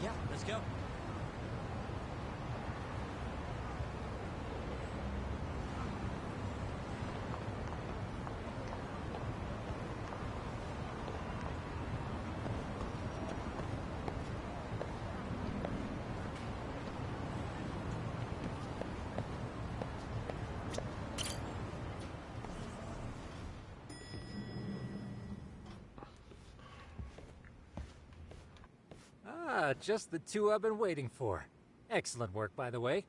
Yeah, let's go. Ah, just the two I've been waiting for. Excellent work, by the way.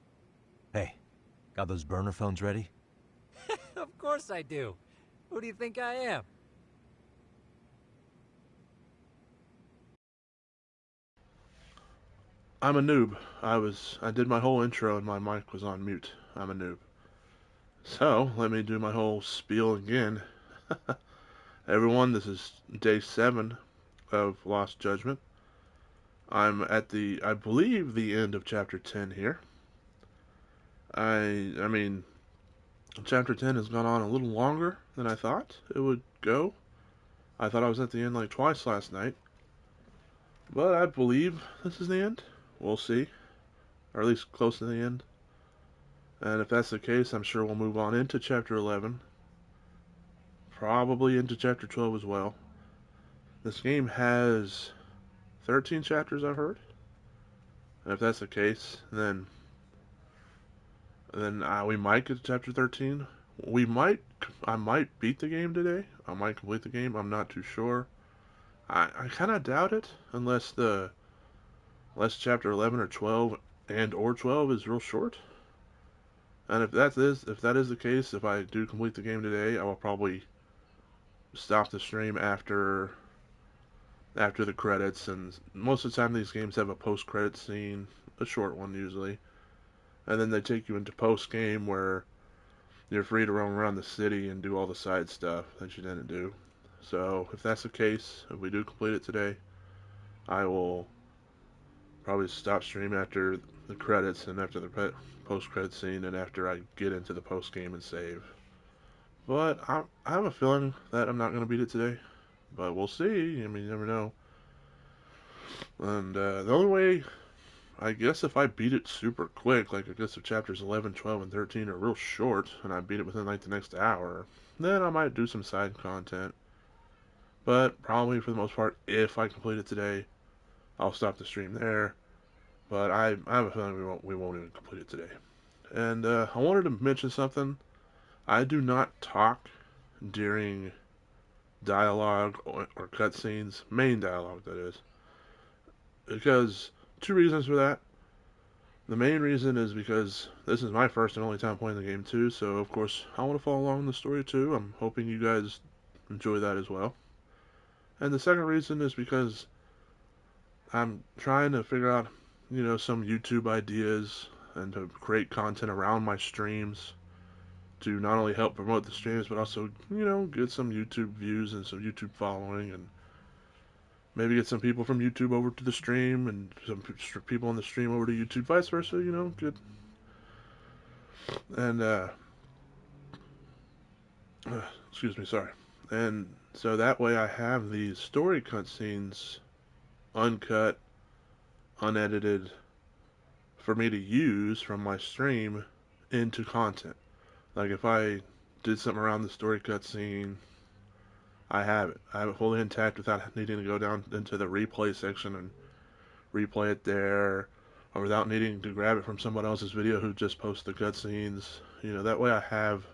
Hey, got those burner phones ready? Of course I do. Who do you think I am? I'm a noob. I did my whole intro and my mic was on mute. I'm a noob. So, let me do my whole spiel again. Everyone, this is day 7 of Lost Judgment. I'm at I believe, the end of chapter 10 here. I mean, chapter 10 has gone on a little longer than I thought it would go. I thought I was at the end like twice last night. But I believe this is the end. We'll see. Or at least close to the end. And if that's the case, I'm sure we'll move on into chapter 11. Probably into chapter 12 as well. This game has 13 chapters, I've heard. And if that's the case, then we might get to chapter 13. I might beat the game today. I might complete the game. I'm not too sure. I kind of doubt it, unless chapter 11 or 12 or 12 is real short. And if that is the case, if I do complete the game today, I will probably stop the stream after the credits. And most of the time, these games have a post-credit scene, a short one usually, and then they take you into post-game where you're free to roam around the city and do all the side stuff that you didn't do. So if that's the case, if we do complete it today, I will probably stop stream after the credits and after the post-credit scene and after I get into the post-game and save. But I have a feeling that I'm not going to beat it today. But we'll see. I mean, you never know. And the only way, I guess, if I beat it super quick, like I guess if chapters 11, 12, and 13 are real short, and I beat it within like the next hour, then I might do some side content. But probably for the most part, if I complete it today, I'll stop the stream there. But I have a feeling we won't even complete it today. And I wanted to mention something. I do not talk during dialogue or cutscenes, main dialogue that is, because two reasons for that. The main reason is because this is my first and only time playing the game too, so of course I want to follow along in the story too. I'm hoping you guys enjoy that as well. And the second reason is because I'm trying to figure out, some YouTube ideas and to create content around my streams to not only help promote the streams, but also, get some YouTube views and some YouTube following, and maybe get some people from YouTube over to the stream and some people on the stream over to YouTube, vice versa, good. And, excuse me, sorry. And so that way I have these story cutscenes uncut, unedited, for me to use from my stream into content. Like if I did something around the story cutscene, I have it. I have it fully intact without needing to go down into the replay section and replay it there, or without needing to grab it from someone else's video who just posted the cutscenes. That way I have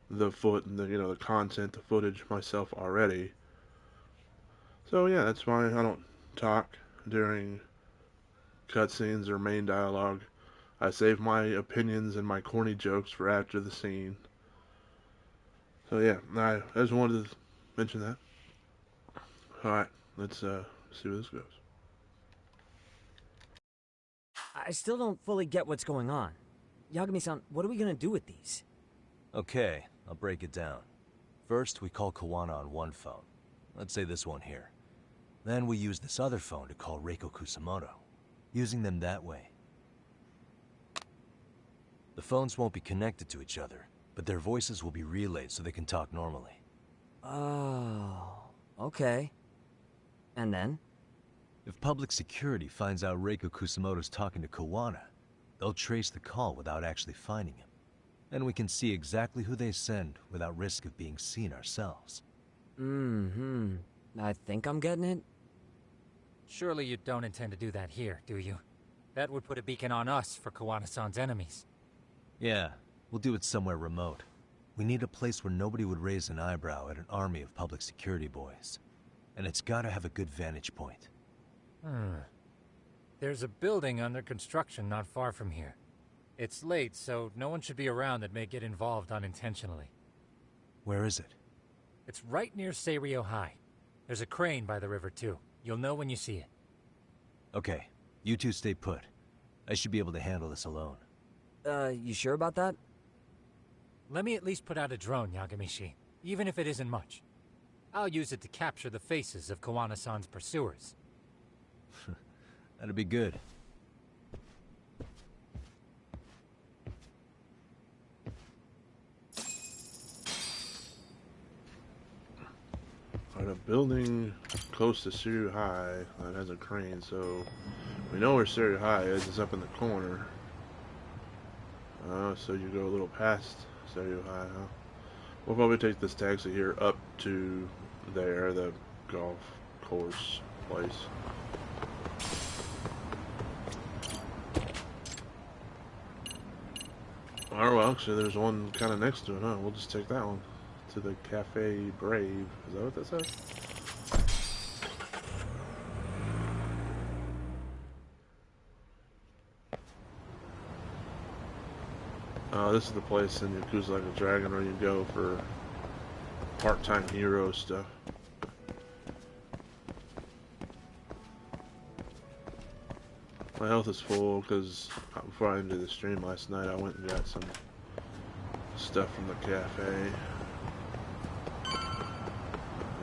the the content, the footage myself already. So yeah, that's why I don't talk during cutscenes or main dialogue. I save my opinions and my corny jokes for after the scene. So yeah, I just wanted to mention that. Alright, let's see where this goes. I still don't fully get what's going on. Yagami-san, what are we gonna do with these? Okay, I'll break it down. First, we call Kawana on one phone. Let's say this one here. Then we use this other phone to call Reiko Kusamoto, using them that way. The phones won't be connected to each other, but their voices will be relayed so they can talk normally. Oh, okay. And then? If public security finds out Reiko Kusamoto's talking to Kawana, they'll trace the call without actually finding him. And we can see exactly who they send without risk of being seen ourselves. I think I'm getting it. Surely you don't intend to do that here, do you? That would put a beacon on us for Kawana-san's enemies. Yeah, we'll do it somewhere remote. We need a place where nobody would raise an eyebrow at an army of public security boys. And it's gotta have a good vantage point. There's a building under construction not far from here. It's late, so no one should be around that may get involved unintentionally. Where is it? It's right near Seirio High. There's a crane by the river, too. You'll know when you see it. Okay, you two stay put. I should be able to handle this alone. You sure about that? Let me at least put out a drone, Yagamishi, even if it isn't much. I'll use it to capture the faces of Kawana-san's pursuers. That'd be good. Alright, a building close to Seirio High that has a crane, so we know where Seirio High is. It's up in the corner. So you go a little past Seirio High, huh? We'll probably take this taxi here up to there, the golf course place. Oh, well, actually, there's one kind of next to it, huh? We'll just take that one. To the Cafe Brave. Is that what that says? Oh, this is the place in Yakuza Like a Dragon where you go for part-time hero stuff. My health is full because before I ended the stream last night, I went and got some stuff from the cafe.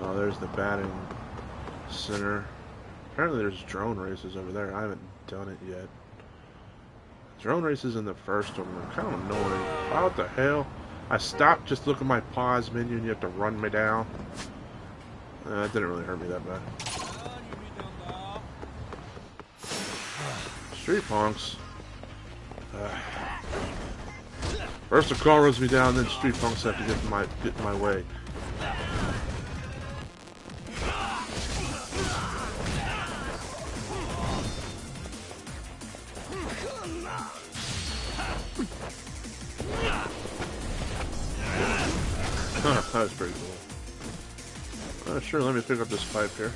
Oh, there's the batting center. Apparently there's drone races over there. I haven't done it yet. Drone races in the first one were kind of annoying. Oh, what the hell? I stopped just looking at my pause menu and you have to run me down. That didn't really hurt me that bad. Street punks. First the car runs me down, then street punks have to get in my way. That was pretty cool. Sure, let me pick up this pipe here.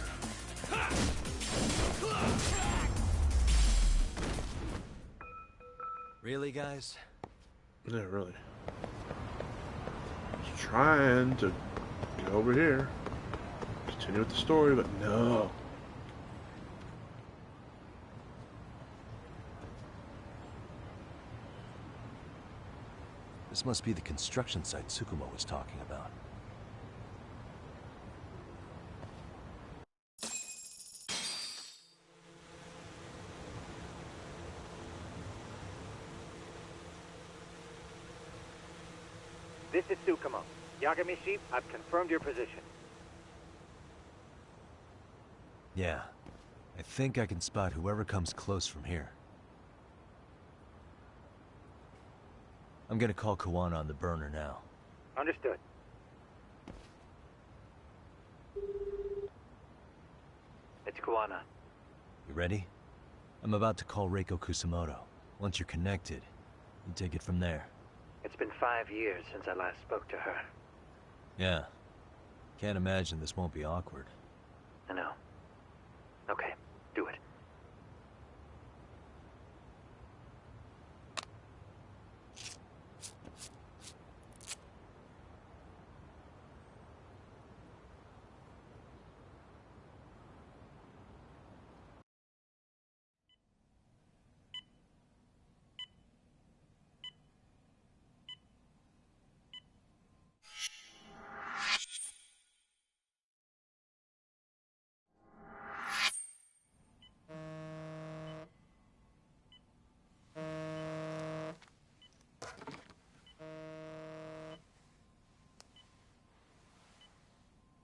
Really, guys? Yeah, really. Just trying to get over here. Continue with the story, but no. This must be the construction site Tsukumo was talking about. This is Tsukumo. Yagamishi, I've confirmed your position. Yeah. I think I can spot whoever comes close from here. I'm gonna call Kawana on the burner now. Understood. It's Kawana. You ready? I'm about to call Reiko Kusamoto. Once you're connected, you take it from there. It's been 5 years since I last spoke to her. Yeah. Can't imagine this won't be awkward. I know. Okay, do it.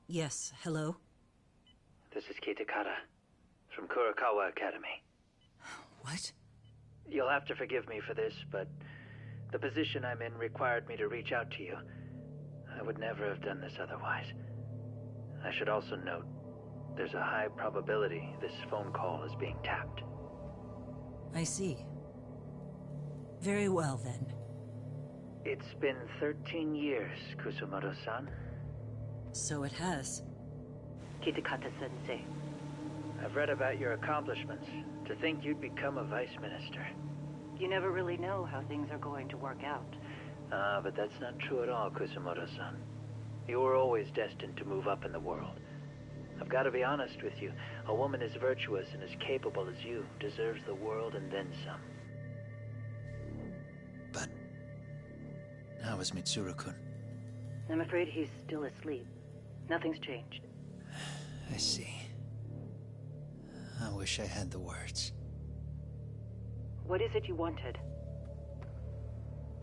Yes, hello? This is Kitakata. from Kurakawa Academy. What? You'll have to forgive me for this, but the position I'm in required me to reach out to you. I would never have done this otherwise. I should also note, there's a high probability this phone call is being tapped. I see. Very well, then. It's been 13 years, Kusumoto-san. So it has. Kitakata-sensei. I've read about your accomplishments. To think you'd become a vice minister. You never really know how things are going to work out. But that's not true at all, Kusumoto-san. You were always destined to move up in the world. I've got to be honest with you. A woman as virtuous and as capable as you deserves the world and then some. But how is Mitsuru-kun? I'm afraid he's still asleep. Nothing's changed. I see. I wish I had the words. What is it you wanted?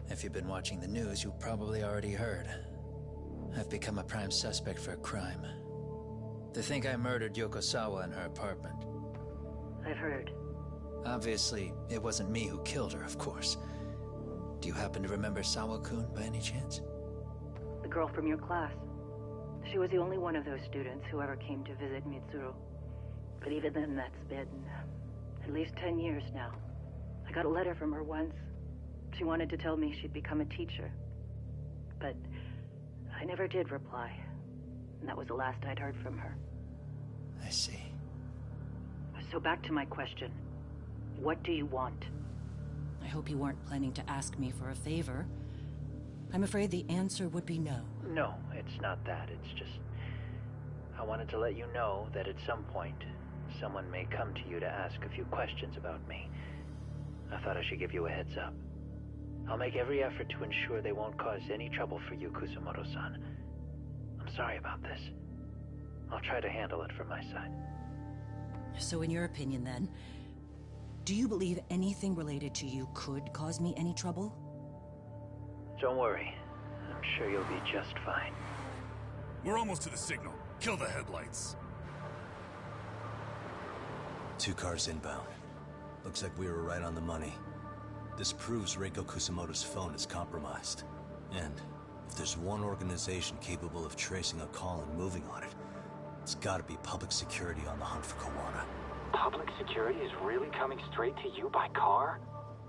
If you've been watching the news, you probably already heard. I've become a prime suspect for a crime. They think I murdered Yokosawa in her apartment. I've heard. Obviously, it wasn't me who killed her, of course. Do you happen to remember Sawa-kun by any chance? The girl from your class. She was the only one of those students who ever came to visit Mitsuru. But even then, that's been at least 10 years now. I got a letter from her once. She wanted to tell me she'd become a teacher. But I never did reply. And that was the last I'd heard from her. I see. So back to my question. What do you want? I hope you weren't planning to ask me for a favor. I'm afraid the answer would be no. No, it's not that. It's just... I wanted to let you know that at some point, someone may come to you to ask a few questions about me. I thought I should give you a heads up. I'll make every effort to ensure they won't cause any trouble for you, Kusumoto-san. I'm sorry about this. I'll try to handle it from my side. So in your opinion, then, do you believe anything related to you could cause me any trouble? Don't worry. I'm sure you'll be just fine. We're almost to the signal. Kill the headlights. 2 cars inbound. Looks like we were right on the money. This proves Reiko Kusumoto's phone is compromised. And if there's one organization capable of tracing a call and moving on it, it's gotta be public security on the hunt for Kawana. Public security is really coming straight to you by car?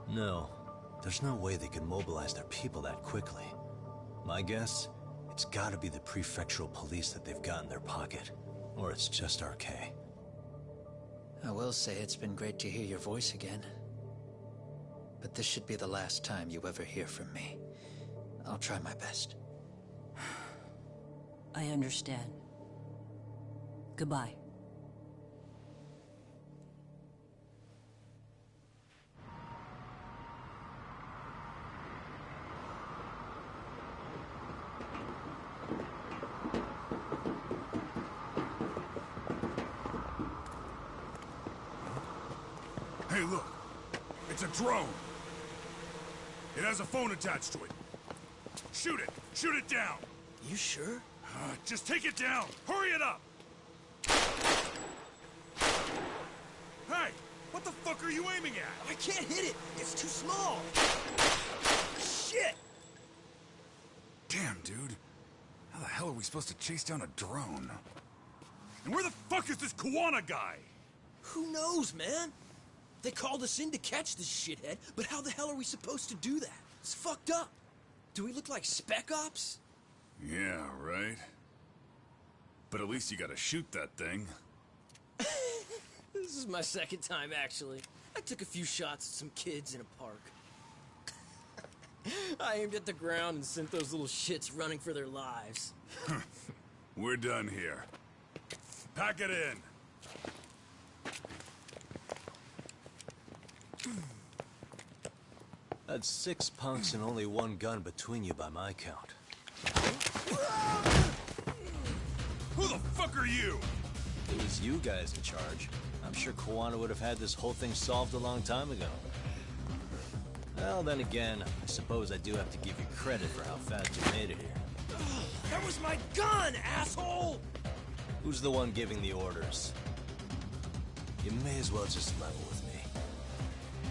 No. There's no way they can mobilize their people that quickly. My guess, it's gotta be the prefectural police that they've got in their pocket. Or it's just RK. I will say it's been great to hear your voice again. But this should be the last time you ever hear from me. I'll try my best. I understand. Goodbye. Hey, look. It's a drone. It has a phone attached to it. Shoot it! Shoot it down! You sure? Just take it down! Hurry it up! Hey! What the fuck are you aiming at? I can't hit it! It's too small! Shit! Damn, dude. How the hell are we supposed to chase down a drone? And where the fuck is this Kawana guy? Who knows, man? They called us in to catch this shithead, but how the hell are we supposed to do that? It's fucked up. Do we look like spec ops? Yeah, right. But at least you gotta shoot that thing. This is my second time, actually. I took a few shots at some kids in a park. I aimed at the ground and sent those little shits running for their lives. We're done here. Pack it in. That's 6 punks and only 1 gun between you by my count. Who the fuck are you? If it was you guys in charge, I'm sure Kawana would have had this whole thing solved a long time ago. Well, then again, I suppose I do have to give you credit for how fast you made it here. That was my gun, asshole! Who's the one giving the orders? You may as well just level with me.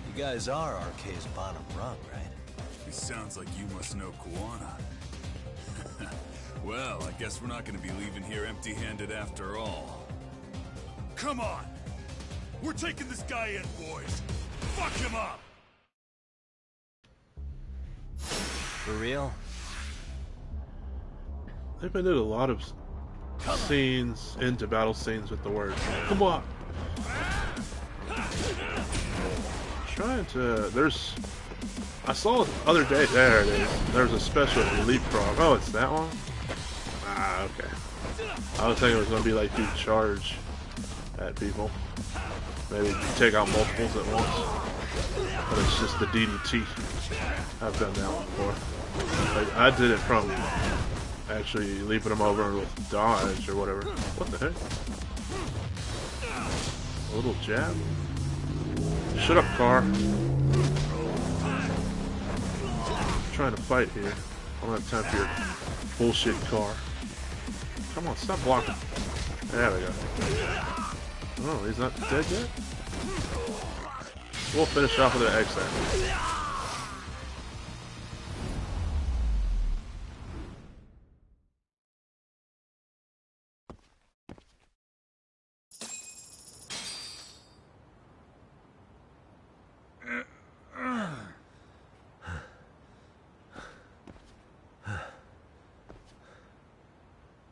You guys are RK's bottom rung, right? It sounds like you must know Kuwana. Well, I guess we're not gonna be leaving here empty-handed after all. Come on! We're taking this guy in, boys! Fuck him up! For real? They've been doing a lot of scenes into battle scenes with the word "come on." Trying to. I saw the other day. There it is. There's a special leapfrog. Oh, it's that one. Ah, okay. I was thinking it was gonna be like you charge at people. Maybe take out multiples at once. But it's just the DDT. I've done that one before. Like, I did it from actually leaping them over with dodge or whatever. What the heck? A little jab? Shut up, car. I'm trying to fight here. I don't have time for your bullshit car. Come on, stop blocking. There we go. Oh, he's not dead yet? We'll finish off with an X-Act.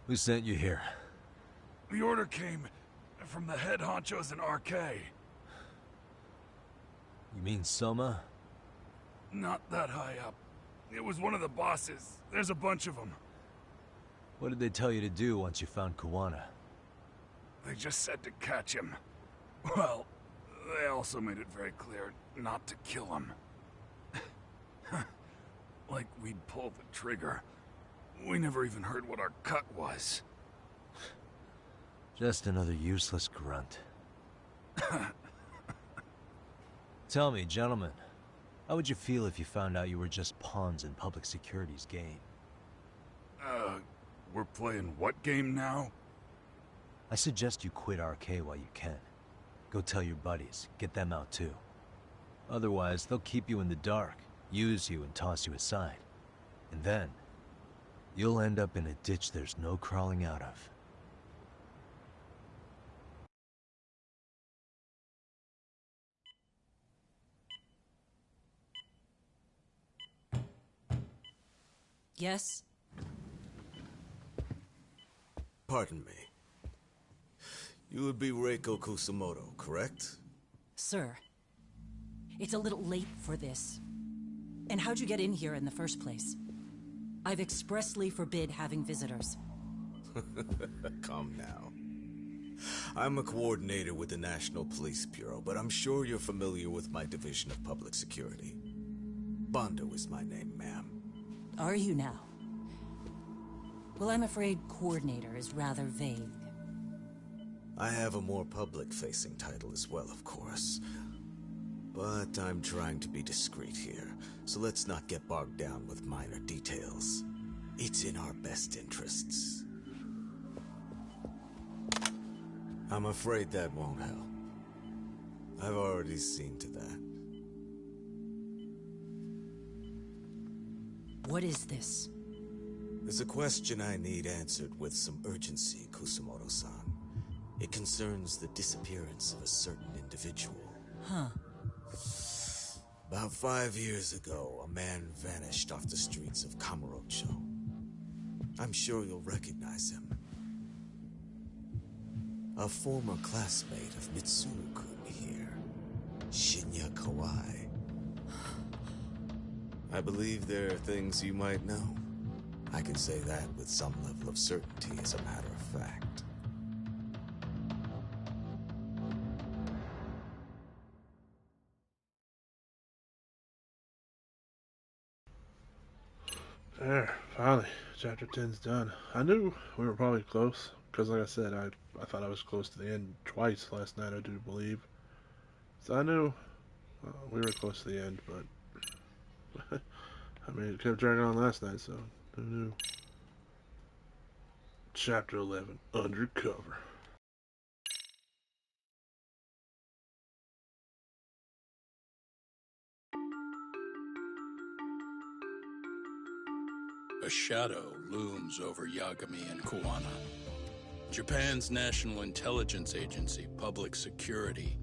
Who sent you here? The order came from the head honchos in RK. You mean Soma? Not that high up. It was one of the bosses. There's a bunch of them. What did they tell you to do once you found Kuwana? They just said to catch him. Well, they also made it very clear not to kill him. Like we'd pull the trigger. We never even heard what our cut was. Just another useless grunt. Tell me, gentlemen, how would you feel if you found out you were just pawns in public security's game? We're playing what game now? I suggest you quit RK while you can. Go tell your buddies, get them out too. Otherwise, they'll keep you in the dark, use you and toss you aside. And then, you'll end up in a ditch there's no crawling out of. Yes? Pardon me. You would be Reiko Kusumoto, correct? Sir, it's a little late for this. And how'd you get in here in the first place? I've expressly forbid having visitors. Come now. I'm a coordinator with the National Police Bureau, but I'm sure you're familiar with my Division of Public Security. Bondo is my name, ma'am. Are you now? Well, I'm afraid coordinator is rather vague. I have a more public-facing title as well, of course. But I'm trying to be discreet here, so let's not get bogged down with minor details. It's in our best interests. I'm afraid that won't help. I've already seen to that. What is this? There's a question I need answered with some urgency, Kusumoto-san. It concerns the disappearance of a certain individual. Huh. About 5 years ago, a man vanished off the streets of Kamurocho. I'm sure you'll recognize him. A former classmate of Mitsuru-kun here, Shinya Kawai. I believe there are things you might know. I can say that with some level of certainty as a matter of fact. There, finally, chapter 10's done. I knew we were probably close, because like I said, I thought I was close to the end twice last night, I do believe. So I knew we were close to the end, but I mean, it kept dragging on last night, so who knew? Chapter 11, Undercover. A shadow looms over Yagami and Koana. Japan's National Intelligence Agency, Public Security,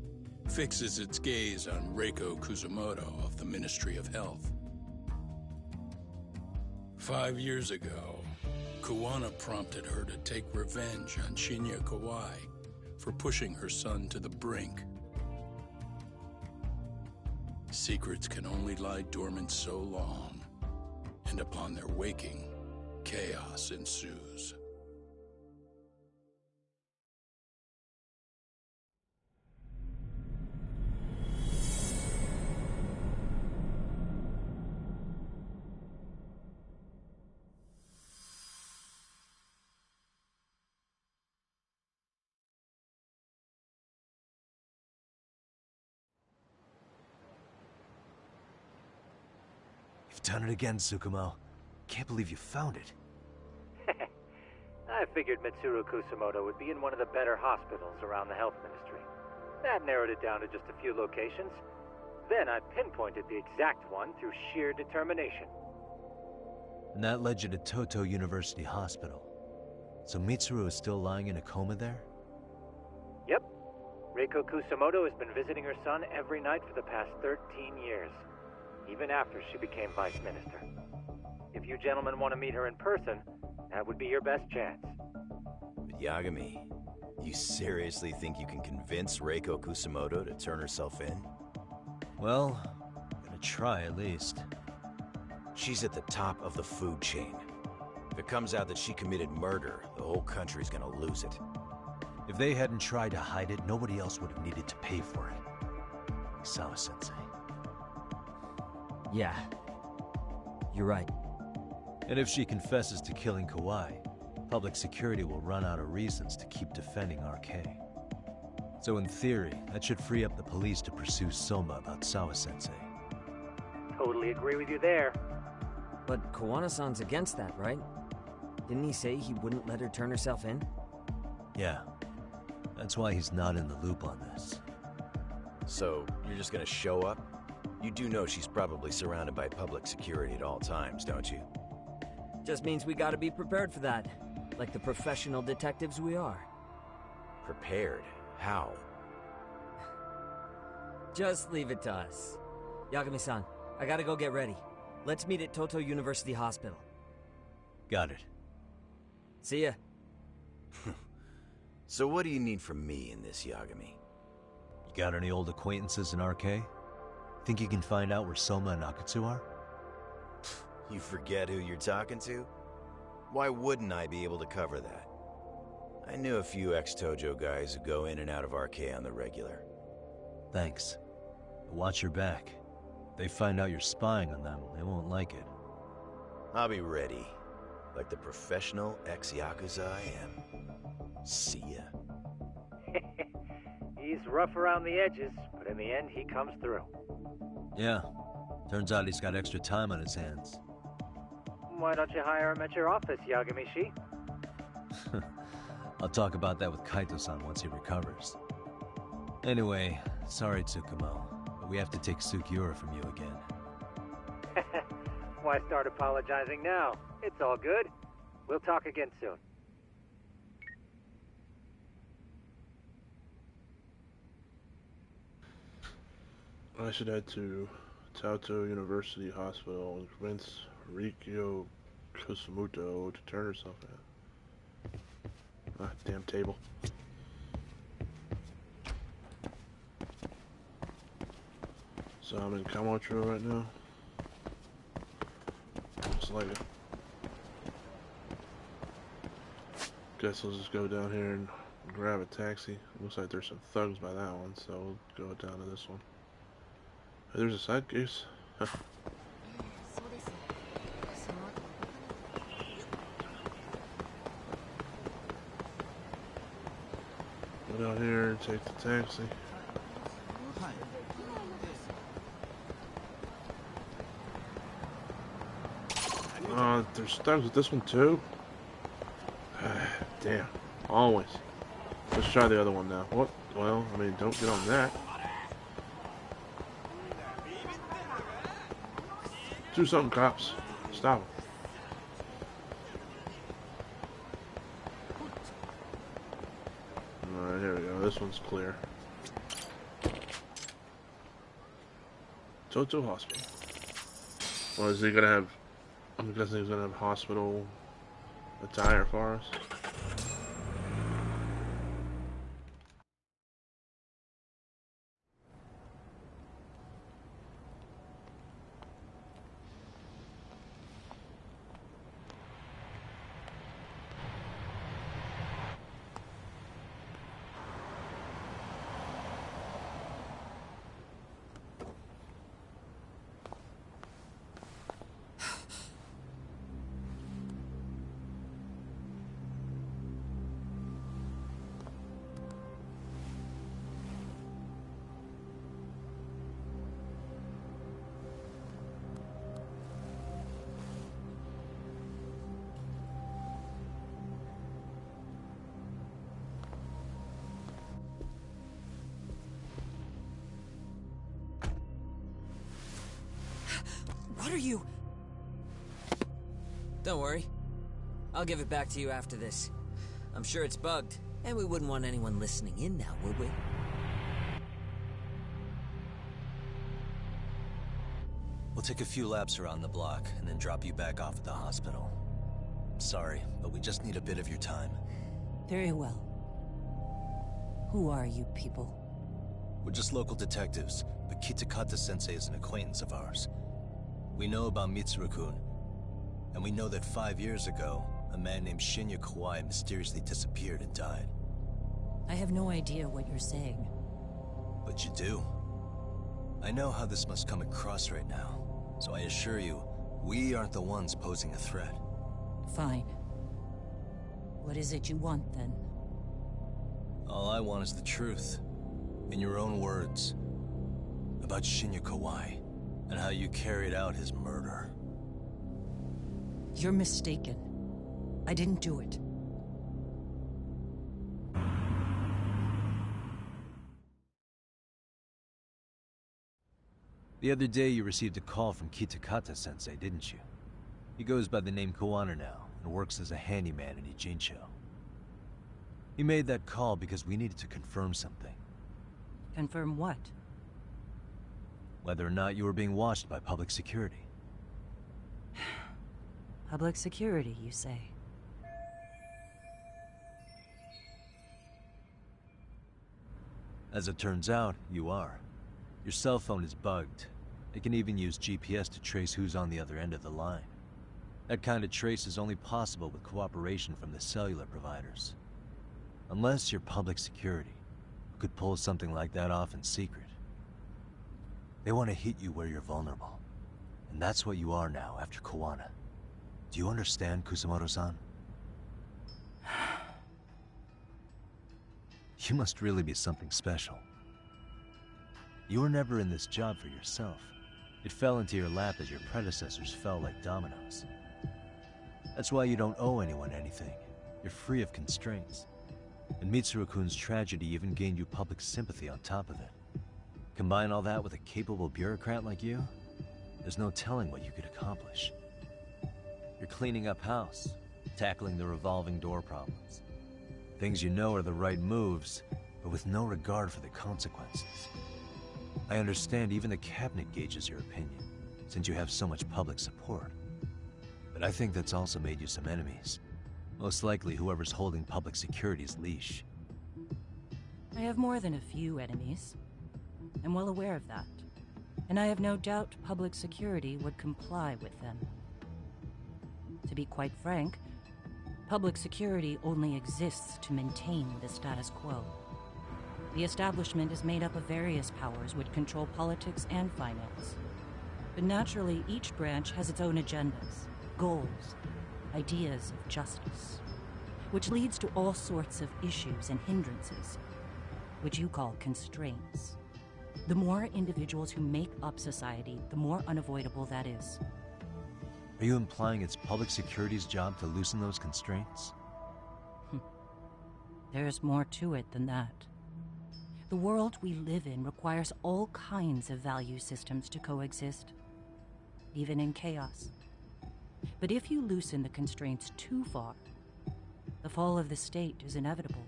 fixes its gaze on Reiko Kusumoto of the Ministry of Health. 5 years ago, Koana prompted her to take revenge on Shinya Kawai for pushing her son to the brink. Secrets can only lie dormant so long, and upon their waking, chaos ensues. You've done it again, Tsukumo. Can't believe you found it. I figured Mitsuru Kusumoto would be in one of the better hospitals around the health ministry. That narrowed it down to just a few locations. Then I pinpointed the exact one through sheer determination. And that led you to Toto University Hospital. So Mitsuru is still lying in a coma there? Yep. Reiko Kusumoto has been visiting her son every night for the past 13 years. Even after she became vice minister. If you gentlemen want to meet her in person, that would be your best chance. But Yagami, you seriously think you can convince Reiko Kusumoto to turn herself in? Well, I'm gonna try at least. She's at the top of the food chain. If it comes out that she committed murder, the whole country's gonna lose it. If they hadn't tried to hide it, nobody else would have needed to pay for it. Like Sawa-sensei. Yeah. You're right. And if she confesses to killing Kawai, public security will run out of reasons to keep defending RK. So in theory, that should free up the police to pursue Soma about Sawa-sensei. Totally agree with you there. But Koana-san's against that, right? Didn't he say he wouldn't let her turn herself in? Yeah. That's why he's not in the loop on this. So, you're just gonna show up? You do know she's probably surrounded by public security at all times, don't you? Just means we gotta be prepared for that. Like the professional detectives we are. Prepared? How? Just leave it to us. Yagami-san, I gotta go get ready. Let's meet at Toto University Hospital. Got it. See ya. So what do you need from me in this, Yagami? You got any old acquaintances in RK? Think you can find out where Soma and Akatsu are? You forget who you're talking to? Why wouldn't I be able to cover that? I knew a few ex-Tojo guys who go in and out of RK on the regular. Thanks. But watch your back. If they find out you're spying on them, they won't like it. I'll be ready. Like the professional ex-Yakuza I am. See ya. He's rough around the edges, but in the end he comes through. Yeah. Turns out he's got extra time on his hands. Why don't you hire him at your office, Yagami-shi? I'll talk about that with Kaito-san once he recovers. Anyway, sorry Tsukumo, but we have to take Sukiura from you again. Why start apologizing now? It's all good. We'll talk again soon. I should head to Toto University Hospital and convince Reiko Kusumoto to turn herself in. Ah, damn table. So I'm in Kamocho right now. Looks like it. Guess I'll just go down here and grab a taxi. Looks like there's some thugs by that one, so we'll go down to this one. Hey, there's a side case. Huh. Go down here and take the taxi. There's thugs with this one too? Damn. Always. Let's try the other one now. What? Well, I mean, don't get on that. Do something, cops. Stop them. there we go. This one's clear. Toto Hospital. Well, is he gonna have... I'm guessing he's gonna have hospital attire for us. What are you... Don't worry. I'll give it back to you after this. I'm sure it's bugged, and we wouldn't want anyone listening in now, would we? We'll take a few laps around the block, and then drop you back off at the hospital. Sorry, but we just need a bit of your time. Very well. Who are you people? We're just local detectives, but Kitakata-sensei is an acquaintance of ours. We know about Mitsuru-kun, and we know that 5 years ago, a man named Shinya Kawai mysteriously disappeared and died. I have no idea what you're saying. But you do. I know how this must come across right now, so I assure you, we aren't the ones posing a threat. Fine. What is it you want, then? All I want is the truth. In your own words. About Shinya Kawai, and how you carried out his murder. You're mistaken. I didn't do it. The other day you received a call from Kitakata-sensei, didn't you? He goes by the name Kawana now, and works as a handyman in Ijincho. He made that call because we needed to confirm something. Confirm what? Whether or not you were being watched by public security. Public security, you say? As it turns out, you are. Your cell phone is bugged. It can even use GPS to trace who's on the other end of the line. That kind of trace is only possible with cooperation from the cellular providers. Unless you're public security, who could pull something like that off in secret. They want to hit you where you're vulnerable. And that's what you are now after Kawana. Do you understand, Kusamoto-san? You must really be something special. You were never in this job for yourself. It fell into your lap as your predecessors fell like dominoes. That's why you don't owe anyone anything. You're free of constraints. And Mitsuru-kun's tragedy even gained you public sympathy on top of it. Combine all that with a capable bureaucrat like you, there's no telling what you could accomplish. You're cleaning up house, tackling the revolving door problems. Things you know are the right moves, but with no regard for the consequences. I understand even the cabinet gauges your opinion, since you have so much public support. But I think that's also made you some enemies. Most likely whoever's holding public security's leash. I have more than a few enemies. I'm well aware of that. And I have no doubt public security would comply with them. To be quite frank, public security only exists to maintain the status quo. The establishment is made up of various powers which control politics and finance. But naturally, each branch has its own agendas, goals, ideas of justice, which leads to all sorts of issues and hindrances, which you call constraints. The more individuals who make up society, the more unavoidable that is. Are you implying it's public security's job to loosen those constraints? There's more to it than that. The world we live in requires all kinds of value systems to coexist, even in chaos. But if you loosen the constraints too far, the fall of the state is inevitable.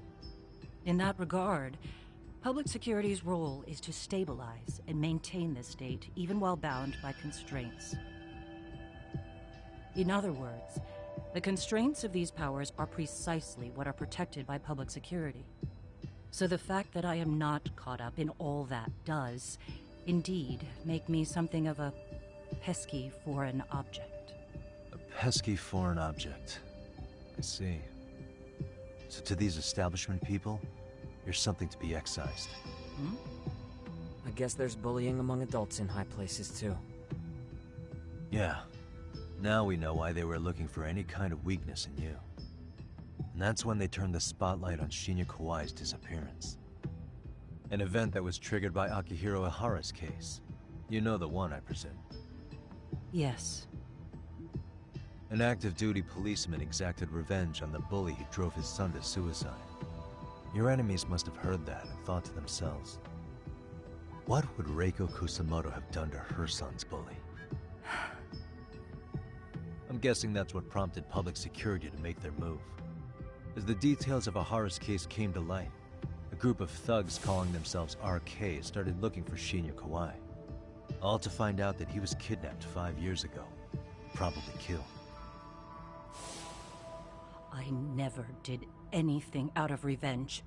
In that regard, public security's role is to stabilize and maintain the state, even while bound by constraints. In other words, the constraints of these powers are precisely what are protected by public security. So the fact that I am not caught up in all that does, indeed, make me something of a pesky foreign object. A pesky foreign object. I see. So to these establishment people, you're something to be excised. Hmm? I guess there's bullying among adults in high places, too. Yeah. Now we know why they were looking for any kind of weakness in you. And that's when they turned the spotlight on Shinya Kawai's disappearance. An event that was triggered by Akihiro Ihara's case. You know the one, I presume. Yes. An active-duty policeman exacted revenge on the bully who drove his son to suicide. Your enemies must have heard that and thought to themselves, what would Reiko Kusamoto have done to her son's bully? I'm guessing that's what prompted public security to make their move. As the details of Ihara's case came to light, a group of thugs calling themselves RK started looking for Shinya Kawai. All to find out that he was kidnapped 5 years ago, probably killed. I never did anything out of revenge.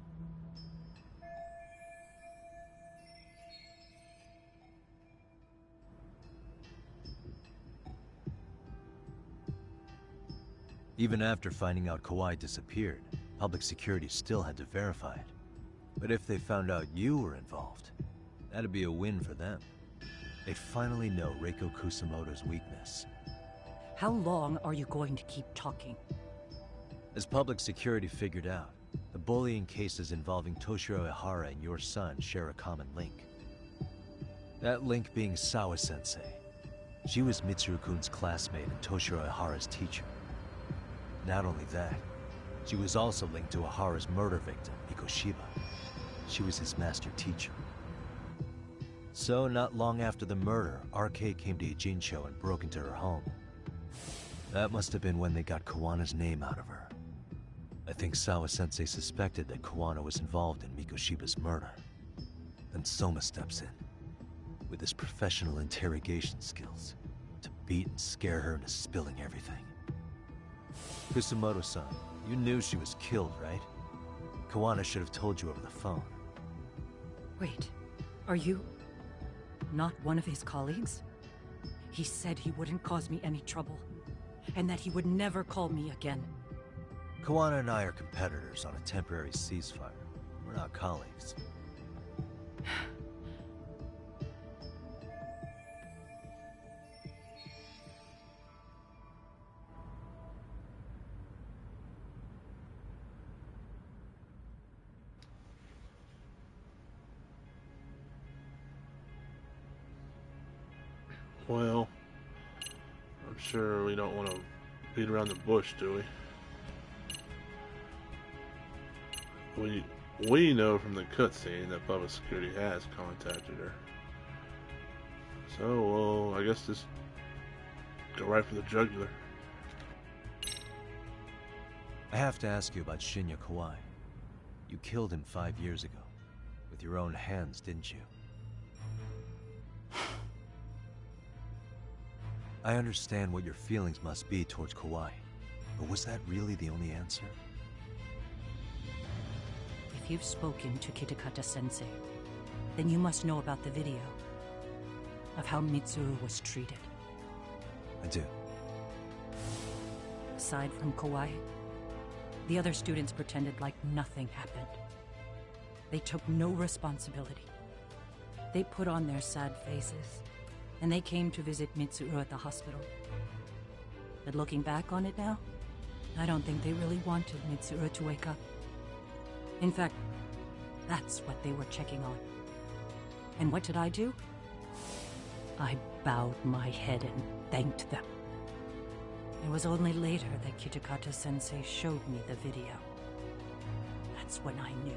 Even after finding out Kawai disappeared, public security still had to verify it. But if they found out you were involved, that'd be a win for them. They'd finally know Reiko Kusamoto's weakness. How long are you going to keep talking? As public security figured out, the bullying cases involving Toshiro Ihara and your son share a common link. That link being Sawa-sensei. She was Mitsuru-kun's classmate and Toshiro Ihara's teacher. Not only that, she was also linked to Ihara's murder victim, Mikoshiba. She was his master teacher. So, not long after the murder, RK came to Ijincho and broke into her home. That must have been when they got Kawana's name out of her. I think Sawa-sensei suspected that Kawana was involved in Mikoshiba's murder. Then Soma steps in, with his professional interrogation skills, to beat and scare her into spilling everything. Kusamoto-san, you knew she was killed, right? Kawana should have told you over the phone. Wait, are you not one of his colleagues? He said he wouldn't cause me any trouble, and that he would never call me again. Kawana and I are competitors on a temporary ceasefire. We're not colleagues. Well, I'm sure we don't want to beat around the bush, do we? We know from the cutscene that public security has contacted her. So, well, I guess just go right for the jugular. I have to ask you about Shinya Kawai. You killed him 5 years ago. With your own hands, didn't you? I understand what your feelings must be towards Kawai, but was that really the only answer? If you've spoken to Kitakata-sensei, then you must know about the video of how Mitsuru was treated. I do. Aside from Kawai, the other students pretended like nothing happened. They took no responsibility. They put on their sad faces, and they came to visit Mitsuru at the hospital. But looking back on it now, I don't think they really wanted Mitsuru to wake up. In fact, that's what they were checking on. And what did I do? I bowed my head and thanked them. It was only later that Kitakata-sensei showed me the video. That's when I knew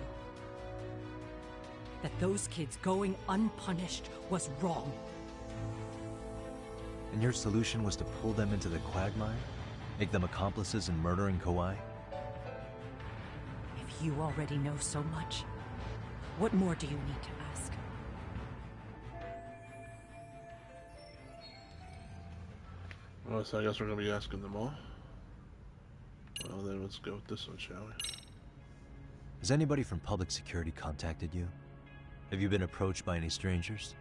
that those kids going unpunished was wrong. And your solution was to pull them into the quagmire? Make them accomplices in murdering Kawai? If you already know so much. What more do you need to ask? Well, so I guess we're gonna be asking them all. Well, then let's go with this one, shall we? Has anybody from public security contacted you? Have you been approached by any strangers?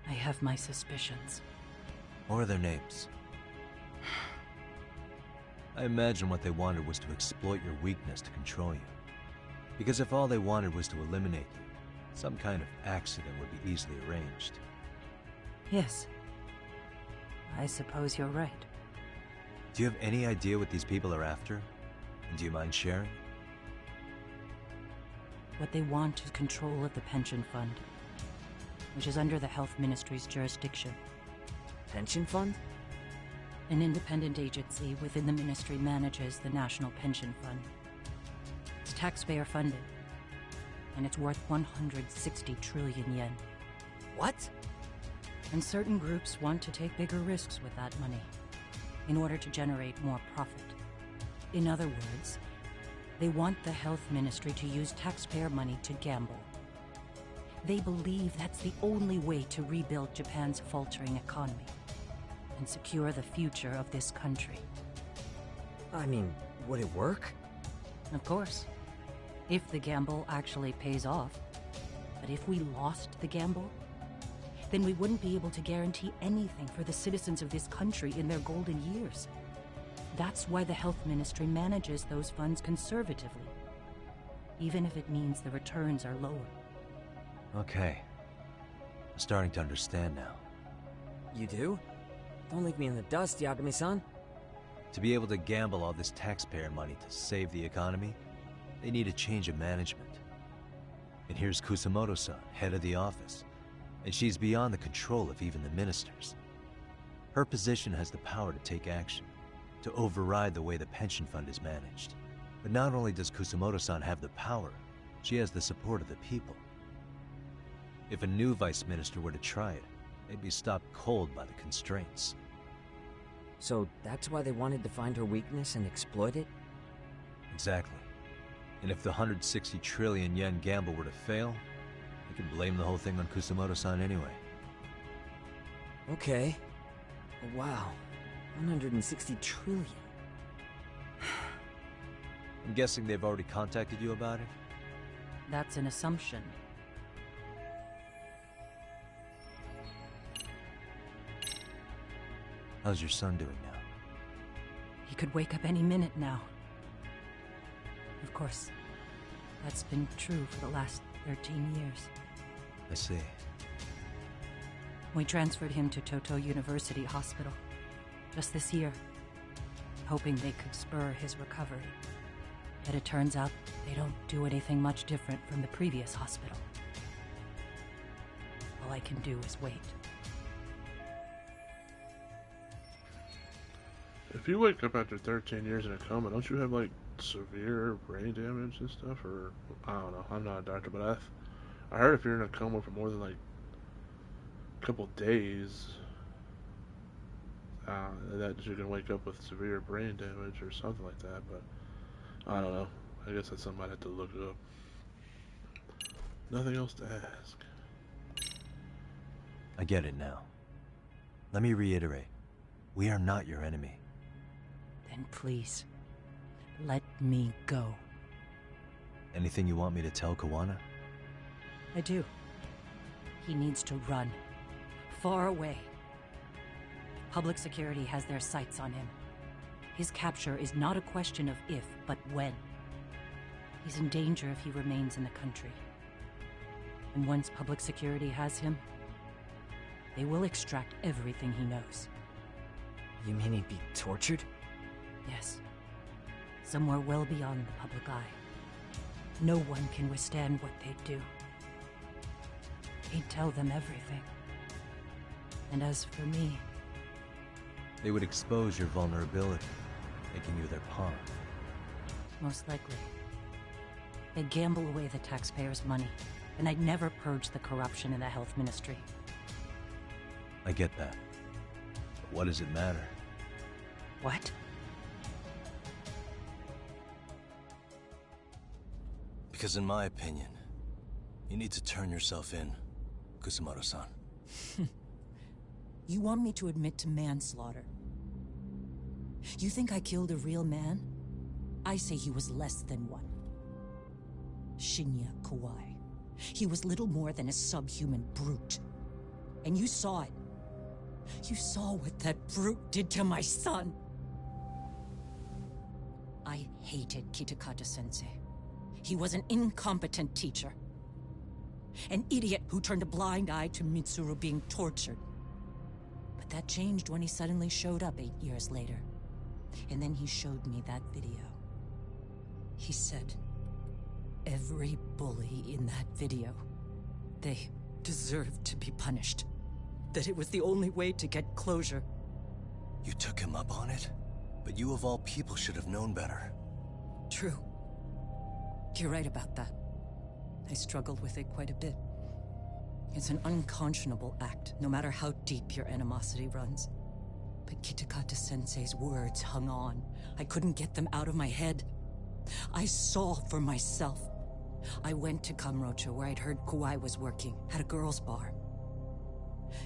I have my suspicions. What are their names? I imagine what they wanted was to exploit your weakness to control you. Because if all they wanted was to eliminate you, some kind of accident would be easily arranged. Yes. I suppose you're right. Do you have any idea what these people are after? And do you mind sharing? What they want is control of the pension fund, which is under the Health Ministry's jurisdiction. Pension fund? An independent agency within the ministry manages the National Pension Fund. It's taxpayer funded, and it's worth 160 trillion yen. What? And certain groups want to take bigger risks with that money in order to generate more profit. In other words, they want the health ministry to use taxpayer money to gamble. They believe that's the only way to rebuild Japan's faltering economy and secure the future of this country. I mean, would it work? Of course, if the gamble actually pays off. But if we lost the gamble, then we wouldn't be able to guarantee anything for the citizens of this country in their golden years. That's why the health ministry manages those funds conservatively, even if it means the returns are lower. Okay. I'm starting to understand now. You do? Don't leave me in the dust, Yagami-san. To be able to gamble all this taxpayer money to save the economy, they need a change of management. And here's Kusamoto-san, head of the office, and she's beyond the control of even the ministers. Her position has the power to take action, to override the way the pension fund is managed. But not only does Kusamoto-san have the power, she has the support of the people. If a new vice minister were to try it, they'd be stopped cold by the constraints. So that's why they wanted to find her weakness and exploit it? Exactly. And if the 160 trillion yen gamble were to fail, they could blame the whole thing on Kusamoto-san anyway. Okay. Wow. 160 trillion. I'm guessing they've already contacted you about it? That's an assumption. How's your son doing now? He could wake up any minute now. Of course, that's been true for the last 13 years. I see. We transferred him to Toto University Hospital just this year, hoping they could spur his recovery. But it turns out they don't do anything much different from the previous hospital. All I can do is wait. If you wake up after 13 years in a coma, don't you have, like, severe brain damage and stuff? Or, I don't know, I'm not a doctor, but I heard if you're in a coma for more than, like, a couple days, that you can wake up with severe brain damage or something like that, but I don't know. I guess that's something I'd have to look up. Nothing else to ask. I get it now. Let me reiterate. We are not your enemy. Then please, let me go. Anything you want me to tell Kawana? I do. He needs to run. Far away. Public security has their sights on him. His capture is not a question of if, but when. He's in danger if he remains in the country. And once public security has him, they will extract everything he knows. You mean he'd be tortured? Yes. Somewhere well beyond the public eye. No one can withstand what they do. He'd tell them everything. And as for me... They would expose your vulnerability, making you their pawn. Most likely. They'd gamble away the taxpayers' money, and I'd never purge the corruption in the health ministry. I get that. But what does it matter? What? Because in my opinion, you need to turn yourself in, Kusumoto-san. You want me to admit to manslaughter? You think I killed a real man? I say he was less than one. Shinya Kawai. He was little more than a subhuman brute. And you saw it. You saw what that brute did to my son. I hated Kitakata-sensei. He was an incompetent teacher. An idiot who turned a blind eye to Mitsuru being tortured. But that changed when he suddenly showed up 8 years later. And then he showed me that video. He said, every bully in that video, they deserved to be punished. That it was the only way to get closure. You took him up on it? But you of all people should have known better. True. You're right about that. I struggled with it quite a bit. It's an unconscionable act, no matter how deep your animosity runs. But Kitakata-sensei's words hung on. I couldn't get them out of my head. I saw for myself. I went to Kamurocho, where I'd heard Kawai was working, at a girls' bar.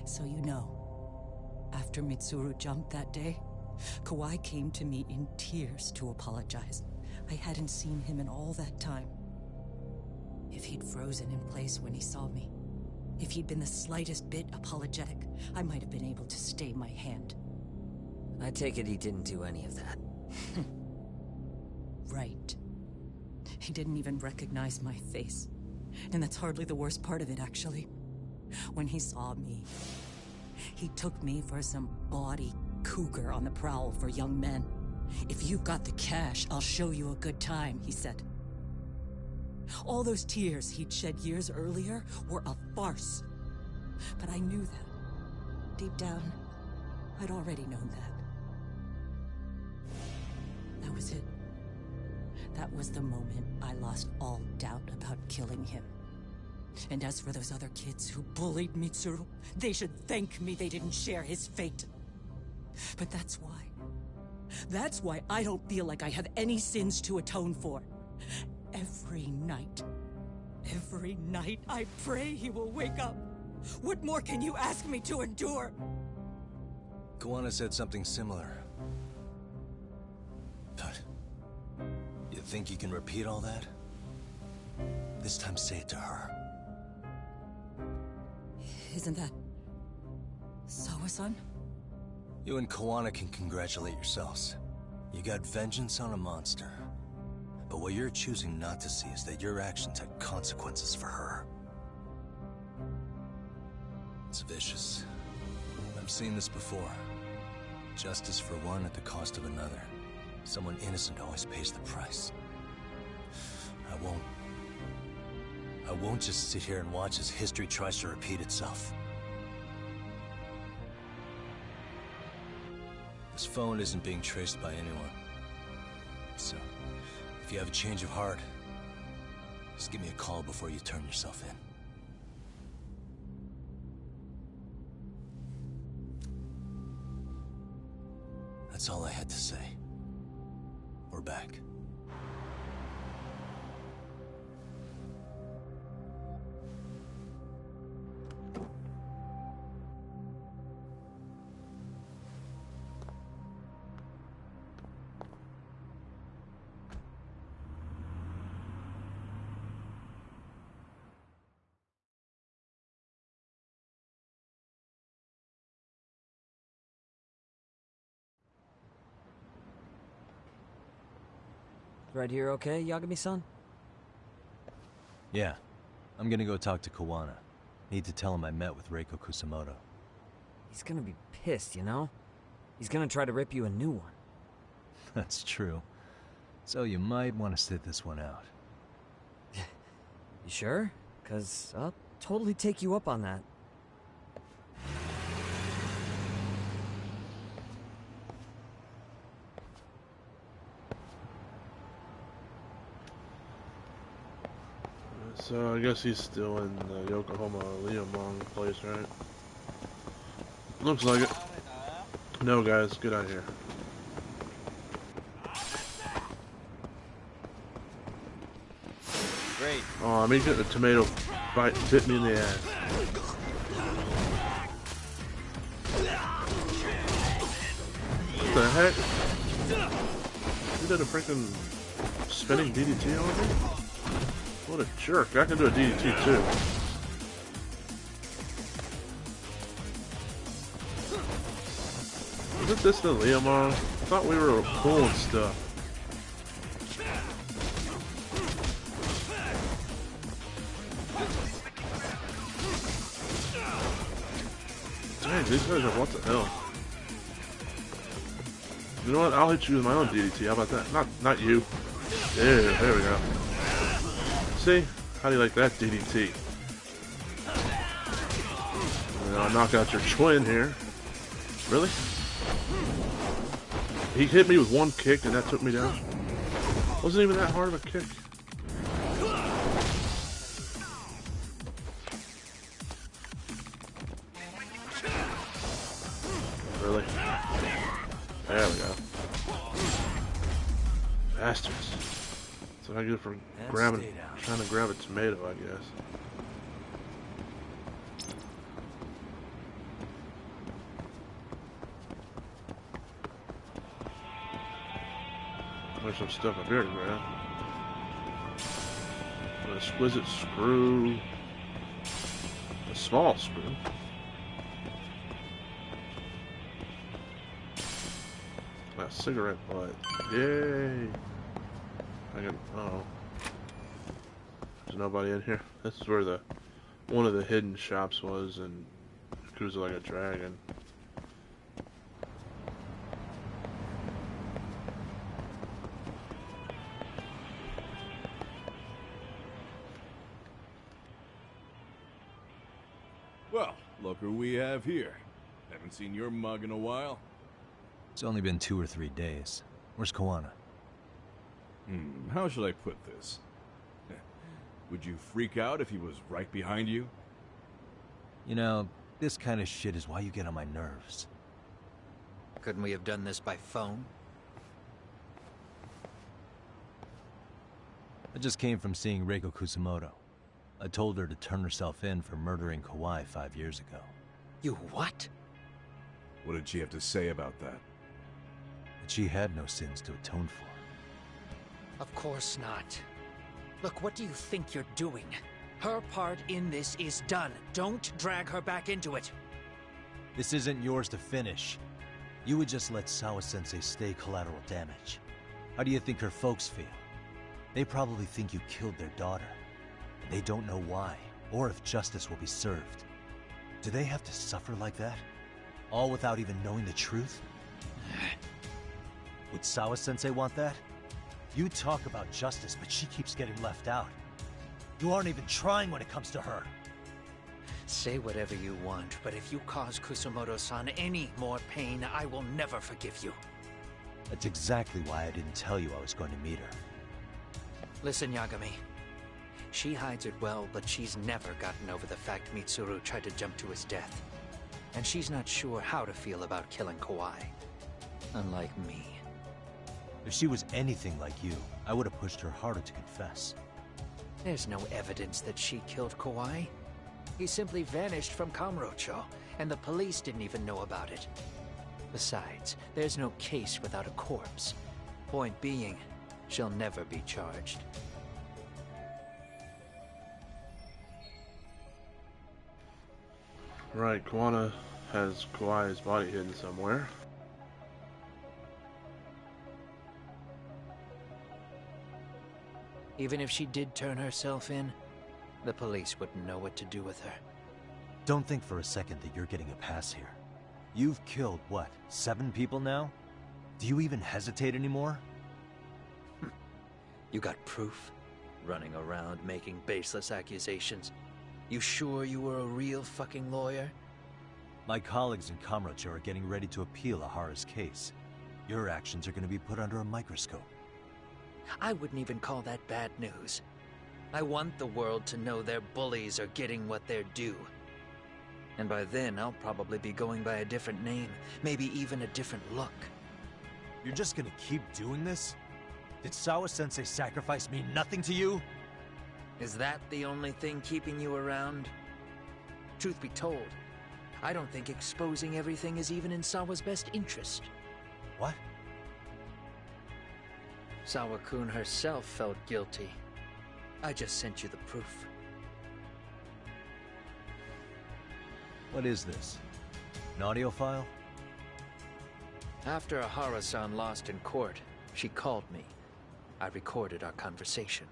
So you know, after Mitsuru jumped that day, Kawai came to me in tears to apologize. I hadn't seen him in all that time. If he'd frozen in place when he saw me, if he'd been the slightest bit apologetic, I might have been able to stay my hand. I take it he didn't do any of that. Right. He didn't even recognize my face. And that's hardly the worst part of it, actually. When he saw me, he took me for some bawdy cougar on the prowl for young men. If you've got the cash, I'll show you a good time, he said. All those tears he'd shed years earlier were a farce. But I knew that. Deep down, I'd already known that. That was it. That was the moment I lost all doubt about killing him. And as for those other kids who bullied Mitsuru, they should thank me they didn't share his fate. But that's why. That's why I don't feel like I have any sins to atone for. Every night I pray he will wake up. What more can you ask me to endure? Kawana said something similar. But you think you can repeat all that? This time say it to her. Isn't that Sawa-san? You and Kawana can congratulate yourselves. You got vengeance on a monster. But what you're choosing not to see is that your actions had consequences for her. It's vicious. I've seen this before. Justice for one at the cost of another. Someone innocent always pays the price. I won't just sit here and watch as history tries to repeat itself. This phone isn't being traced by anyone. So, if you have a change of heart, just give me a call before you turn yourself in. That's all I had to say. We're back. Right here okay, Yagami-san? Yeah. I'm gonna go talk to Kawana. Need to tell him I met with Reiko Kusumoto. He's gonna be pissed, you know? He's gonna try to rip you a new one. That's true. So you might want to sit this one out. You sure? 'Cause I'll totally take you up on that. So I guess he's still in the Yokohama Liamong place, right? Looks like it. No, guys, get out of here. Great. Oh, I'm getting a tomato bit me in the ass. What the heck? You did a freaking spinning DDT on me? What a jerk. I can do a DDT too. Isn't this the Leomon? I thought we were pulling stuff. Dang, these guys are what the hell? You know what? I'll hit you with my own DDT. How about that? Not you. Yeah, there we go. See? How do you like that DDT? And I'll knock out your twin here. Really? He hit me with one kick and that took me down. Wasn't even that hard of a kick. Really? There we go. Bastards. That's what I get for trying to grab a tomato, I guess. There's some stuff up here to grab. An exquisite screw. A small screw. A cigarette butt. Yay! I can. Oh. There's nobody in here. This is where one of the hidden shops was, and Yakuza Like a Dragon. Well, look who we have here. Haven't seen your mug in a while. It's only been 2 or 3 days. Where's Koana? How should I put this? Would you freak out if he was right behind you? You know, this kind of shit is why you get on my nerves. Couldn't we have done this by phone? I just came from seeing Reiko Kusamoto. I told her to turn herself in for murdering Kawhi 5 years ago. You what? What did she have to say about that? That she had no sins to atone for. Of course not. Look, what do you think you're doing? Her part in this is done. Don't drag her back into it. This isn't yours to finish. You would just let Sawa-sensei stay collateral damage. How do you think her folks feel? They probably think you killed their daughter. They don't know why, or if justice will be served. Do they have to suffer like that? All without even knowing the truth? Would Sawa-sensei want that? You talk about justice, but she keeps getting left out. You aren't even trying when it comes to her. Say whatever you want, but if you cause Kusamoto-san any more pain, I will never forgive you. That's exactly why I didn't tell you I was going to meet her. Listen, Yagami. She hides it well, but she's never gotten over the fact Mitsuru tried to jump to his death. And she's not sure how to feel about killing Kawhi. Unlike me. If she was anything like you, I would have pushed her harder to confess. There's no evidence that she killed Kawhi. He simply vanished from Kamurocho, and the police didn't even know about it. Besides, there's no case without a corpse. Point being, she'll never be charged. Right, Koana has Kawhi's body hidden somewhere. Even if she did turn herself in, the police wouldn't know what to do with her. Don't think for a second that you're getting a pass here. You've killed, what, 7 people now? Do you even hesitate anymore? You got proof? Running around making baseless accusations. You sure you were a real fucking lawyer? My colleagues in Kamurocho are getting ready to appeal Ahara's case. Your actions are going to be put under a microscope. I wouldn't even call that bad news. I want the world to know their bullies are getting what they're due. And by then, I'll probably be going by a different name, maybe even a different look. You're just gonna keep doing this? Did Sawa-sensei sacrifice mean nothing to you? Is that the only thing keeping you around? Truth be told, I don't think exposing everything is even in Sawa's best interest. What? Sawa-kun herself felt guilty. I just sent you the proof. What is this? An audio file? After Ahara-san lost in court, she called me. I recorded our conversation.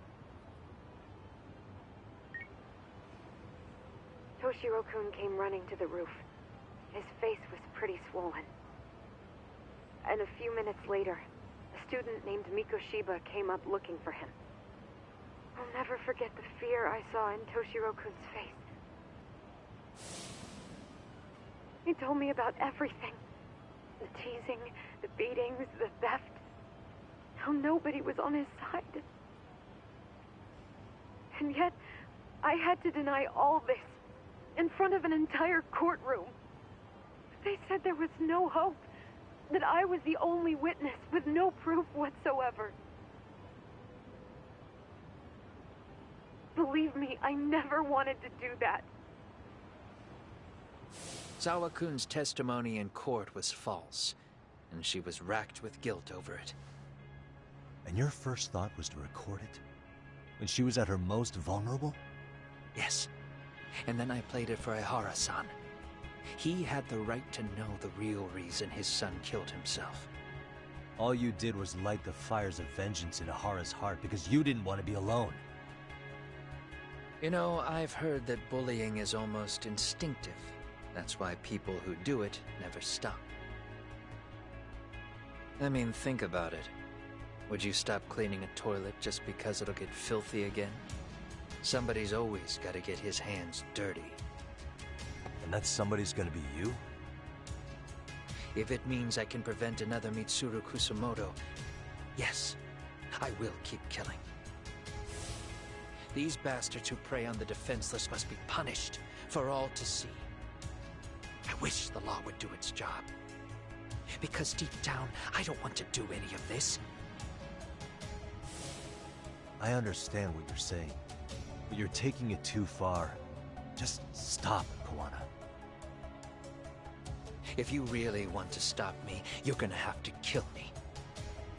Toshiro-kun came running to the roof. His face was pretty swollen. And a few minutes later, a student named Mikoshiba came up looking for him. I'll never forget the fear I saw in Toshiro-kun's face. He told me about everything. The teasing, the beatings, the theft. How nobody was on his side. And yet, I had to deny all this in front of an entire courtroom. They said there was no hope, that I was the only witness with no proof whatsoever. Believe me, I never wanted to do that. Sawa-kun's testimony in court was false, and she was racked with guilt over it. And your first thought was to record it? When she was at her most vulnerable? Yes. And then I played it for Ihara-san. He had the right to know the real reason his son killed himself. All you did was light the fires of vengeance in Ahara's heart because you didn't want to be alone. You know, I've heard that bullying is almost instinctive. That's why people who do it never stop. I mean, think about it. Would you stop cleaning a toilet just because it'll get filthy again? Somebody's always got to get his hands dirty. And that somebody's gonna be you? If it means I can prevent another Mitsuru Kusamoto, yes, I will keep killing. These bastards who prey on the defenseless must be punished for all to see. I wish the law would do its job. Because deep down, I don't want to do any of this. I understand what you're saying, but you're taking it too far. Just stop, Kawana. If you really want to stop me, you're gonna have to kill me.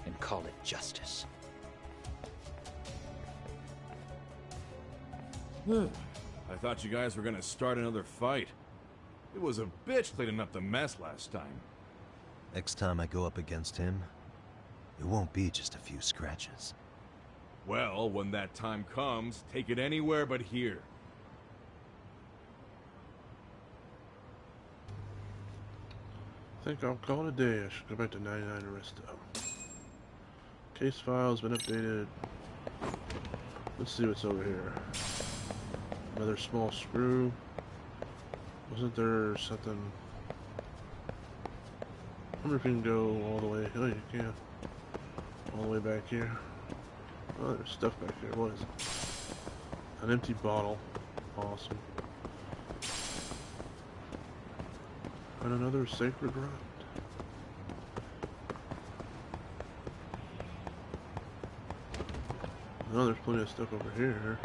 And call it justice. I thought you guys were gonna start another fight. It was a bitch cleaning up the mess last time. Next time I go up against him, it won't be just a few scratches. Well, when that time comes, take it anywhere but here. I think I'll call it a day. I should go back to 99 and rest up. Case file's been updated. Let's see what's over here. Another small screw. Wasn't there something? I wonder if you can go all the way. Oh, you can. All the way back here. Oh, there's stuff back there. What is it? An empty bottle. Awesome. And another sacred rod. Oh, there's plenty of stuff over here.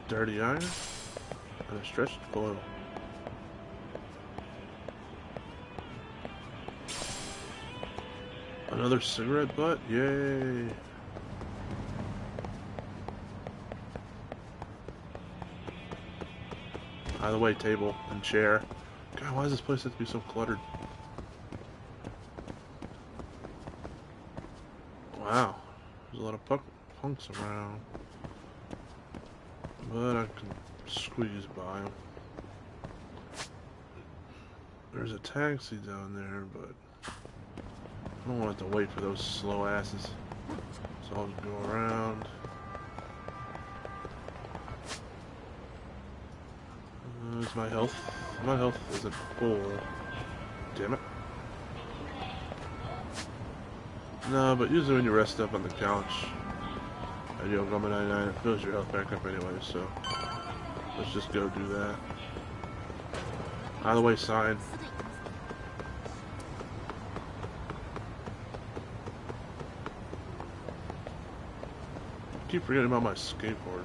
Dirty iron and a stretched coil. Another cigarette butt? Yay! By the way, table and chair. God, why does this place have to be so cluttered? Wow, there's a lot of punks around. But I can squeeze by them. There's a taxi down there, but I don't want to wait for those slow asses. So I'll just go around. There's my health. My health isn't full. Damn it. No, but usually when you rest up on the couch, and you go 99, it fills your health back up anyway, so let's just go do that. Out of the way, sign. keep forgetting about my skateboard.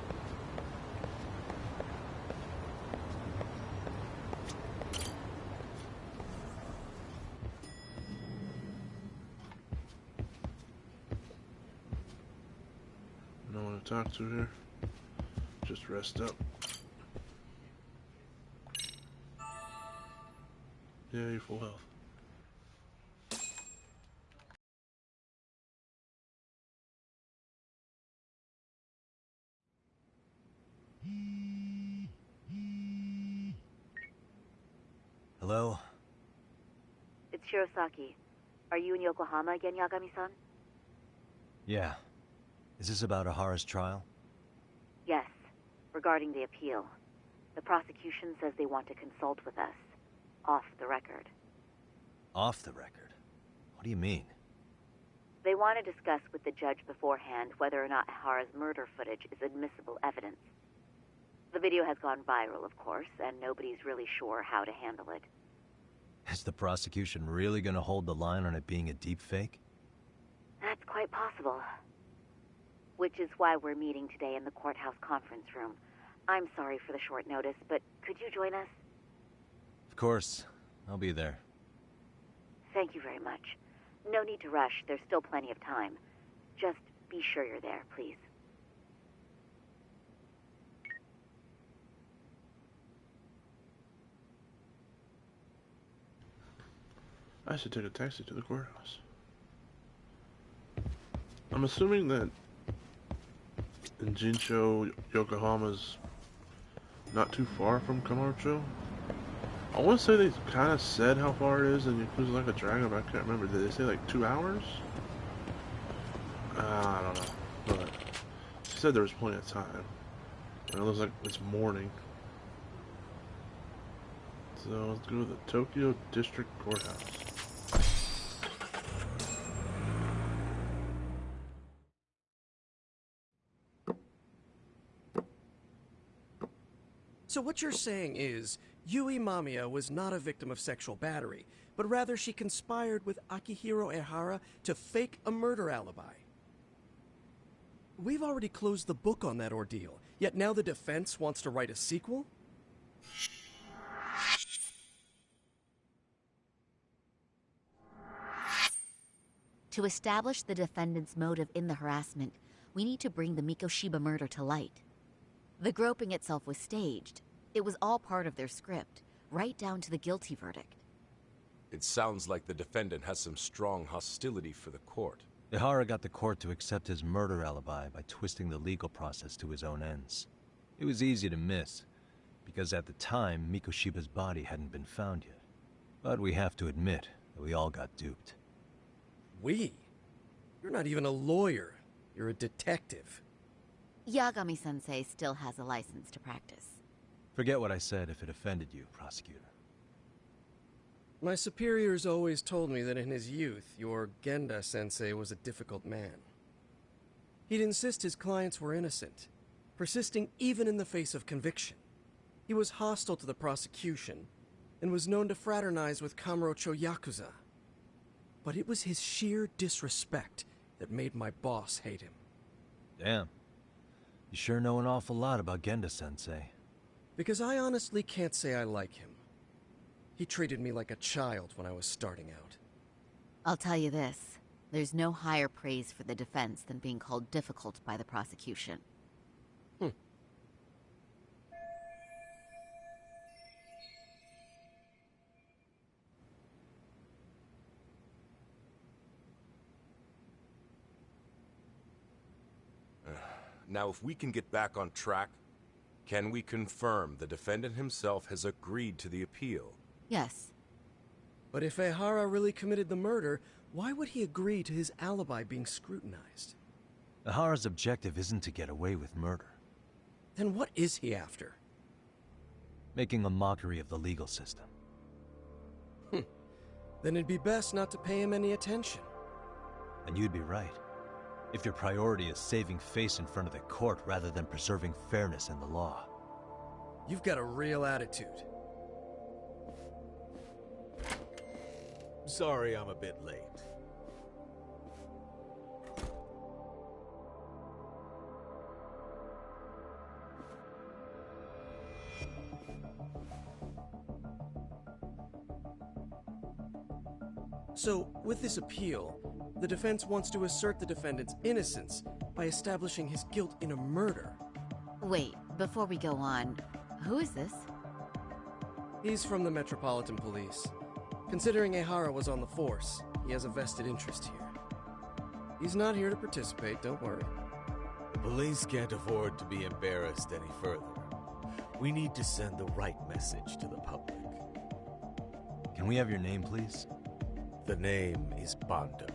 No one to talk to here. Just rest up. Yeah, you're full health. Hello? It's Shirosaki. Are you in Yokohama again, Yagami-san? Yeah. Is this about Ahara's trial? Yes. Regarding the appeal. The prosecution says they want to consult with us. Off the record. Off the record? What do you mean? They want to discuss with the judge beforehand whether or not Ahara's murder footage is admissible evidence. The video has gone viral, of course, and nobody's really sure how to handle it. Is the prosecution really gonna hold the line on it being a deepfake? That's quite possible. Which is why we're meeting today in the courthouse conference room. I'm sorry for the short notice, but could you join us? Of course. I'll be there. Thank you very much. No need to rush. There's still plenty of time. Just be sure you're there, please. I should take a taxi to the courthouse. I'm assuming that in Jinsho, Yokohama's not too far from Kamurocho. I want to say they kind of said how far it is in Yakuza Like a Dragon, but I can't remember. Did they say like 2 hours? I don't know. But she said there was plenty of time. And it looks like it's morning. So let's go to the Tokyo District Courthouse. So what you're saying is, Yui Mamiya was not a victim of sexual battery, but rather she conspired with Akihiro Ehara to fake a murder alibi. We've already closed the book on that ordeal, yet now the defense wants to write a sequel? To establish the defendant's motive in the harassment, we need to bring the Mikoshiba murder to light. The groping itself was staged. It was all part of their script, right down to the guilty verdict. It sounds like the defendant has some strong hostility for the court. Ehara got the court to accept his murder alibi by twisting the legal process to his own ends. It was easy to miss, because at the time, Mikoshiba's body hadn't been found yet. But we have to admit that we all got duped. We? You're not even a lawyer. You're a detective. Yagami-sensei still has a license to practice. Forget what I said if it offended you, prosecutor. My superiors always told me that in his youth, your Genda-sensei was a difficult man. He'd insist his clients were innocent, persisting even in the face of conviction. He was hostile to the prosecution, and was known to fraternize with Kamurocho Yakuza. But it was his sheer disrespect that made my boss hate him. Damn. You sure know an awful lot about Genda-sensei. Because I honestly can't say I like him. He treated me like a child when I was starting out. I'll tell you this. There's no higher praise for the defense than being called difficult by the prosecution. Now, if we can get back on track, can we confirm the defendant himself has agreed to the appeal? Yes. But if Ehara really committed the murder, why would he agree to his alibi being scrutinized? Ehara's objective isn't to get away with murder. Then what is he after? Making a mockery of the legal system. Then it'd be best not to pay him any attention. And you'd be right. If your priority is saving face in front of the court rather than preserving fairness in the law. You've got a real attitude. Sorry I'm a bit late. So, with this appeal, the defense wants to assert the defendant's innocence by establishing his guilt in a murder. Wait, before we go on, who is this? He's from the Metropolitan Police. Considering Ehara was on the force, he has a vested interest here. He's not here to participate, don't worry. The police can't afford to be embarrassed any further. We need to send the right message to the public. Can we have your name, please? The name is Bondo.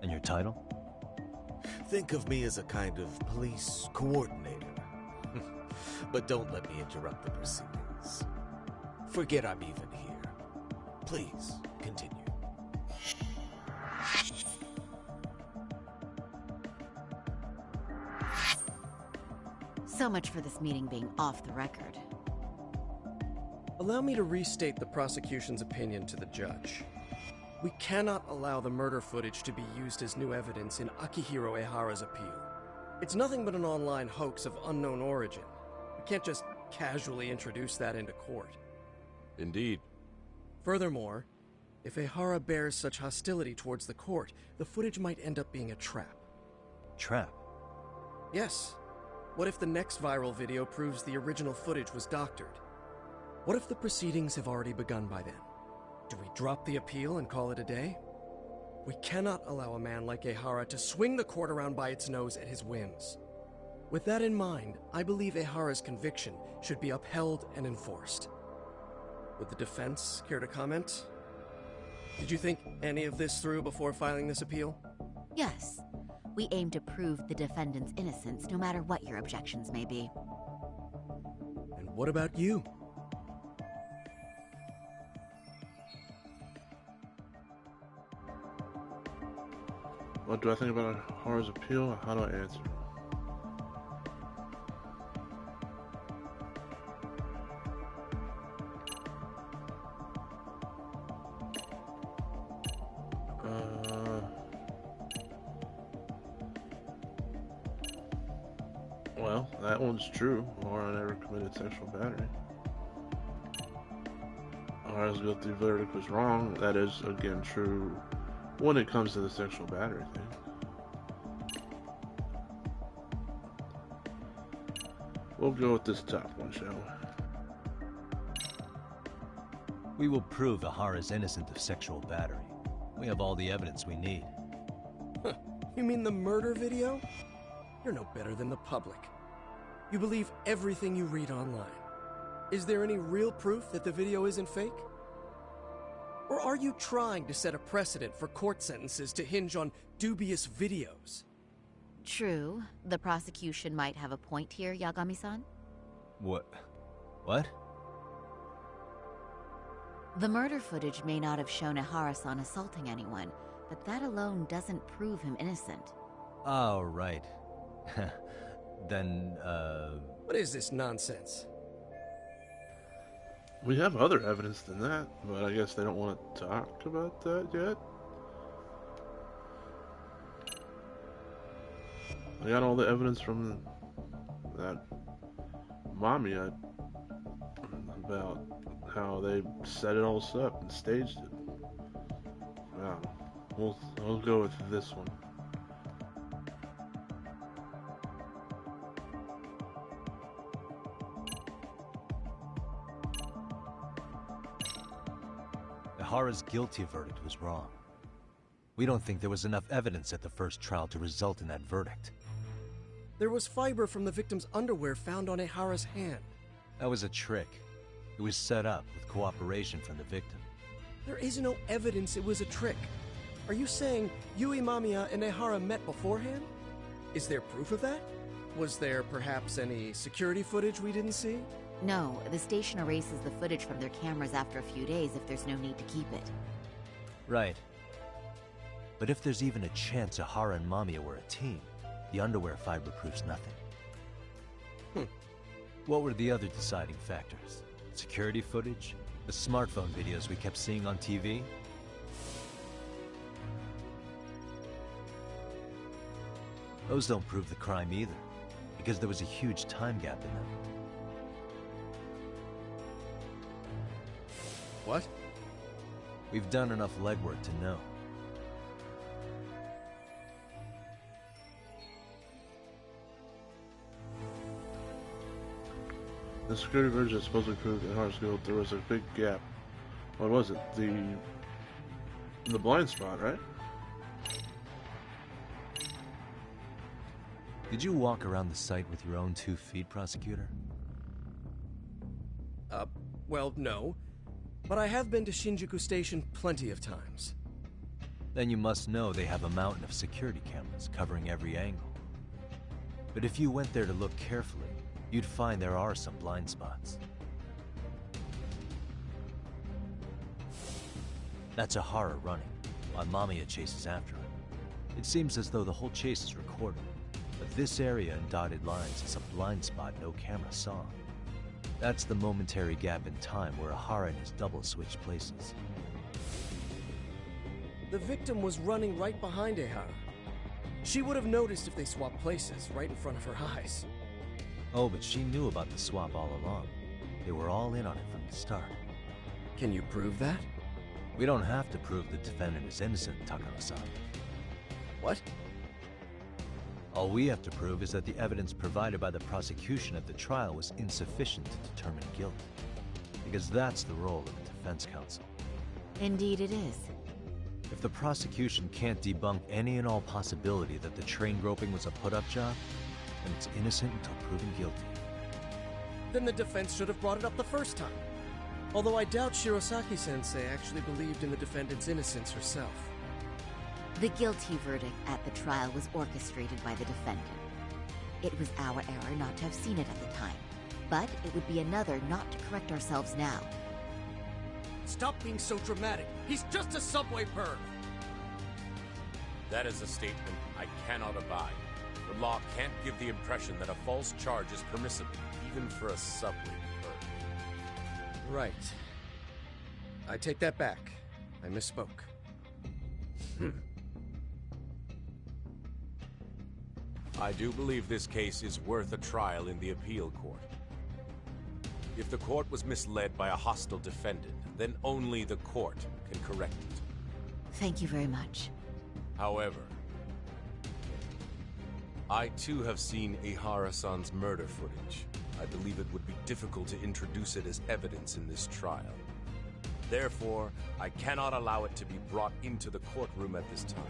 And your title? Think of me as a kind of police coordinator. But don't let me interrupt the proceedings. Forget I'm even here. Please, continue. So much for this meeting being off the record. Allow me to restate the prosecution's opinion to the judge. We cannot allow the murder footage to be used as new evidence in Akihiro Ehara's appeal. It's nothing but an online hoax of unknown origin. We can't just casually introduce that into court. Indeed. Furthermore, if Ehara bears such hostility towards the court, the footage might end up being a trap. Trap? Yes. What if the next viral video proves the original footage was doctored? What if the proceedings have already begun by then? Do we drop the appeal and call it a day? We cannot allow a man like Ehara to swing the court around by its nose at his whims. With that in mind, I believe Ehara's conviction should be upheld and enforced. Would the defense care to comment? Did you think any of this through before filing this appeal? Yes. We aim to prove the defendant's innocence, no matter what your objections may be. And what about you? What do I think about Ehara's appeal? How do I answer? Well, that one's true. Ehara never committed sexual battery. Ehara's guilty verdict was wrong. That is, again, true when it comes to the sexual battery thing. We'll go with this top one, shall we? We will prove Ehara's innocent of sexual battery. We have all the evidence we need. You mean the murder video? You're no better than the public. You believe everything you read online. Is there any real proof that the video isn't fake? Or are you trying to set a precedent for court sentences to hinge on dubious videos? True. The prosecution might have a point here, Yagami-san. What? What? The murder footage may not have shown Ehara-san assaulting anyone, but that alone doesn't prove him innocent. Oh, right. Then, What is this nonsense? We have other evidence than that, but I guess they don't want to talk about that yet. I got all the evidence from that Mamiya about how they set it all up and staged it. Wow. We'll go with this one. Ehara's guilty verdict was wrong. We don't think there was enough evidence at the first trial to result in that verdict. There was fiber from the victim's underwear found on Ehara's hand. That was a trick. It was set up with cooperation from the victim. There is no evidence it was a trick. Are you saying Yui Mamiya and Ehara met beforehand? Is there proof of that? Was there perhaps any security footage we didn't see? No, the station erases the footage from their cameras after a few days if there's no need to keep it. Right. But if there's even a chance Ehara and Mamiya were a team, the underwear fiber proves nothing. What were the other deciding factors? Security footage? The smartphone videos we kept seeing on TV? Those don't prove the crime either, because there was a huge time gap in them. What? We've done enough legwork to know. The security version supposedly proved in Har's guild there was a big gap. What was it? The blind spot, right? Did you walk around the site with your own 2 feet, Prosecutor? Well, no. But I have been to Shinjuku Station plenty of times. Then you must know they have a mountain of security cameras covering every angle. But if you went there to look carefully, you'd find there are some blind spots. That's Ahara running, while Mamiya chases after him. It seems as though the whole chase is recorded, but this area in dotted lines is a blind spot no camera saw. That's the momentary gap in time where Ahara and his double switched places. The victim was running right behind Ehara. She would have noticed if they swapped places, right in front of her eyes. Oh, but she knew about the swap all along. They were all in on it from the start. Can you prove that? We don't have to prove the defendant is innocent, Takano-san. What? All we have to prove is that the evidence provided by the prosecution at the trial was insufficient to determine guilt. Because that's the role of the defense counsel. Indeed it is. If the prosecution can't debunk any and all possibility that the train groping was a put-up job, then it's innocent until proven guilty. Then the defense should have brought it up the first time. Although I doubt Shirosaki-sensei actually believed in the defendant's innocence herself. The guilty verdict at the trial was orchestrated by the defendant. It was our error not to have seen it at the time, but it would be another not to correct ourselves now. Stop being so dramatic. He's just a subway perv. That is a statement I cannot abide. The law can't give the impression that a false charge is permissible, even for a subway perv. Right. I take that back. I misspoke. I do believe this case is worth a trial in the appeal court. If the court was misled by a hostile defendant, then only the court can correct it. Thank you very much. However, I too have seen Ihara-san's murder footage. I believe it would be difficult to introduce it as evidence in this trial. Therefore, I cannot allow it to be brought into the courtroom at this time.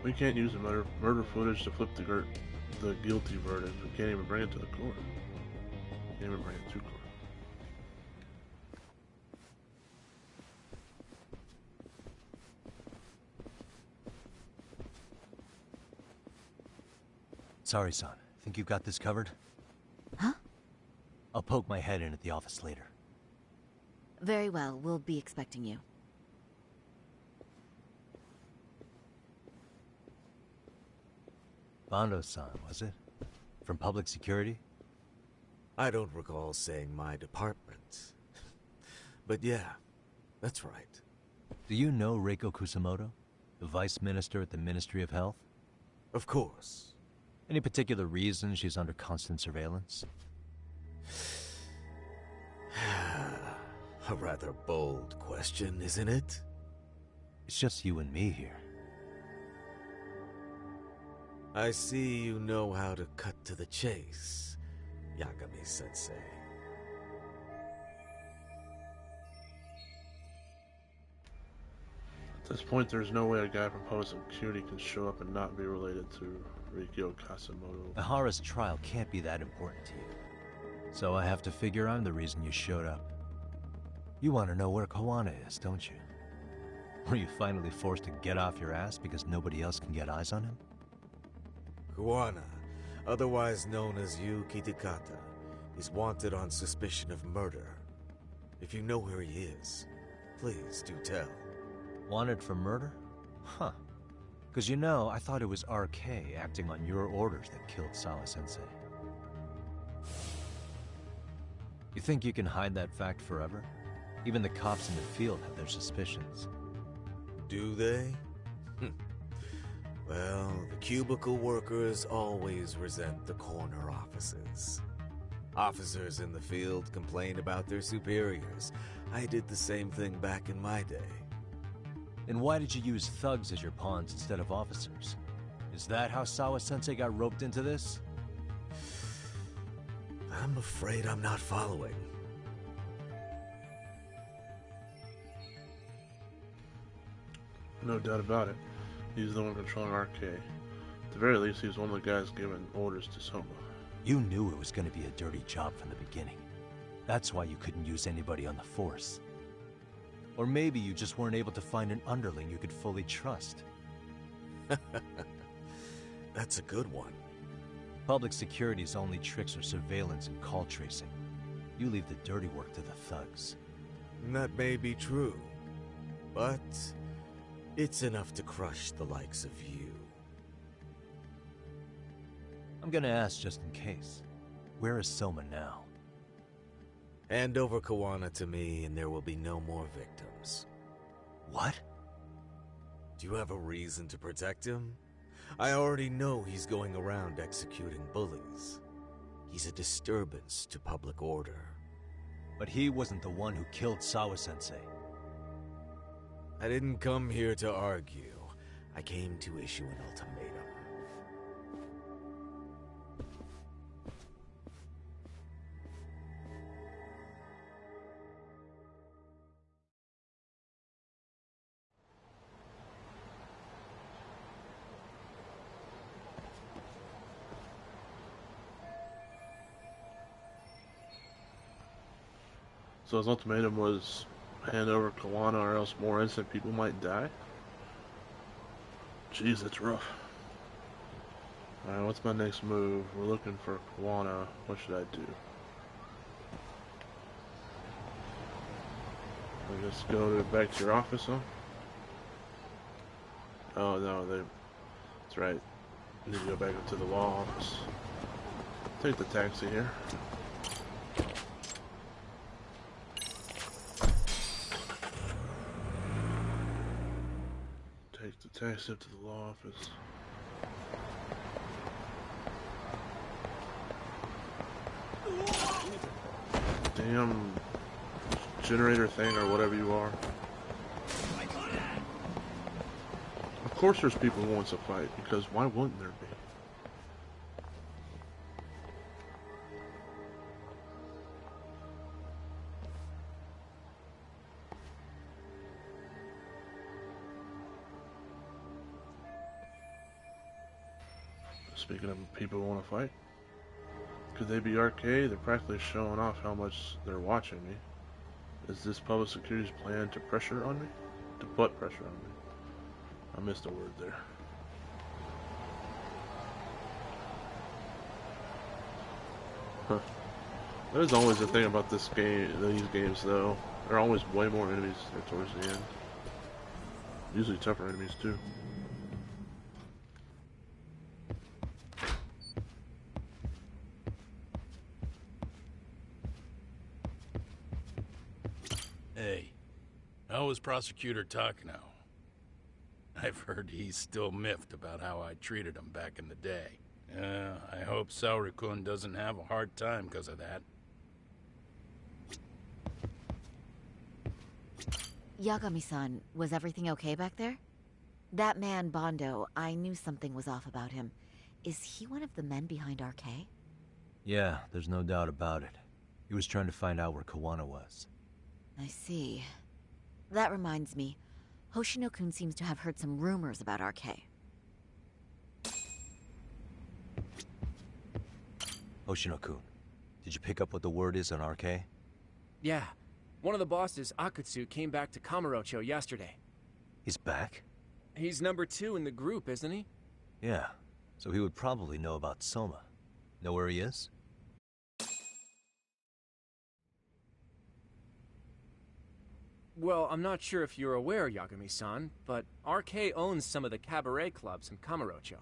We can't use the murder footage to flip the guilty verdict. We can't even bring it to the court. Can't even bring it to court. Sorry, son. Think you got this covered? Huh? I'll poke my head in at the office later. Very well. We'll be expecting you. Bando-san, was it? From public security? I don't recall saying my department. But yeah, that's right. Do you know Reiko Kusamoto? The vice minister at the Ministry of Health? Of course. Any particular reason she's under constant surveillance? A rather bold question, isn't it? It's just you and me here. I see you know how to cut to the chase, Yagami-sensei. At this point, there's no way a guy from public security can show up and not be related to Reiko Kusamoto. Ahara's trial can't be that important to you. So I have to figure I'm the reason you showed up. You want to know where Kawana is, don't you? Were you finally forced to get off your ass because nobody else can get eyes on him? Kawana, otherwise known as Yu Kitakata, is wanted on suspicion of murder. If you know where he is, please do tell. Wanted for murder? Huh. Because you know, I thought it was RK acting on your orders that killed Sawa-sensei. You think you can hide that fact forever? Even the cops in the field have their suspicions. Do they? Well, the cubicle workers always resent the corner offices. Officers in the field complain about their superiors. I did the same thing back in my day. And why did you use thugs as your pawns instead of officers? Is that how Sawa-sensei got roped into this? I'm afraid I'm not following. No doubt about it. He's the one controlling RK. At the very least, he's one of the guys giving orders to Soma. You knew it was going to be a dirty job from the beginning. That's why you couldn't use anybody on the force. Or maybe you just weren't able to find an underling you could fully trust. That's a good one. Public security's only tricks are surveillance and call tracing. You leave the dirty work to the thugs. That may be true, but it's enough to crush the likes of you. I'm gonna ask just in case. Where is Soma now? Hand over Kawana to me and there will be no more victims. What? Do you have a reason to protect him? I already know he's going around executing bullies. He's a disturbance to public order. But he wasn't the one who killed Sawa-sensei. I didn't come here to argue. I came to issue an ultimatum. So his ultimatum was hand over Kawana or else more innocent people might die? Jeez, that's rough. Alright, what's my next move? We're looking for Kawana. What should I do? I just go back to your office, huh? Oh no, that's right. I need to go back up to the law office. Take the taxi here. Take the taxi up to the law office. Damn generator thing or whatever you are. Of course there's people who want to fight, because why wouldn't there be? Speaking of people who want to fight, could they be RK? They're practically showing off how much they're watching me. Is this public security's plan to pressure on me? To put pressure on me? I missed a word there. Huh. That is always the thing about this game, these games though. There are always way more enemies towards the end. Usually tougher enemies too. Hey, how is Prosecutor Takano? I've heard he's still miffed about how I treated him back in the day. I hope Saori-kun doesn't have a hard time because of that. Yagami-san, was everything okay back there? That man, Bondo, I knew something was off about him. Is he one of the men behind RK? Yeah, there's no doubt about it. He was trying to find out where Kawana was. I see. That reminds me, Hoshino-kun seems to have heard some rumors about RK. Hoshino-kun, did you pick up what the word is on RK? Yeah. One of the bosses, Akutsu, came back to Kamurocho yesterday. He's back? He's number 2 in the group, isn't he? Yeah, so he would probably know about Soma. Know where he is? Well, I'm not sure if you're aware, Yagami-san, but RK owns some of the cabaret clubs in Kamurocho,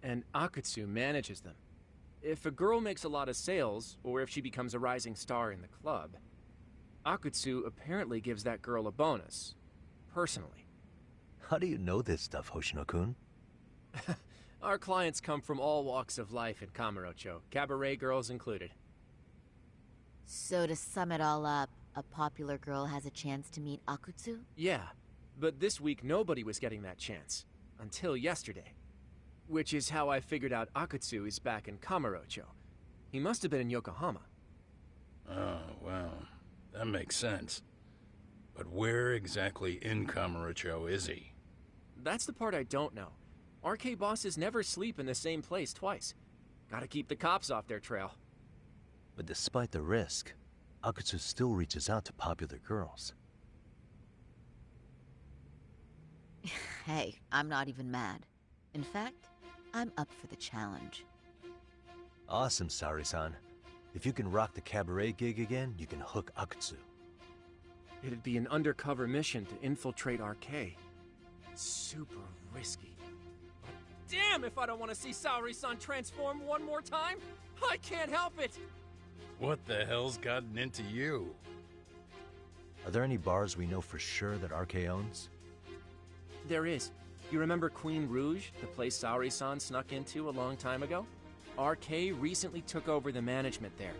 and Akutsu manages them. If a girl makes a lot of sales, or if she becomes a rising star in the club, Akutsu apparently gives that girl a bonus, personally. How do you know this stuff, Hoshino-kun? Our clients come from all walks of life in Kamurocho, cabaret girls included. So to sum it all up, a popular girl has a chance to meet Akutsu? Yeah, but this week nobody was getting that chance. Until yesterday. Which is how I figured out Akutsu is back in Kamurocho. He must have been in Yokohama. Oh, well, that makes sense. But where exactly in Kamurocho is he? That's the part I don't know. RK bosses never sleep in the same place twice. Gotta keep the cops off their trail. But despite the risk, Akutsu still reaches out to popular girls. Hey, I'm not even mad. In fact, I'm up for the challenge. Awesome, Saori-san. If you can rock the cabaret gig again, you can hook Akutsu. It'd be an undercover mission to infiltrate RK. Super risky. But damn if I don't want to see Saori-san transform one more time! I can't help it! What the hell's gotten into you? Are there any bars we know for sure that RK owns? There is. You remember Queen Rouge, the place Saori-san snuck into a long time ago? RK recently took over the management there.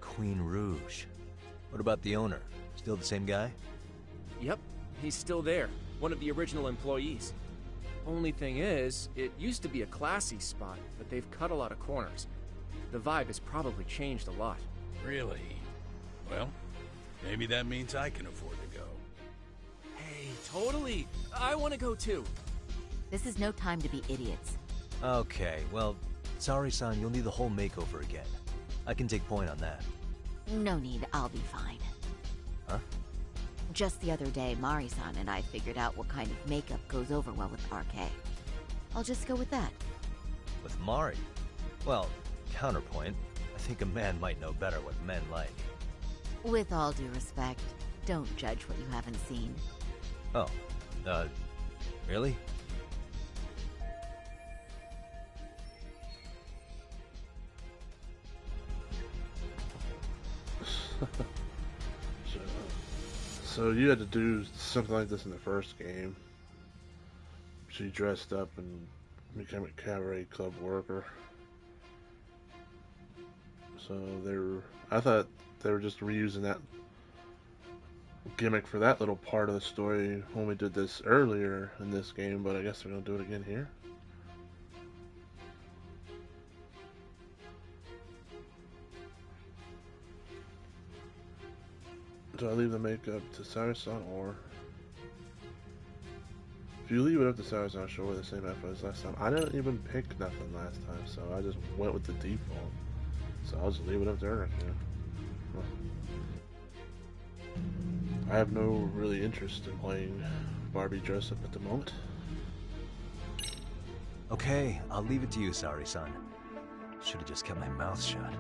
Queen Rouge. What about the owner? Still the same guy? Yep, he's still there. One of the original employees. Only thing is, it used to be a classy spot, but they've cut a lot of corners. The vibe has probably changed a lot. Really? Well, maybe that means I can afford to go. Hey, totally! I want to go too. This is no time to be idiots. Okay, well, Saori-san, you'll need the whole makeover again. I can take point on that. No need, I'll be fine. Huh? Just the other day, Mari-san and I figured out what kind of makeup goes over well with RK. I'll just go with that. With Mari? Well, counterpoint, I think a man might know better what men like. With all due respect, don't judge what you haven't seen. Oh, really? So you had to do something like this in the first game. She dressed up and became a cabaret club worker. So I thought they were just reusing that gimmick for that little part of the story when we did this earlier in this game, but I guess they're gonna do it again here. Do I leave the makeup to Saori-san, or if you leave it up to Saori-san, she'll wear the same outfit as last time. I didn't even pick nothing last time, so I just went with the default. So I'll just leave it up to her. Yeah. I have no really interest in playing Barbie dress up at the moment. Okay, I'll leave it to you, Saori-san. Should have just kept my mouth shut.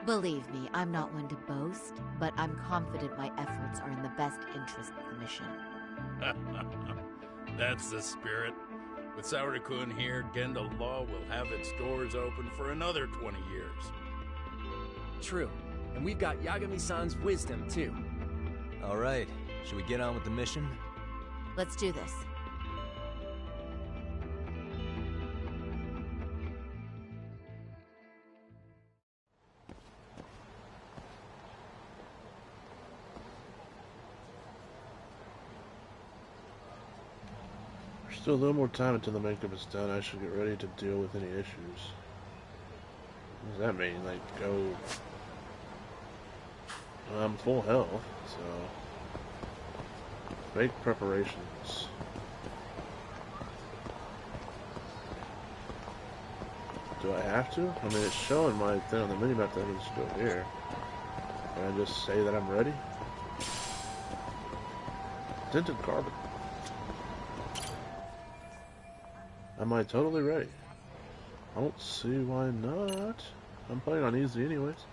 Believe me, I'm not one to boast, but I'm confident my efforts are in the best interest of the mission. That's the spirit. With Saori-kun here, Genda Law will have its doors open for another 20 years. True. And we've got Yagami-san's wisdom, too. All right, should we get on with the mission? Let's do this. There's still a little more time until the makeup is done. I should get ready to deal with any issues. What does that mean? Like, go... I'm full health, so... Make preparations. Do I have to? I mean, it's showing my thing on the minimap that I can just go here. Can I just say that I'm ready? Tinted carbon. Am I totally ready? I don't see why not. I'm playing on easy anyways.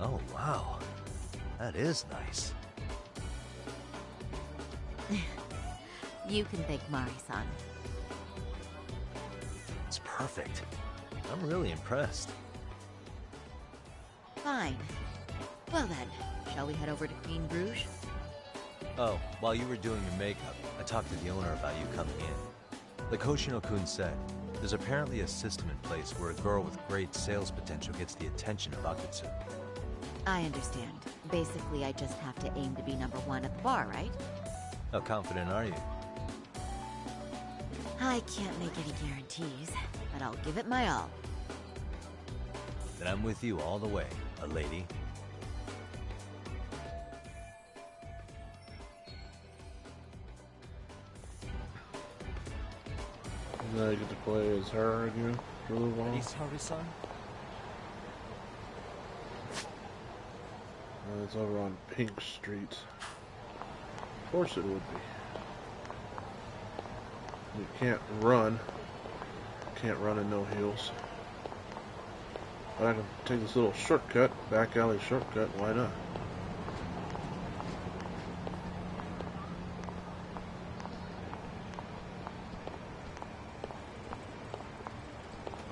Oh, wow. That is nice. You can thank Mari-san. It's perfect. I'm really impressed. Fine. Well then, shall we head over to Queen Bruges? Oh, while you were doing your makeup, I talked to the owner about you coming in. Like Hoshino-kun said, there's apparently a system in place where a girl with great sales potential gets the attention of Akutsu. I understand. Basically, I just have to aim to be #1 at the bar, right? How confident are you? I can't make any guarantees, but I'll give it my all. Then I'm with you all the way, a lady. Now I get to play as her again for a little while. Saori-san? It's over on Pink Street. Of course it would be. You can't run. Can't run in no heels. But I can take this little shortcut, back alley shortcut, why not?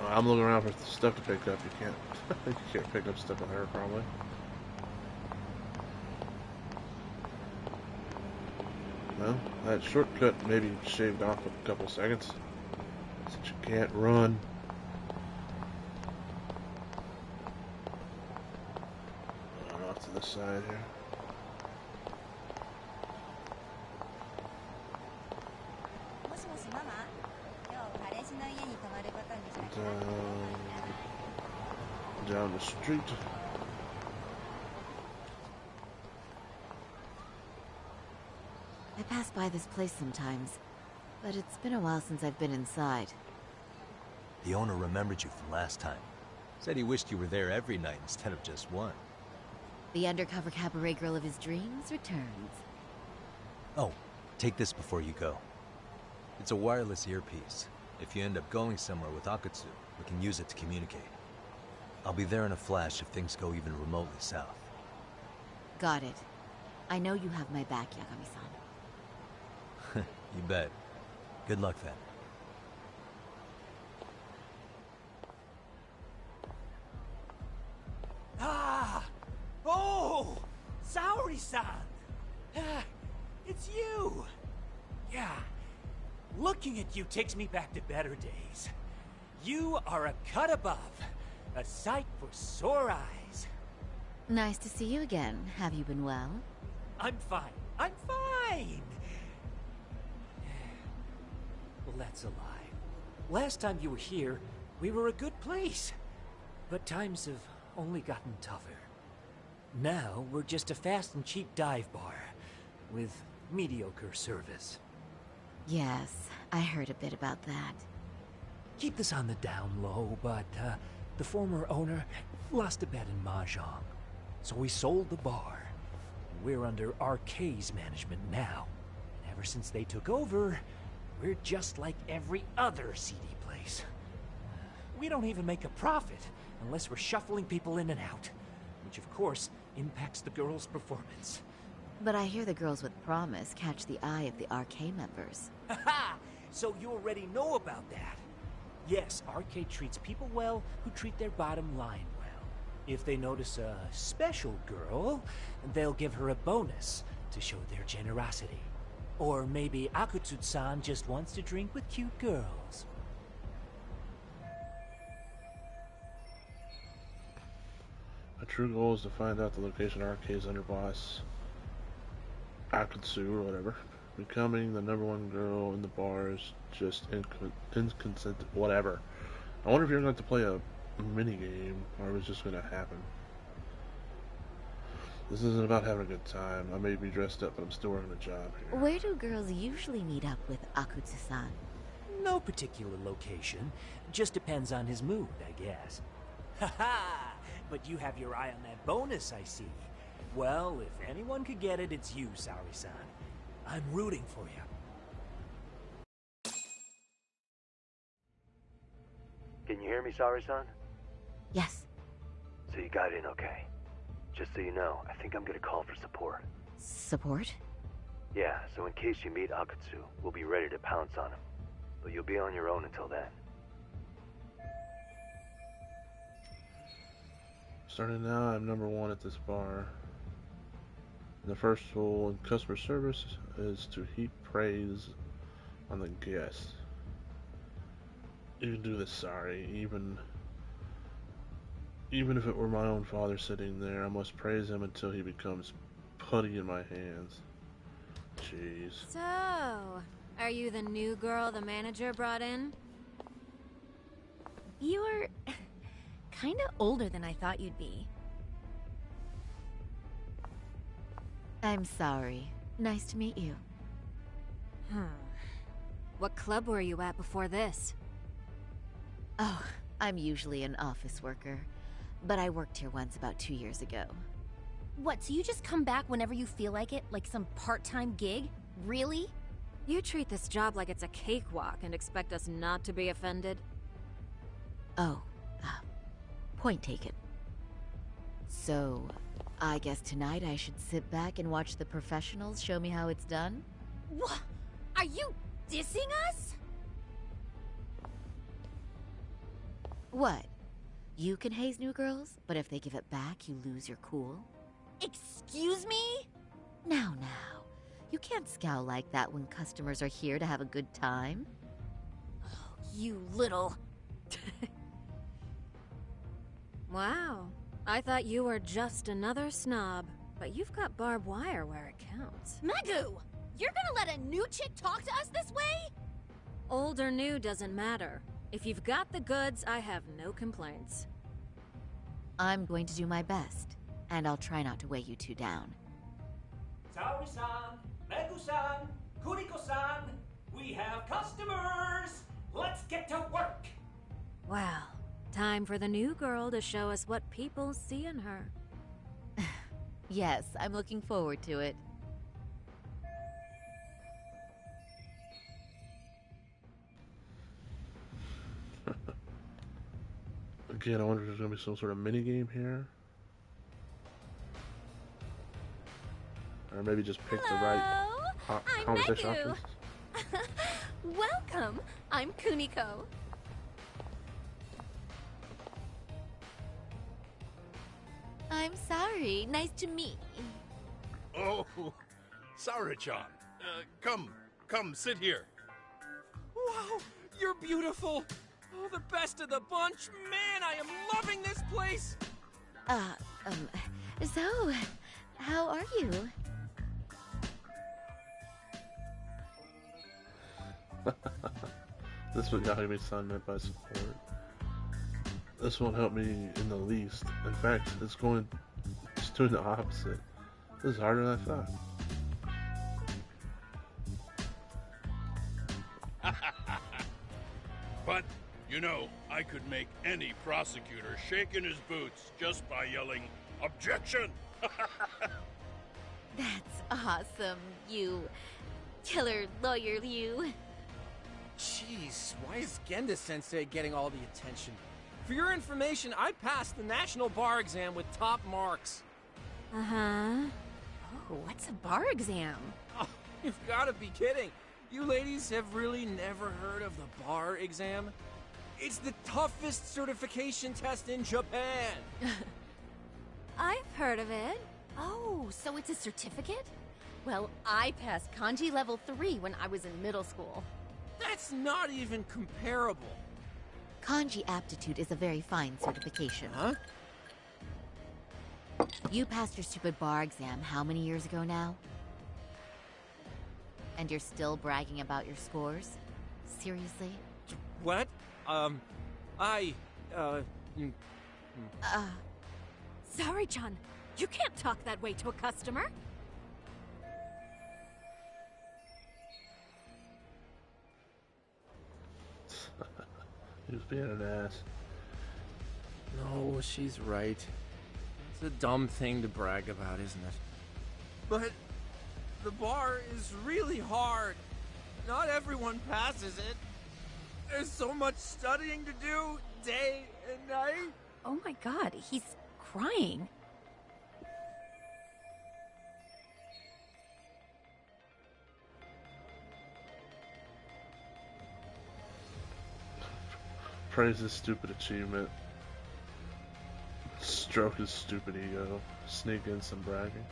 I'm looking around for stuff to pick up. You can't pick up stuff with her probably. Well, that shortcut maybe shaved off a couple seconds. Since you can't run. Off to the side here. Down the street. I pass by this place sometimes, but it's been a while since I've been inside. The owner remembered you from last time. Said he wished you were there every night instead of just one. The undercover cabaret girl of his dreams returns. Oh, take this before you go. It's a wireless earpiece. If you end up going somewhere with Akutsu, we can use it to communicate. I'll be there in a flash if things go even remotely south. Got it. I know you have my back, Yagami-san. You bet. Good luck then. Ah! Oh! Saori-san! It's you! Yeah. Looking at you takes me back to better days. You are a cut above. A sight for sore eyes. Nice to see you again. Have you been well? I'm fine. I'm fine! Well, that's a lie. Last time you were here, we were a good place. But times have only gotten tougher. Now, we're just a fast and cheap dive bar with mediocre service. Yes, I heard a bit about that. Keep this on the down low, but the former owner lost a bet in Mahjong. So we sold the bar. We're under RK's management now. And ever since they took over, we're just like every other seedy place. We don't even make a profit unless we're shuffling people in and out, which of course impacts the girls' performance. But I hear the girls with promise catch the eye of the RK members. Haha! So you already know about that. Yes, RK treats people well who treat their bottom line well. If they notice a special girl, they'll give her a bonus to show their generosity. Or maybe Akutsu-san just wants to drink with cute girls. My true goal is to find out the location of RK's underboss, Akutsu or whatever. Becoming the #1 girl in the bar is just inconsistent. Whatever. I wonder if you're going to have to play a minigame or if it's just going to happen. This isn't about having a good time. I may be dressed up, but I'm still working a job here. Where do girls usually meet up with Akutsu-san? No particular location. Just depends on his mood, I guess. Haha! But you have your eye on that bonus, I see. Well, if anyone could get it, it's you, Saori-san. I'm rooting for you. Can you hear me, Saori-san? Yes. So you got in okay? Just so you know, I think I'm gonna call for support. Support? Yeah, so in case you meet Akutsu, we'll be ready to pounce on him. But you'll be on your own until then. Starting now, I'm number 1 at this bar. The first rule in customer service is to heap praise on the guest. You can do this, sorry, even if it were my own father sitting there, I must praise him until he becomes putty in my hands. Jeez. So, are you the new girl the manager brought in? You're kinda older than I thought you'd be. I'm sorry. Nice to meet you. What club were you at before this? Oh, I'm usually an office worker, but I worked here once about 2 years ago. What, so you just come back whenever you feel like it? Like some part-time gig? Really? You treat this job like it's a cakewalk and expect us not to be offended? Oh, point taken. So, I guess tonight I should sit back and watch the professionals show me how it's done? What? Are you dissing us? What? You can haze new girls, but if they give it back, you lose your cool? Excuse me? Now. You can't scowl like that when customers are here to have a good time. Oh, you little... Wow. I thought you were just another snob, but you've got barbed wire where it counts. Megu! You're gonna let a new chick talk to us this way? Old or new doesn't matter. If you've got the goods, I have no complaints. I'm going to do my best, and I'll try not to weigh you two down. Saori-san, Megu-san, Kuniko-san, we have customers! Let's get to work! Well, time for the new girl to show us what people see in her. Yes, I'm looking forward to it. Again, I wonder if there's going to be some sort of mini-game here. Or maybe just pick the right conversation options. Welcome! I'm Kuniko. I'm sorry. Nice to meet you. Oh, Saori-chan. Come, sit here. Wow, you're beautiful. Oh, the best of the bunch. Man, I am loving this place. So, how are you? This is what Yagami-san meant by support. This won't help me in the least. In fact, it's doing the opposite. This is harder than I thought. But, you know, I could make any prosecutor shake in his boots just by yelling, "Objection!" That's awesome, you killer lawyer, you. Jeez, why is Genda-sensei getting all the attention? For your information, I passed the national bar exam with top marks. Uh-huh. Oh, what's a bar exam? Oh, you've got to be kidding. You ladies have really never heard of the bar exam? It's the toughest certification test in Japan. I've heard of it. Oh, so it's a certificate? Well, I passed kanji level 3 when I was in middle school. That's not even comparable. Kanji aptitude is a very fine certification. Huh? You passed your stupid bar exam how many years ago now? And you're still bragging about your scores? Seriously? What? Saori-chan, you can't talk that way to a customer. He was being an ass. No, she's right. It's a dumb thing to brag about, isn't it? But the bar is really hard. Not everyone passes it. There's so much studying to do, day and night. Oh my god, he's crying. Praise his stupid achievement. Stroke his stupid ego. Sneak in some bragging.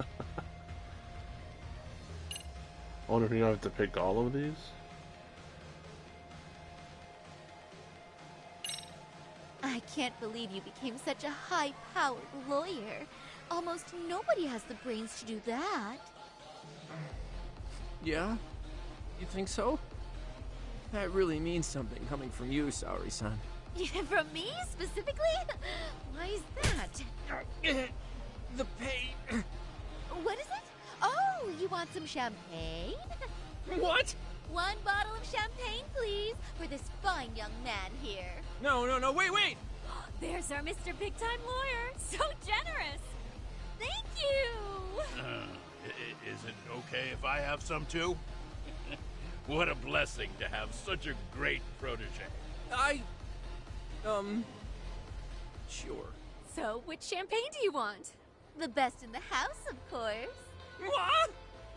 I wonder if you have to pick all of these? I can't believe you became such a high-powered lawyer. Almost nobody has the brains to do that. Yeah? You think so? That really means something coming from you, Saori-san. From me, specifically? Why is that? The pain. What is it? Oh, you want some champagne? What? 1 bottle of champagne, please, for this fine young man here. No, wait! There's our Mr. Big Time Lawyer. So generous. Thank you. Is it okay if I have some too? What a blessing to have such a great protege. Sure. So, which champagne do you want? The best in the house, of course. What?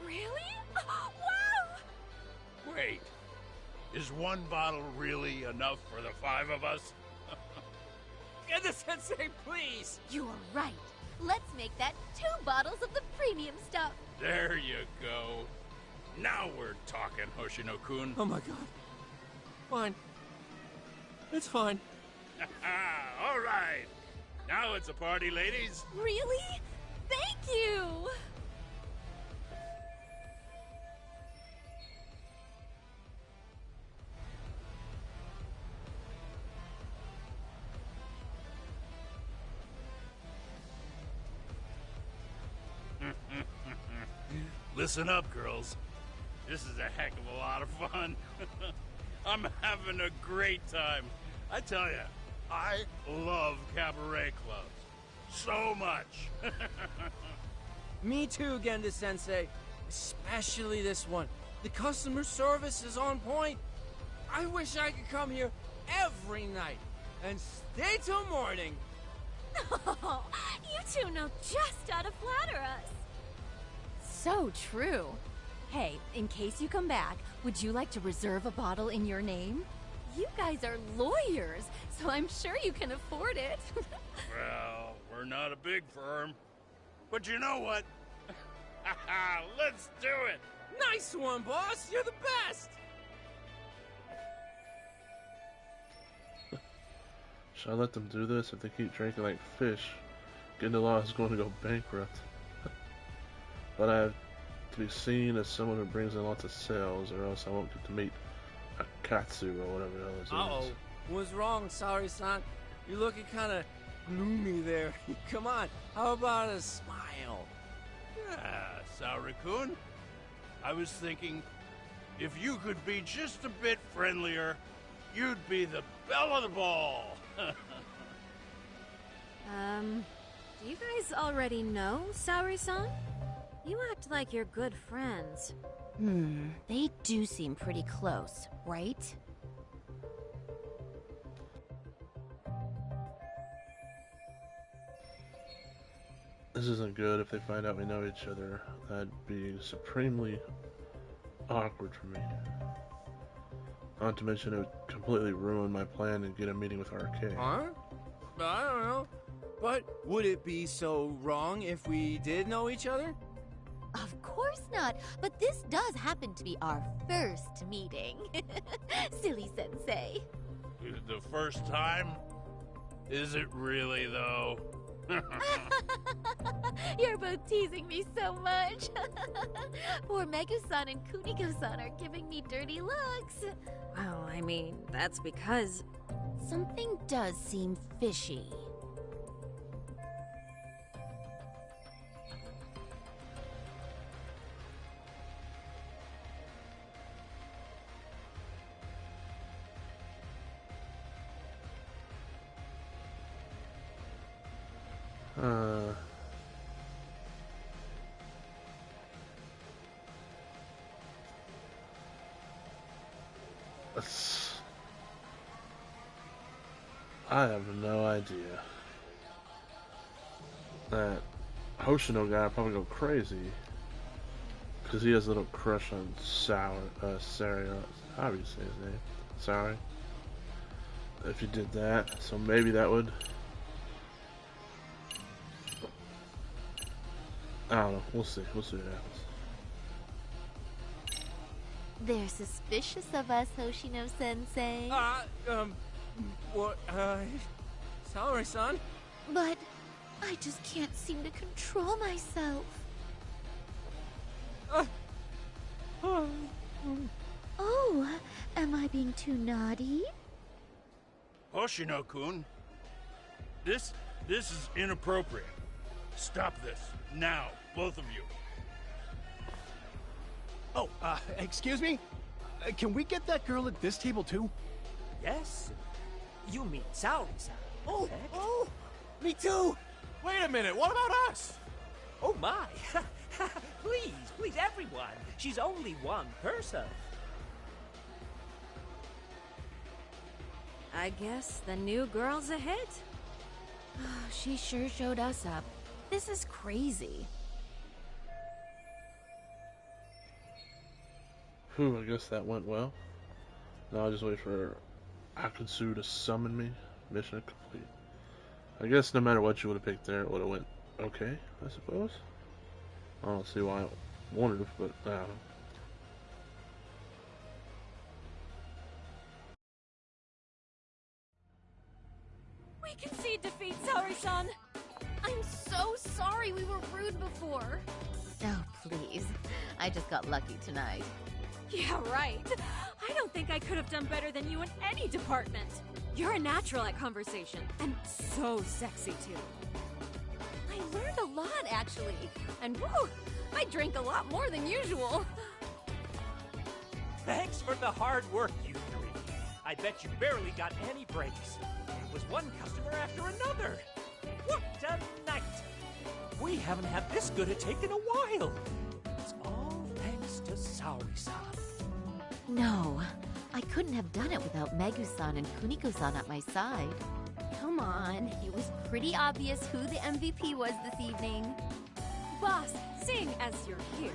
Really? Wow! Wait, is 1 bottle really enough for the 5 of us? Genda-sensei, please! You are right. Let's make that 2 bottles of the premium stuff. There you go. Now we're talking, Hoshino-kun. Oh my god. Fine. It's fine. All right. Now it's a party, ladies. Really? Thank you! Listen up, girls. This is a heck of a lot of fun. I'm having a great time. I tell you, I love cabaret clubs. So much. Me too, Genda-sensei. Especially this one. The customer service is on point. I wish I could come here every night and stay till morning. Oh, you two know just how to flatter us. So true. Hey, in case you come back, would you like to reserve a bottle in your name? You guys are lawyers, so I'm sure you can afford it. Well, we're not a big firm. But you know what? Let's do it! Nice one, boss! You're the best! Should I let them do this? If they keep drinking like fish, Gindala is going to go bankrupt. But I have to be seen as someone who brings in lots of sales, or else I won't get to meet Akatsu or whatever the hell this Uh-oh. is. What's wrong, Saori-san? You're looking kind of gloomy there. Come on, how about a smile? Yeah, Saori-kun. I was thinking, if you could be just a bit friendlier, you'd be the belle of the ball. Do you guys already know Saori-san? You act like you're good friends. They do seem pretty close, right? This isn't good. If they find out we know each other, that'd be supremely awkward for me. Not to mention it would completely ruin my plan to get a meeting with RK. Huh? I don't know. But would it be so wrong if we did know each other? Of course not, but this does happen to be our first meeting. Silly sensei. The first time? Is it really, though? You're both teasing me so much. Poor Megu-san and Kuniko-san are giving me dirty looks. Well, I mean, that's because... Something does seem fishy. I have no idea. That Hoshino guy probably go crazy. Because because he has a little crush on Sari, how do you say his name? Sorry. If you did that, so maybe that would. I don't know. We'll see. We'll see what happens. They're suspicious of us, Hoshino-sensei. What, sorry, son. But I just can't seem to control myself. Oh, am I being too naughty? Hoshino-kun, this is inappropriate. Stop this, now, both of you. Oh, excuse me? Can we get that girl at this table too? Yes? You mean Saori-san? Oh, me too! Wait a minute, what about us? Oh my! Please, everyone! She's only one person. I guess the new girl's a hit. She sure showed us up. This is crazy. Whew, I guess that went well. Now I'll just wait for Akutsu to summon me. Mission complete. I guess no matter what you would have picked there, it would have went okay, I suppose. I don't see why it wouldn't have, but I don't know. We concede defeat, Saori-san! I'm so sorry we were rude before. Oh, please. I just got lucky tonight. Yeah, right. I don't think I could have done better than you in any department. You're a natural at conversation, and so sexy, too. I learned a lot, actually. And woo, I drank a lot more than usual. Thanks for the hard work, you three. I bet you barely got any breaks. It was one customer after another. What a night! We haven't had this good a take in a while. It's all thanks to Saori-san. No, I couldn't have done it without Megu-san and Kuniko-san at my side. Come on, it was pretty obvious who the MVP was this evening. Boss, seeing as you're here,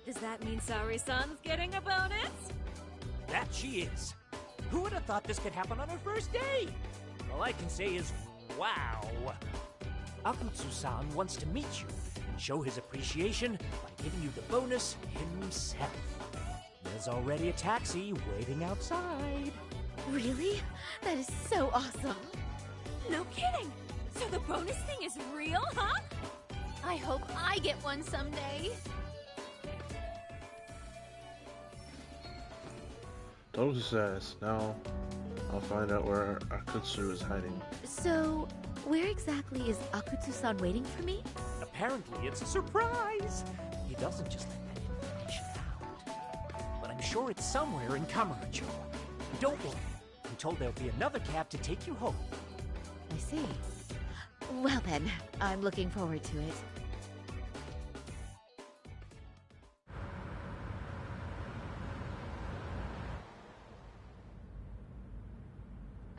does that mean Saori-san's getting a bonus? That she is. Who would have thought this could happen on her first day? All I can say is, wow. Akutsu-san wants to meet you and show his appreciation by giving you the bonus himself. There's already a taxi waiting outside. Really? That is so awesome. No kidding! So the bonus thing is real, huh? I hope I get one someday. Total success. Now I'll find out where Akutsu is hiding. So, where exactly is Akutsu-san waiting for me? Apparently it's a surprise. He doesn't just let that information out. But I'm sure it's somewhere in Kamurocho. Don't worry. I'm told there'll be another cab to take you home. I see. Well then, I'm looking forward to it.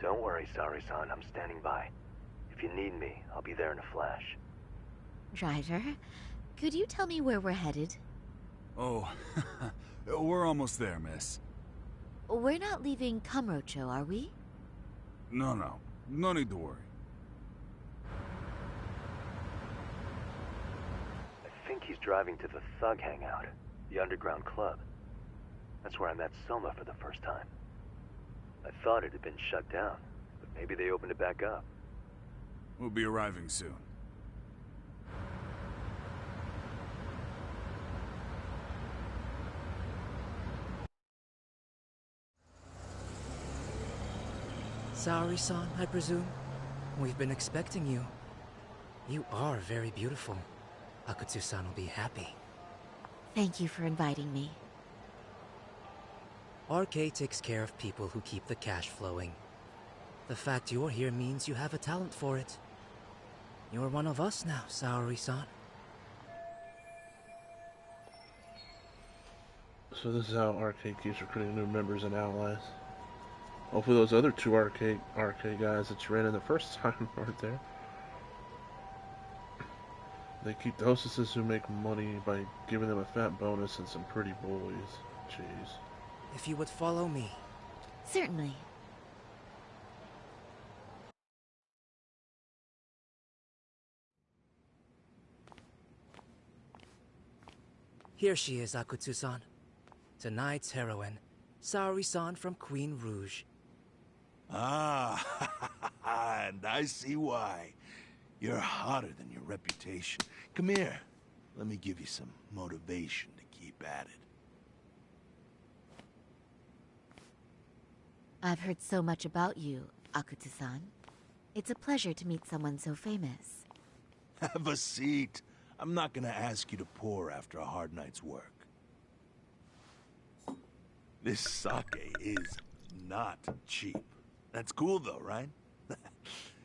Don't worry, Saori-san. I'm standing by. If you need me, I'll be there in a flash. Driver, could you tell me where we're headed? Oh, we're almost there, miss. We're not leaving Kamurocho, are we? No. No need to worry. I think he's driving to the Thug Hangout, the underground club. That's where I met Soma for the first time. I thought it had been shut down, but maybe they opened it back up. We'll be arriving soon. Saori-san, I presume? We've been expecting you. You are very beautiful. Akutsu-san will be happy. Thank you for inviting me. RK takes care of people who keep the cash flowing. The fact you're here means you have a talent for it. You're one of us now, Saori-san. So this is how Arcade keeps recruiting new members and allies. Hopefully those other two arcade guys that you ran in the first time aren't there. They keep the hostesses who make money by giving them a fat bonus and some pretty boys. Jeez. If you would follow me. Certainly. Here she is, Akutsu-san. Tonight's heroine, Saori-san from Queen Rouge. Ah, and I see why. You're hotter than your reputation. Come here. Let me give you some motivation to keep at it. I've heard so much about you, Akutsu-san. It's a pleasure to meet someone so famous. Have a seat. I'm not gonna ask you to pour after a hard night's work. This sake is not cheap. That's cool though, right?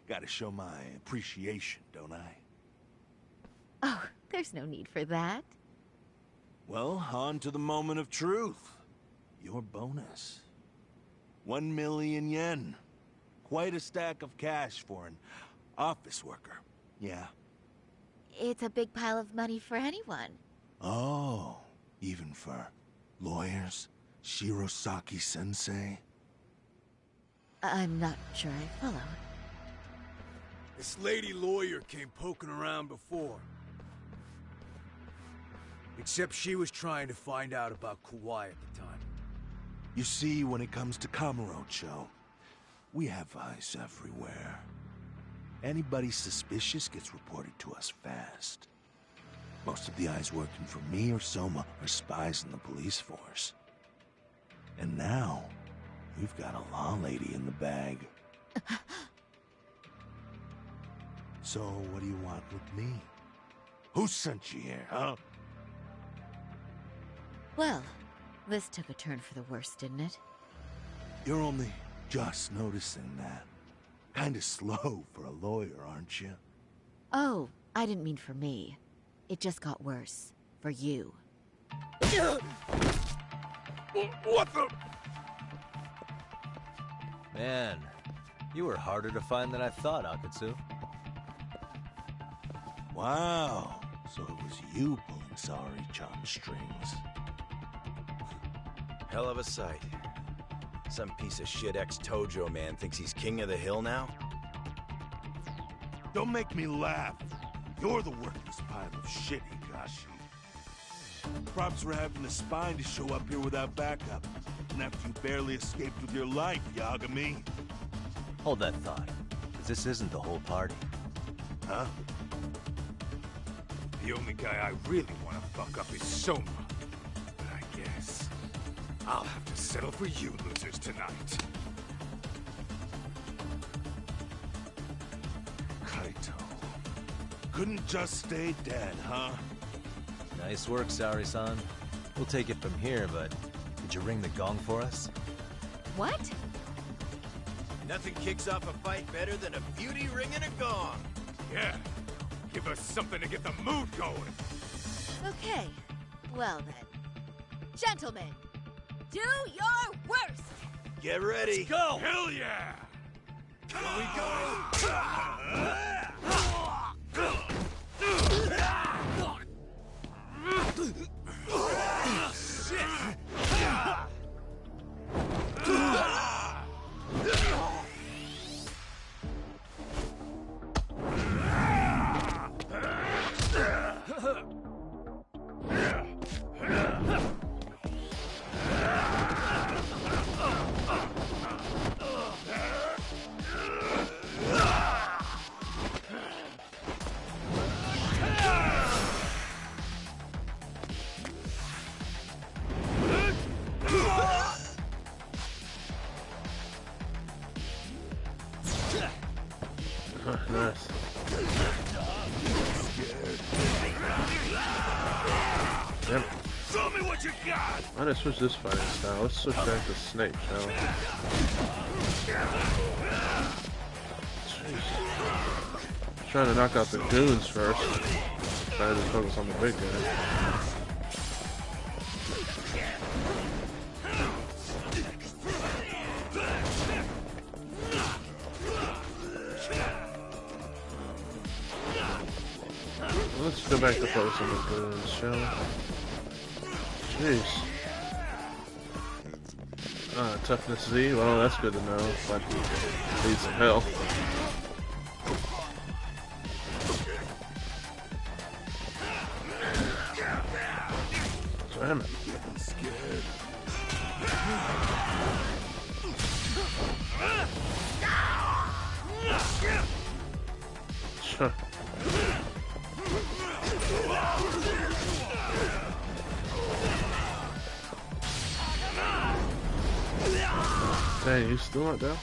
Gotta show my appreciation, don't I? Oh, there's no need for that. Well, on to the moment of truth. Your bonus. 1 million yen. Quite a stack of cash for an office worker. Yeah. It's a big pile of money for anyone. Oh, even for lawyers? Shirosaki-sensei? I'm not sure I follow. This lady lawyer came poking around before. Except she was trying to find out about Kauai at the time. You see, when it comes to Kamurocho, we have eyes everywhere. Anybody suspicious gets reported to us fast. Most of the eyes working for me or Soma are spies in the police force. And now, we've got a law lady in the bag. So, what do you want with me? Who sent you here, huh? Well, this took a turn for the worse, didn't it? You're only just noticing that. Kinda slow for a lawyer, aren't you? Oh, I didn't mean for me. It just got worse. For you. What the? Man, you were harder to find than I thought, Akutsu. Wow, so it was you pulling Saori-chan's strings. Hell of a sight. Some piece of shit ex-Tojo man thinks he's king of the hill now? Don't make me laugh. You're the worthless pile of shit, Higashi. Props for having the spine to show up here without backup. And after you barely escaped with your life, Yagami. Hold that thought, 'cause this isn't the whole party. Huh? The only guy I really want to fuck up is Soma. But I guess I'll have to settle for you losers tonight. Kaito. Couldn't just stay dead, huh? Nice work, Saori-san. We'll take it from here, but did you ring the gong for us? What? Nothing kicks off a fight better than a beauty ringing a gong. Yeah. Give us something to get the mood going. Okay. Well then. Gentlemen, do your worst! Get ready. Let's go! Hell yeah! Here we go! Nice. Yep. Show me what you got! Why did I switch this fighting style? Let's switch back to Snake, shall we? Jeez. Trying to knock out the goons first. Trying to just focus on the big guy. Let's Let's go back to focusing the goons, shall we? Jeez. Toughness Z, well, that's good to know, but need some help. Damn it. Sure. Dang, he's still not down?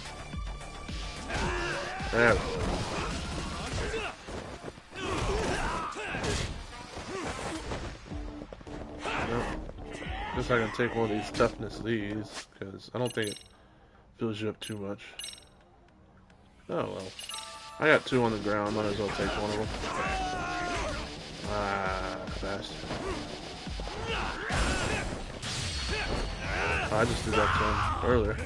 Damn. Nope. Guess I can take one of these toughness these, because I don't think it fills you up too much. Oh well. I got two on the ground, might as well take one of them. Ah, fast. I just did that to him earlier.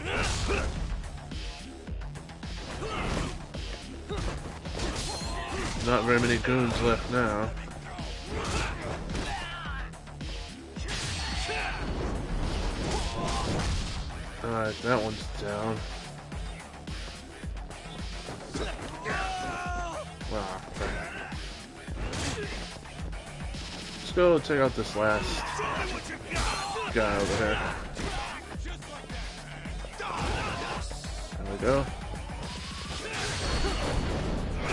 Not very many goons left now. Alright, that one's down. Wow, crap. Let's go take out this last guy over here. There we go.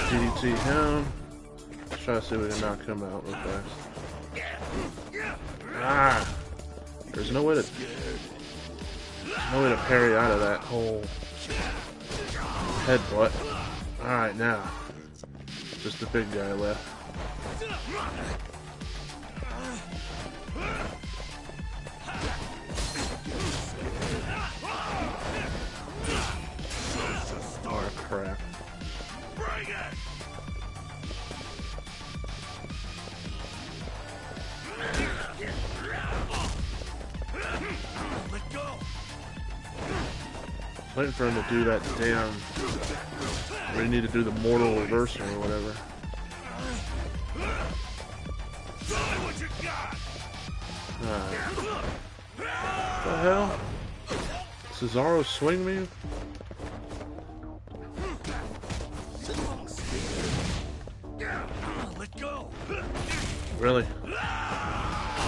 DDT him. Let's try to see if we can knock him out real fast. Ah! There's no way to parry out of that whole headbutt. Alright, now. Just the big guy left. Oh crap. Waiting for him to do that damn. We need to do the mortal reversal or whatever. What the hell? Cesaro swing me? Really?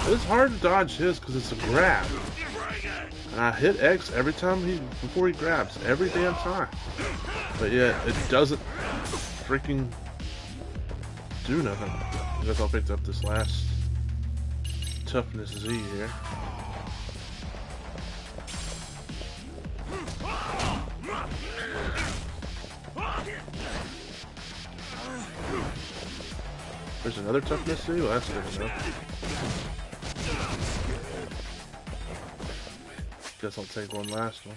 It's hard to dodge his because it's a grab. And I hit X every time before he grabs, every damn time. But yeah, it doesn't freaking do nothing. I guess I'll pick up this last toughness Z here. There's another toughness Z? Well, that's good enough. Guess I'll take one last one.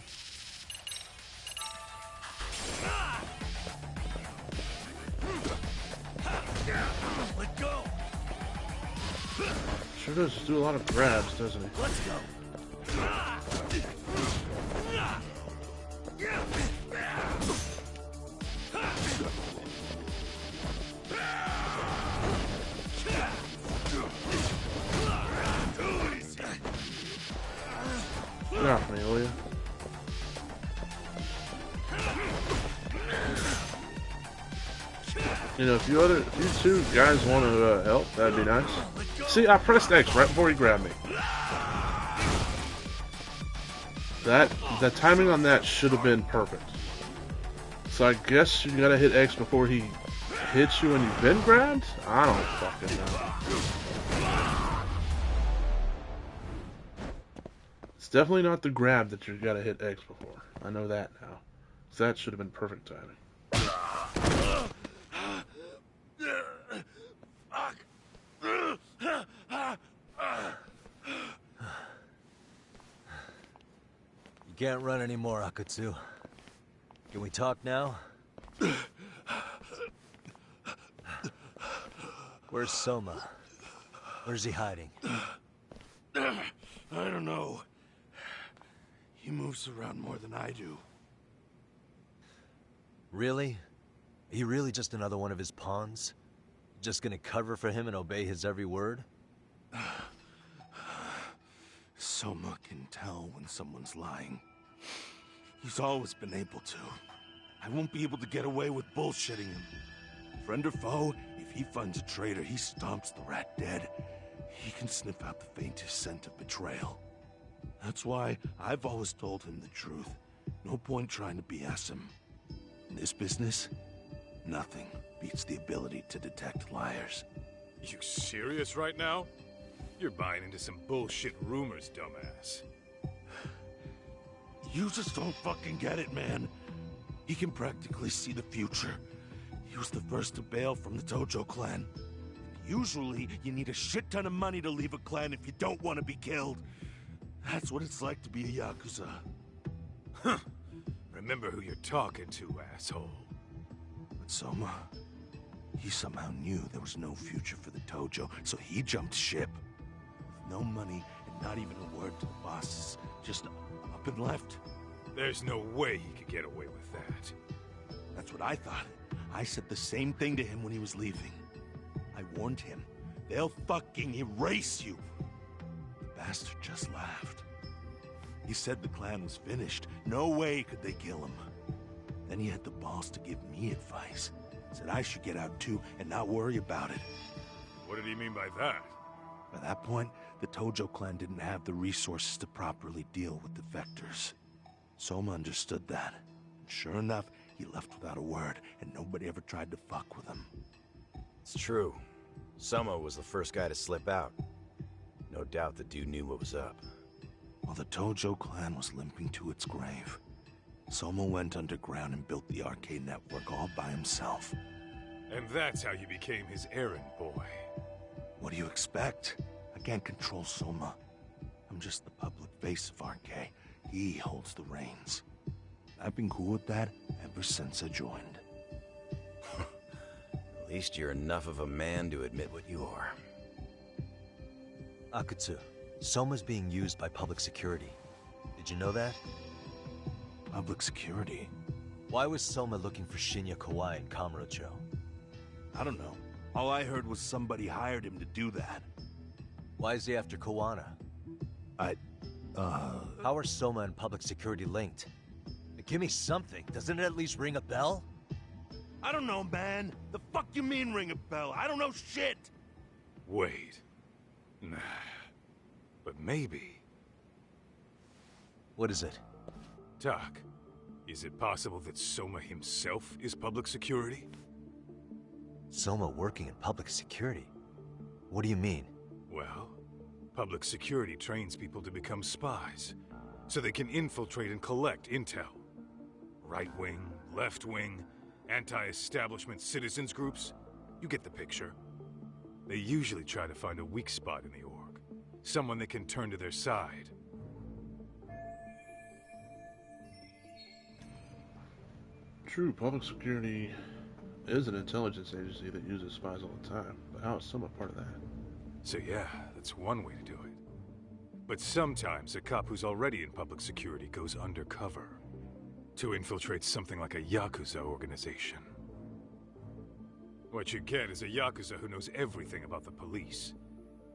Sure does do a lot of grabs, doesn't he? Let's go. Get off me, will you? You know, if you two guys want to help, that'd be nice. See, I pressed X right before he grabbed me. The timing on that should have been perfect. So I guess you gotta hit X before he hits you when you've been grabbed? I don't fucking know. It's definitely not the grab that you gotta hit X before. I know that now. So that should have been perfect timing. You can't run anymore, Akutsu. Can we talk now? Where's Soma? Where's he hiding? I don't know. He moves around more than I do. Really? Are you really just another one of his pawns? Just gonna cover for him and obey his every word? Soma can tell when someone's lying. He's always been able to. I won't be able to get away with bullshitting him. Friend or foe, if he finds a traitor, he stomps the rat dead. He can sniff out the faintest scent of betrayal. That's why I've always told him the truth. No point trying to BS him. In this business, nothing beats the ability to detect liars. You serious right now? You're buying into some bullshit rumors, dumbass. You just don't fucking get it, man. He can practically see the future. He was the first to bail from the Tojo clan. Usually, you need a shit ton of money to leave a clan if you don't want to be killed. That's what it's like to be a Yakuza. Huh. Remember who you're talking to, asshole. But Soma, he somehow knew there was no future for the Tojo, so he jumped ship. With no money and not even a word to the bosses, just up and left. There's no way he could get away with that. That's what I thought. I said the same thing to him when he was leaving. I warned him. They'll fucking erase you. The bastard just laughed. He said the clan was finished. No way could they kill him. Then he had the balls to give me advice. Said I should get out too and not worry about it. What did he mean by that? By that point, the Tojo clan didn't have the resources to properly deal with defectors. Soma understood that. And sure enough, he left without a word, and nobody ever tried to fuck with him. It's true. Soma was the first guy to slip out. No doubt the dude knew what was up. While the Tojo clan was limping to its grave, Soma went underground and built the arcade network all by himself. And that's how you became his errand boy. What do you expect? I can't control Soma. I'm just the public face of RK. He holds the reins. I've been cool with that ever since I joined. At least you're enough of a man to admit what you are. Akutsu, Soma's being used by public security. Did you know that? Public security? Why was Soma looking for Shinya Kawai in Kamurocho? I don't know. All I heard was somebody hired him to do that. Why is he after Kawana? How are Soma and public security linked? Give me something. Doesn't it at least ring a bell? I don't know, man. The fuck you mean ring a bell? I don't know shit! Wait. Nah. But maybe. What is it? Doc, is it possible that Soma himself is public security? Soma working in public security? What do you mean? Well, public security trains people to become spies, so they can infiltrate and collect intel. Right-wing, left-wing, anti-establishment citizens groups. You get the picture. They usually try to find a weak spot in the org. Someone they can turn to their side. True, public security is an intelligence agency that uses spies all the time, but how is Soma part of that? So yeah, that's one way to do it. But sometimes a cop who's already in public security goes undercover to infiltrate something like a Yakuza organization. What you get is a Yakuza who knows everything about the police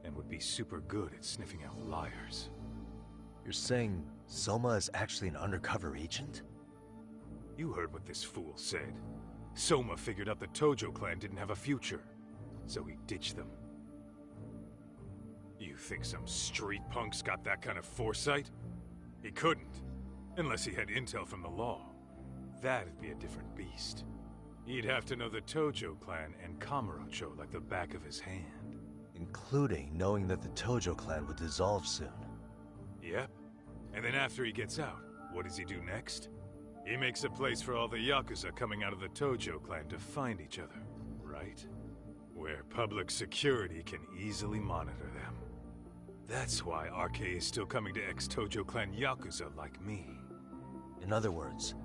and would be super good at sniffing out liars. You're saying Soma is actually an undercover agent? You heard what this fool said. Soma figured out the Tojo clan didn't have a future, so he ditched them. You think some street punk's got that kind of foresight? He couldn't, unless he had intel from the law. That'd be a different beast. He'd have to know the Tojo clan and Kamurocho like the back of his hand. Including knowing that the Tojo clan would dissolve soon. Yep. And then after he gets out, what does he do next? He makes a place for all the Yakuza coming out of the Tojo clan to find each other, right? Where public security can easily monitor them. That's why RK is still coming to ex-Tojo clan Yakuza like me. In other words,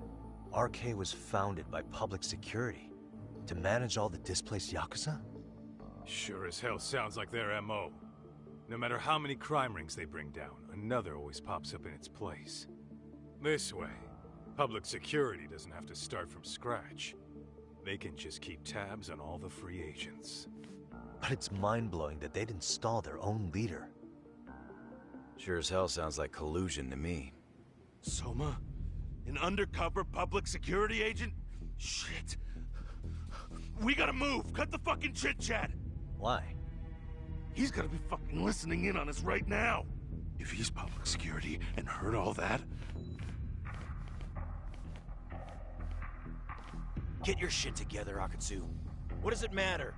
RK was founded by public security to manage all the displaced Yakuza? Sure as hell sounds like their MO. No matter how many crime rings they bring down, another always pops up in its place. This way, public security doesn't have to start from scratch. They can just keep tabs on all the free agents. But it's mind-blowing that they'd install their own leader. Sure as hell sounds like collusion to me. Soma? An undercover public security agent? Shit. We gotta move! Cut the fucking chit-chat! Why? He's gotta be fucking listening in on us right now! If he's public security and heard all that... Get your shit together, Akatsu. What does it matter?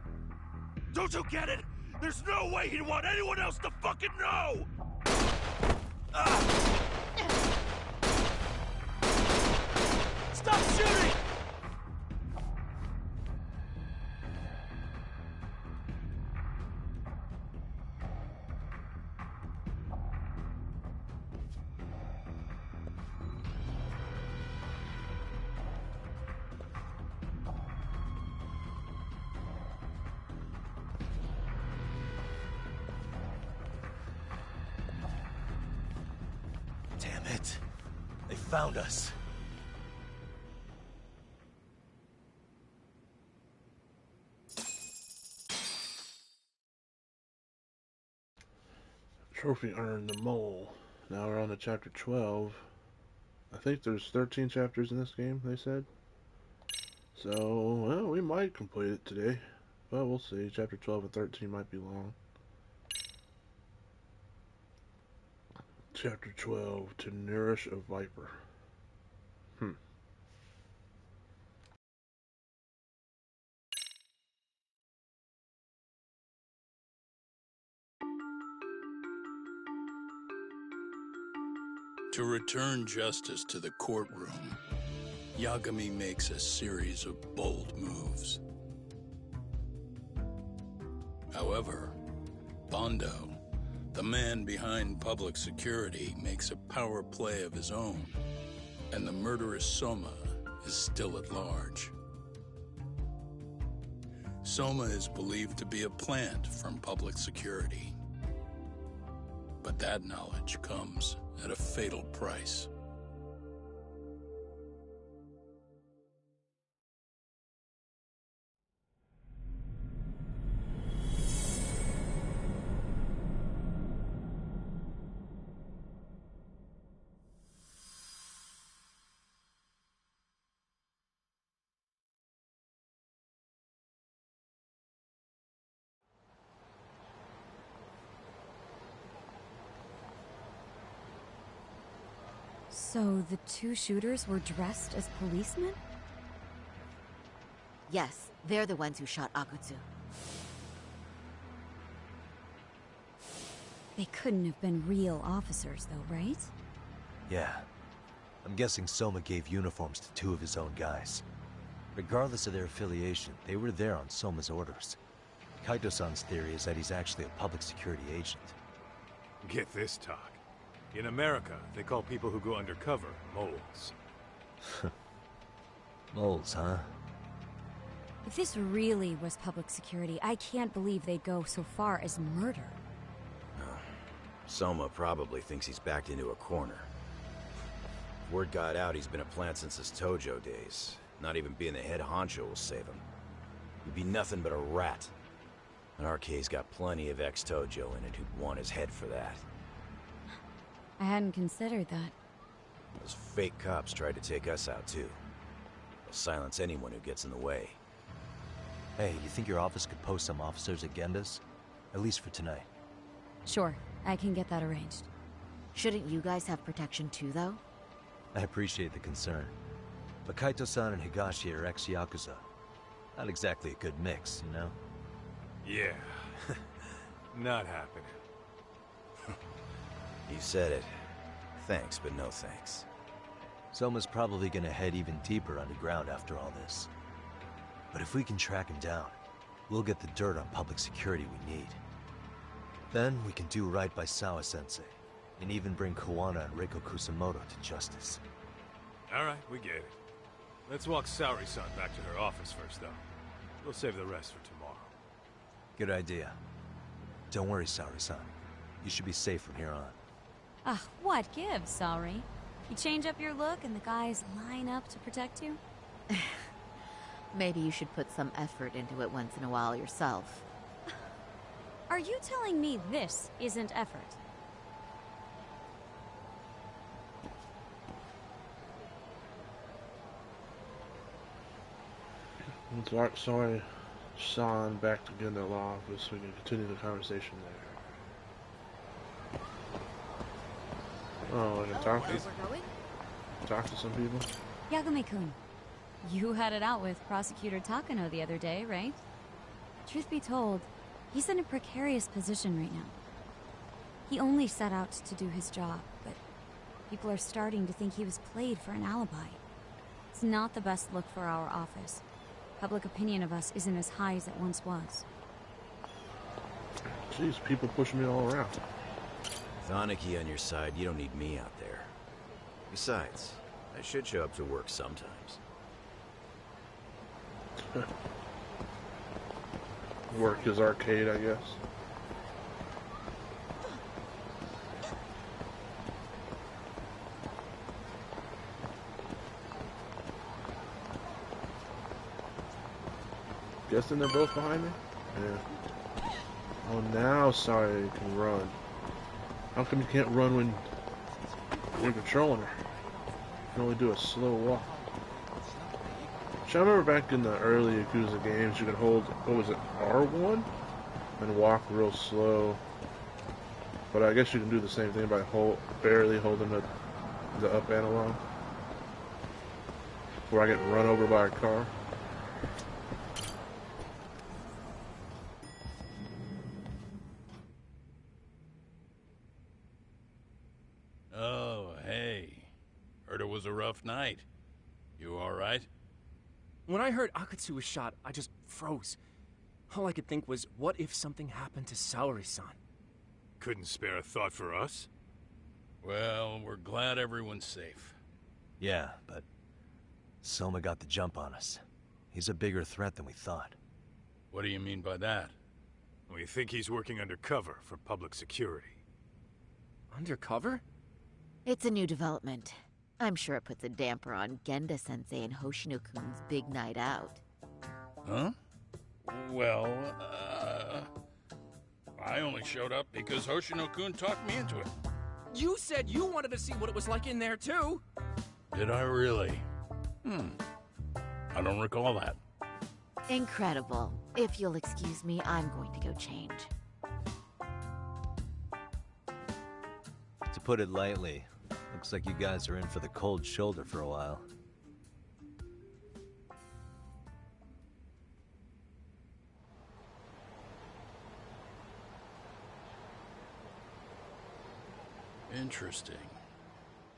Don't you get it? There's no way he'd want anyone else to fucking know! Stop shooting! Damn it. They found us. Trophy earned the mole. Now we're on to chapter 12. I think there's 13 chapters in this game, they said. So, well, we might complete it today. But we'll see. Chapter 12 and 13 might be long. Chapter 12, to nourish a viper. To return justice to the courtroom, Yagami makes a series of bold moves. However, Bondo, the man behind public security, makes a power play of his own, and the murderous Soma is still at large. Soma is believed to be a plant from public security. But that knowledge comes at a fatal price. So the two shooters were dressed as policemen? Yes, they're the ones who shot Akutsu. They couldn't have been real officers, though, right? Yeah. I'm guessing Soma gave uniforms to two of his own guys. Regardless of their affiliation, they were there on Soma's orders. Kaito-san's theory is that he's actually a public security agent. Get this, talk. In America, they call people who go undercover moles. Moles, huh? If this really was public security, I can't believe they'd go so far as murder. Soma probably thinks he's backed into a corner. Word got out he's been a plant since his Tojo days. Not even being the head honcho will save him. He'd be nothing but a rat. And RK's got plenty of ex-Tojo in it who'd want his head for that. I hadn't considered that. Those fake cops tried to take us out, too. They'll silence anyone who gets in the way. Hey, you think your office could post some officers at Genda's? At least for tonight. Sure, I can get that arranged. Shouldn't you guys have protection too, though? I appreciate the concern. But Kaito-san and Higashi are ex-Yakuza. Not exactly a good mix, you know? Yeah. Not happening. You said it. Thanks, but no thanks. Soma's probably gonna head even deeper underground after all this. But if we can track him down, we'll get the dirt on public security we need. Then we can do right by Sawa-sensei, and even bring Kawana and Reiko Kusamoto to justice. Alright, we get it. Let's walk Saori-san back to her office first, though. We'll save the rest for tomorrow. Good idea. Don't worry, Saori-san. You should be safe from here on. What gives, sorry? You change up your look and the guys line up to protect you? Maybe you should put some effort into it once in a while yourself. Are you telling me this isn't effort? Let's walk Soy-san back to Genda Law office so we can continue the conversation there. Oh, I can talk to some people. Yagami-kun, you had it out with Prosecutor Takano the other day, right? Truth be told, he's in a precarious position right now. He only set out to do his job, but people are starting to think he was played for an alibi. It's not the best look for our office. Public opinion of us isn't as high as it once was. Jeez, people pushing me all around. With Aniki on your side, you don't need me out there. Besides, I should show up to work sometimes. Work is arcade, I guess. Guessing they're both behind me? Yeah. Oh, now sorry you can run. How come you can't run when you're controlling her? You can only do a slow walk. I remember back in the early Yakuza games, you could hold, what was it, R1? And walk real slow. But I guess you can do the same thing by barely holding the up analog. Before I get run over by a car. Oh, hey. Heard it was a rough night. You alright? When I heard Akatsu was shot, I just froze. All I could think was, what if something happened to Saori-san? Couldn't spare a thought for us? Well, we're glad everyone's safe. Yeah, but Soma got the jump on us. He's a bigger threat than we thought. What do you mean by that? We think he's working undercover for public security. Undercover? It's a new development. I'm sure it puts a damper on Genda-sensei and Hoshino-kun's big night out. Huh? Well, I only showed up because Hoshino-kun talked me into it. You said you wanted to see what it was like in there, too! Did I really? I don't recall that. Incredible. If you'll excuse me, I'm going to go change. To put it lightly, looks like you guys are in for the cold shoulder for a while. Interesting.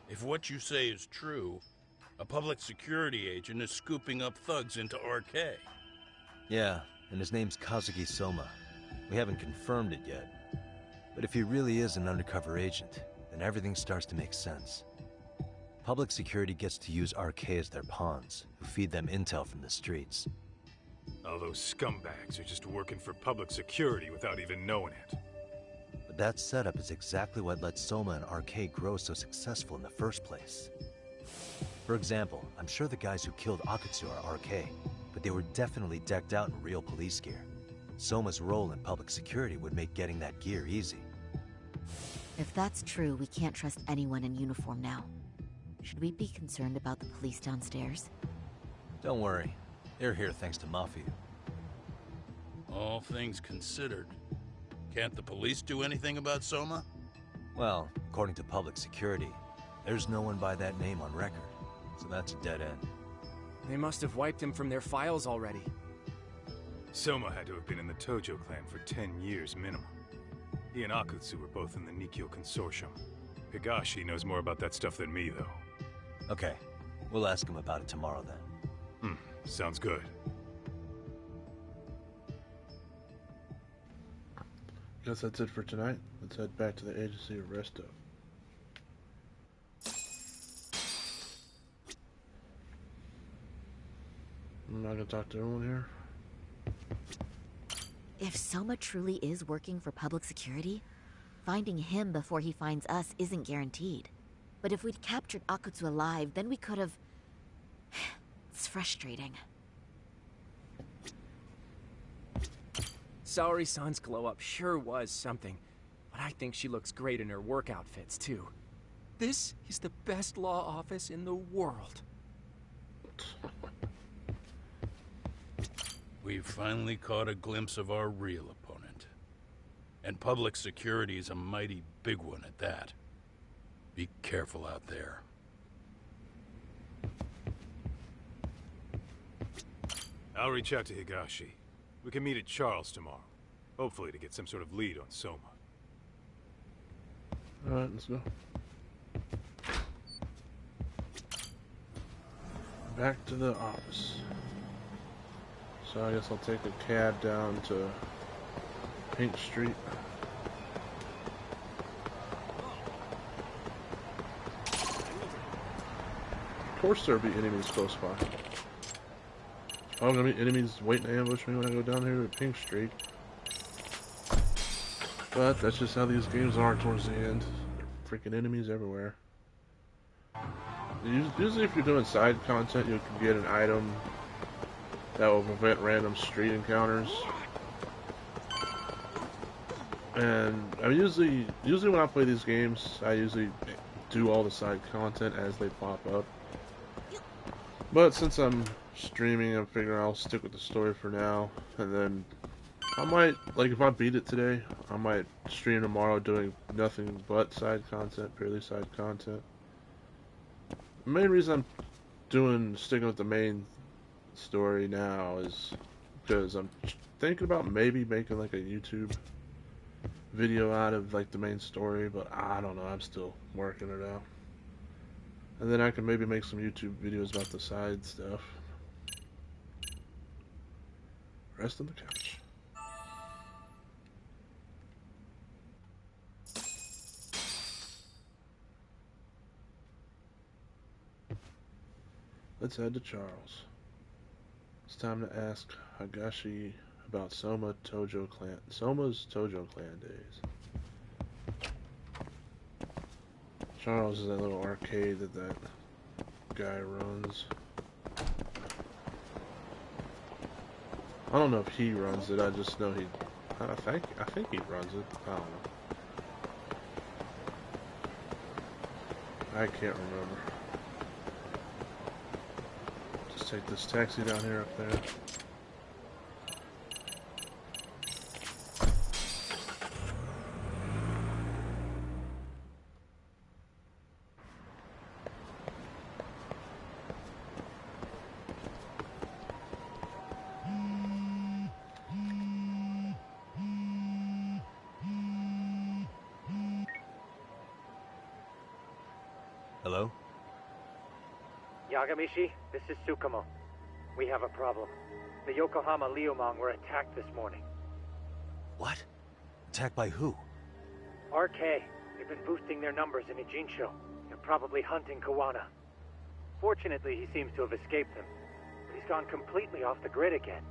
If what you say is true, a public security agent is scooping up thugs into RK. Yeah, and his name's Kazuki Soma. We haven't confirmed it yet. But if he really is an undercover agent, then everything starts to make sense. Public security gets to use RK as their pawns, who feed them intel from the streets. All those scumbags are just working for public security without even knowing it. But that setup is exactly what let Soma and RK grow so successful in the first place. For example, I'm sure the guys who killed Akatsu are RK, but they were definitely decked out in real police gear. Soma's role in public security would make getting that gear easy. If that's true, we can't trust anyone in uniform now. Should we be concerned about the police downstairs? Don't worry. They're here thanks to Mafia. All things considered, can't the police do anything about Soma? Well, according to public security, there's no one by that name on record, so that's a dead end. They must have wiped him from their files already. Soma had to have been in the Tojo clan for 10 years minimum. He and Akutsu were both in the Nikyo Consortium. Higashi knows more about that stuff than me, though. Okay, we'll ask him about it tomorrow then. Sounds good. Guess that's it for tonight. Let's head back to the agency of Resto. I'm not gonna talk to everyone here. If Soma truly is working for public security, finding him before he finds us isn't guaranteed. But if we'd captured Akutsu alive, then we could have... It's frustrating. Saori-san's glow-up sure was something, but I think she looks great in her work outfits, too. This is the best law office in the world. We've finally caught a glimpse of our real opponent. And public security is a mighty big one at that. Be careful out there. I'll reach out to Higashi. We can meet at Charles tomorrow. Hopefully to get some sort of lead on Soma. Alright, let's go. Back to the office. So I guess I'll take a cab down to Pink Street. Of course there'll be enemies close by. There's gonna be enemies waiting to ambush me when I go down here to Pink Street. But that's just how these games are towards the end. Freaking enemies everywhere. Usually if you're doing side content, you can get an item that will prevent random street encounters. And I mean, usually when I play these games, I usually do all the side content as they pop up. But since I'm streaming, I'm figuring I'll stick with the story for now, and then I might, like, if I beat it today, I might stream tomorrow doing nothing but side content, purely side content. The main reason I'm sticking with the main story now is because I'm thinking about maybe making like a YouTube video out of like the main story, but I don't know, I'm still working it out. And then I can maybe make some YouTube videos about the side stuff. Rest on the couch. Let's head to Charles. It's time to ask Higashi about Soma's Tojo Clan days. Charles is that little arcade that guy runs. I don't know if he runs it, I just know I think he runs it. I don't know. I can't remember. Just take this taxi down here up there. Hello? Yagamishi, this is Tsukumo. We have a problem. The Yokohama Liumang were attacked this morning. What? Attacked by who? RK. They've been boosting their numbers in Ijinsho. They're probably hunting Kawana. Fortunately, he seems to have escaped them. But he's gone completely off the grid again.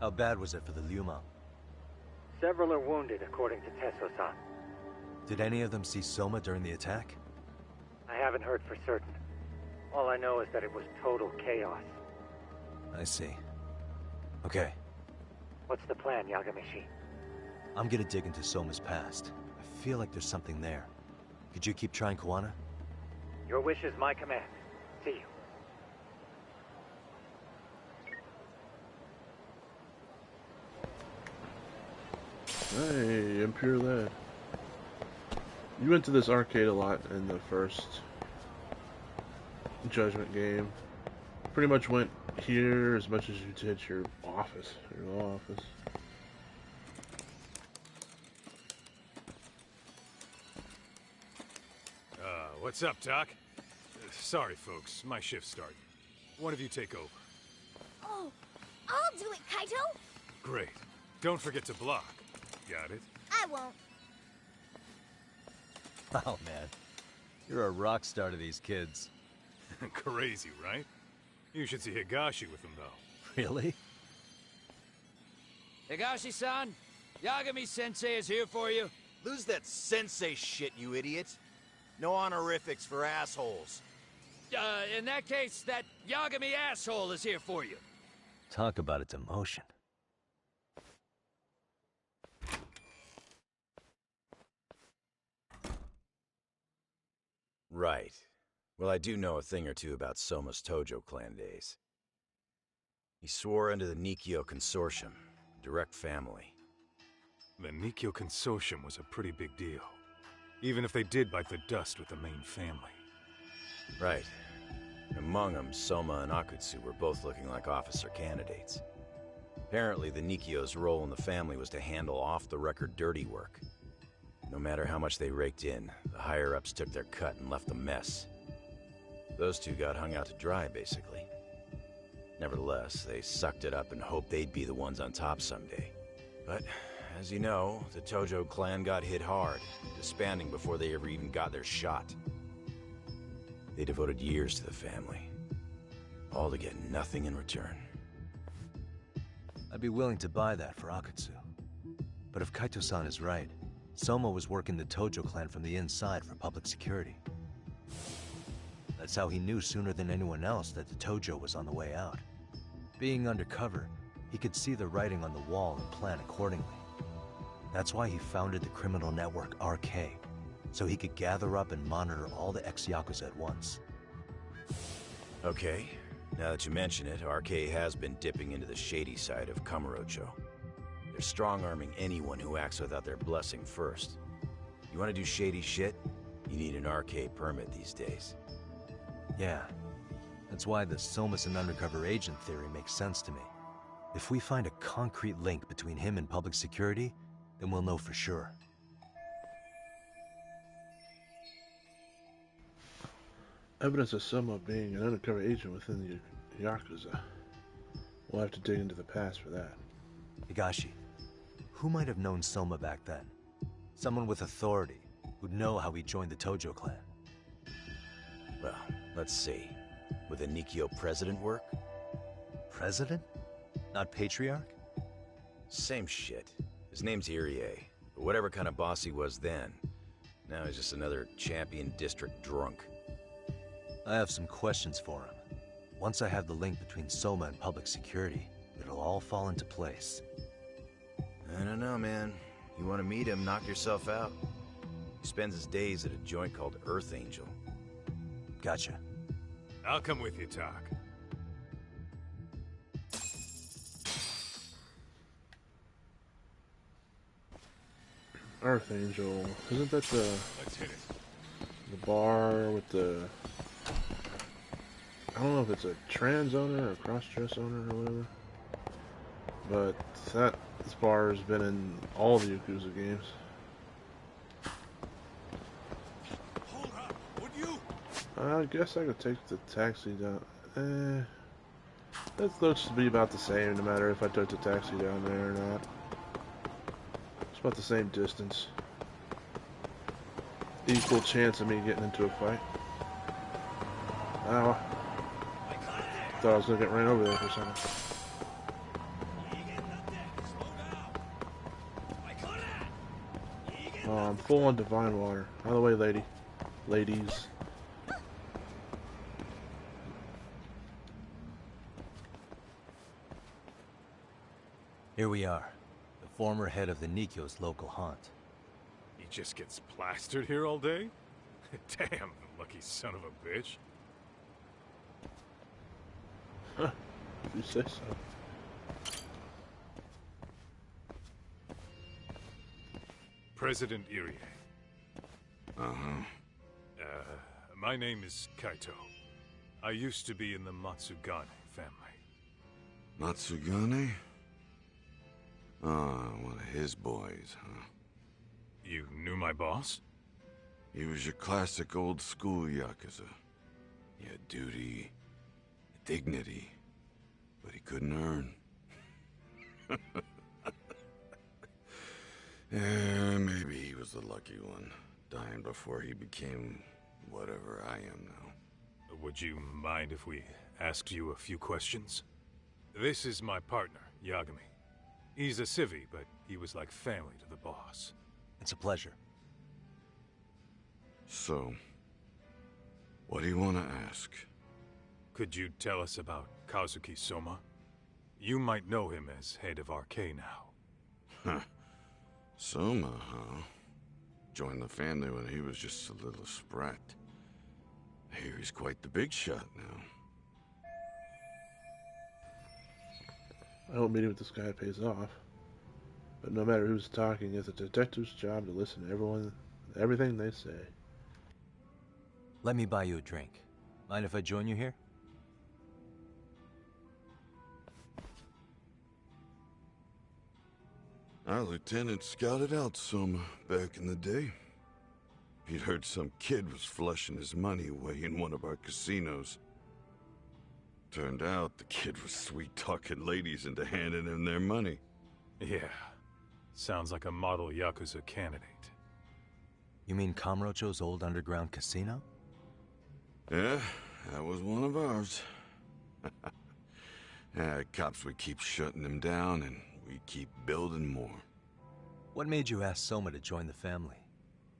How bad was it for the Liumang? Several are wounded, according to Tesso-san. Did any of them see Soma during the attack? I haven't heard for certain. All I know is that it was total chaos. I see. Okay. What's the plan, Yagamishi? I'm gonna dig into Soma's past. I feel like there's something there. Could you keep trying Kawana? Your wish is my command. See you. Hey, Impure Lead. You went to this arcade a lot in the first Judgment game. Pretty much went here as much as you did your office, your law office. What's up, Doc? Sorry, folks. My shift's starting. One of you take over. Oh, I'll do it, Kaito! Great. Don't forget to block. Got it? I won't. Oh, man. You're a rock star to these kids. Crazy, right? You should see Higashi with them, though. Really? Higashi-san, Yagami-sensei is here for you. Lose that sensei shit, you idiot. No honorifics for assholes. In that case, that Yagami asshole is here for you. Talk about its emotion. Right. Well, I do know a thing or two about Soma's Tojo clan days. He swore into the Nikyo Consortium, direct family. The Nikyo Consortium was a pretty big deal, even if they did bite the dust with the main family. Right. Among them, Soma and Akutsu were both looking like officer candidates. Apparently, the Nikyo's role in the family was to handle off-the-record dirty work. No matter how much they raked in, the higher-ups took their cut and left a mess. Those two got hung out to dry, basically. Nevertheless, they sucked it up and hoped they'd be the ones on top someday. But, as you know, the Tojo clan got hit hard, disbanding before they ever even got their shot. They devoted years to the family, all to get nothing in return. I'd be willing to buy that for Akutsu. But if Kaito-san is right, Soma was working the Tojo clan from the inside for public security. That's how he knew sooner than anyone else that the Tojo was on the way out. Being undercover, he could see the writing on the wall and plan accordingly. That's why he founded the criminal network RK, so he could gather up and monitor all the ex-Yakuza at once. Okay, now that you mention it, RK has been dipping into the shady side of Kamurocho. They're strong-arming anyone who acts without their blessing first. You want to do shady shit? You need an RK permit these days. Yeah, that's why the Soma's an undercover agent theory makes sense to me. If we find a concrete link between him and public security, then we'll know for sure. Evidence of Soma being an undercover agent within the Yakuza. We'll have to dig into the past for that. Higashi, who might have known Soma back then? Someone with authority, who'd know how he joined the Tojo clan. Well, let's see. Would the Nikyo president work? President? Not patriarch? Same shit. His name's Irie, but whatever kind of boss he was then, now he's just another champion district drunk. I have some questions for him. Once I have the link between Soma and public security, it'll all fall into place. I don't know, man. You want to meet him, knock yourself out. He spends his days at a joint called Earth Angel. Gotcha. I'll come with you, Tak. Earth Angel. Isn't that Let's hit it. the bar with the... I don't know if it's a trans owner or a cross-dress owner or whatever. But this bar has been in all the Yakuza games. Hold up, would you? I guess I could take the taxi down. That looks to be about the same, no matter if I took the taxi down there or not. It's about the same distance. Equal chance of me getting into a fight. Ow. Thought I was gonna get ran over there for a second. Oh, I'm full on divine water. Out of the way, ladies. Here we are, the former head of the Nikyo's local haunt. He just gets plastered here all day? Damn, lucky son of a bitch. Huh, if you say so. President Irie. Uh-huh. My name is Kaito. I used to be in the Matsugane family. Matsugane? Ah, one of his boys, huh? You knew my boss? He was your classic old school Yakuza. He had duty, dignity, but he couldn't earn. Yeah, maybe he was the lucky one, dying before he became whatever I am now. Would you mind if we asked you a few questions? This is my partner, Yagami. He's a civvy, but he was like family to the boss. It's a pleasure. So, what do you want to ask? Could you tell us about Kazuki Soma? You might know him as head of RK now. Huh. Soma, huh? Joined the family when he was just a little sprat. He's quite the big shot now. I hope meeting with this guy pays off. But no matter who's talking, it's a detective's job to listen to everything they say. Let me buy you a drink. Mind if I join you here? Our lieutenant scouted out Soma back in the day. He'd heard some kid was flushing his money away in one of our casinos. Turned out the kid was sweet-talking ladies into handing him their money. Yeah. Sounds like a model Yakuza candidate. You mean Kamurocho's old underground casino? Yeah, that was one of ours. Cops would keep shutting him down, and we keep building more. What made you ask Soma to join the family?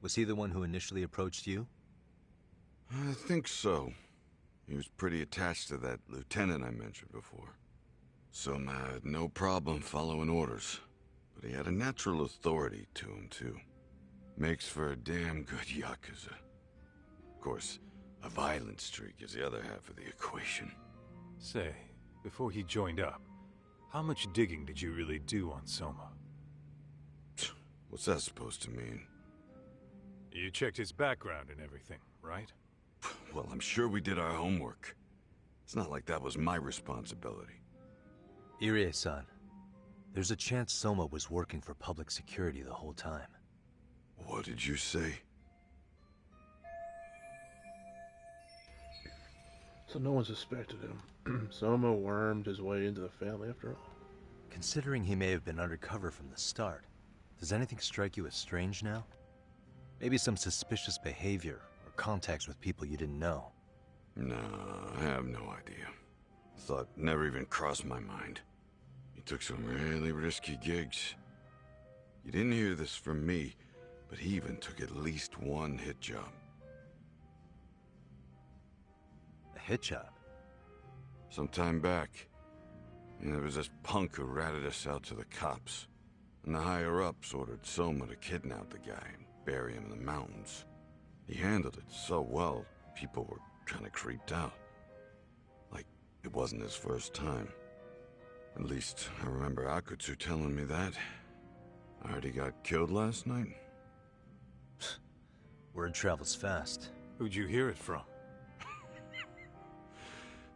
Was he the one who initially approached you? I think so. He was pretty attached to that lieutenant I mentioned before. Soma had no problem following orders, but he had a natural authority to him, too. Makes for a damn good Yakuza. Of course, a violent streak is the other half of the equation. Say, before he joined up, how much digging did you really do on Soma? What's that supposed to mean? You checked his background and everything, right? Well, I'm sure we did our homework. It's not like that was my responsibility. Irie-san, there's a chance Soma was working for public security the whole time. What did you say? So no one suspected him. Soma wormed his way into the family after all. Considering he may have been undercover from the start, does anything strike you as strange now? Maybe some suspicious behavior or contacts with people you didn't know. No, I have no idea. Thought never even crossed my mind. He took some really risky gigs. You didn't hear this from me, but he even took at least one hit job. A hit job? Some time back, there was this punk who ratted us out to the cops. And the higher-ups ordered Soma to kidnap the guy and bury him in the mountains. He handled it so well, people were kind of creeped out. Like, it wasn't his first time. At least, I remember Akutsu telling me that. I heard he got killed last night. Word travels fast. Who'd you hear it from?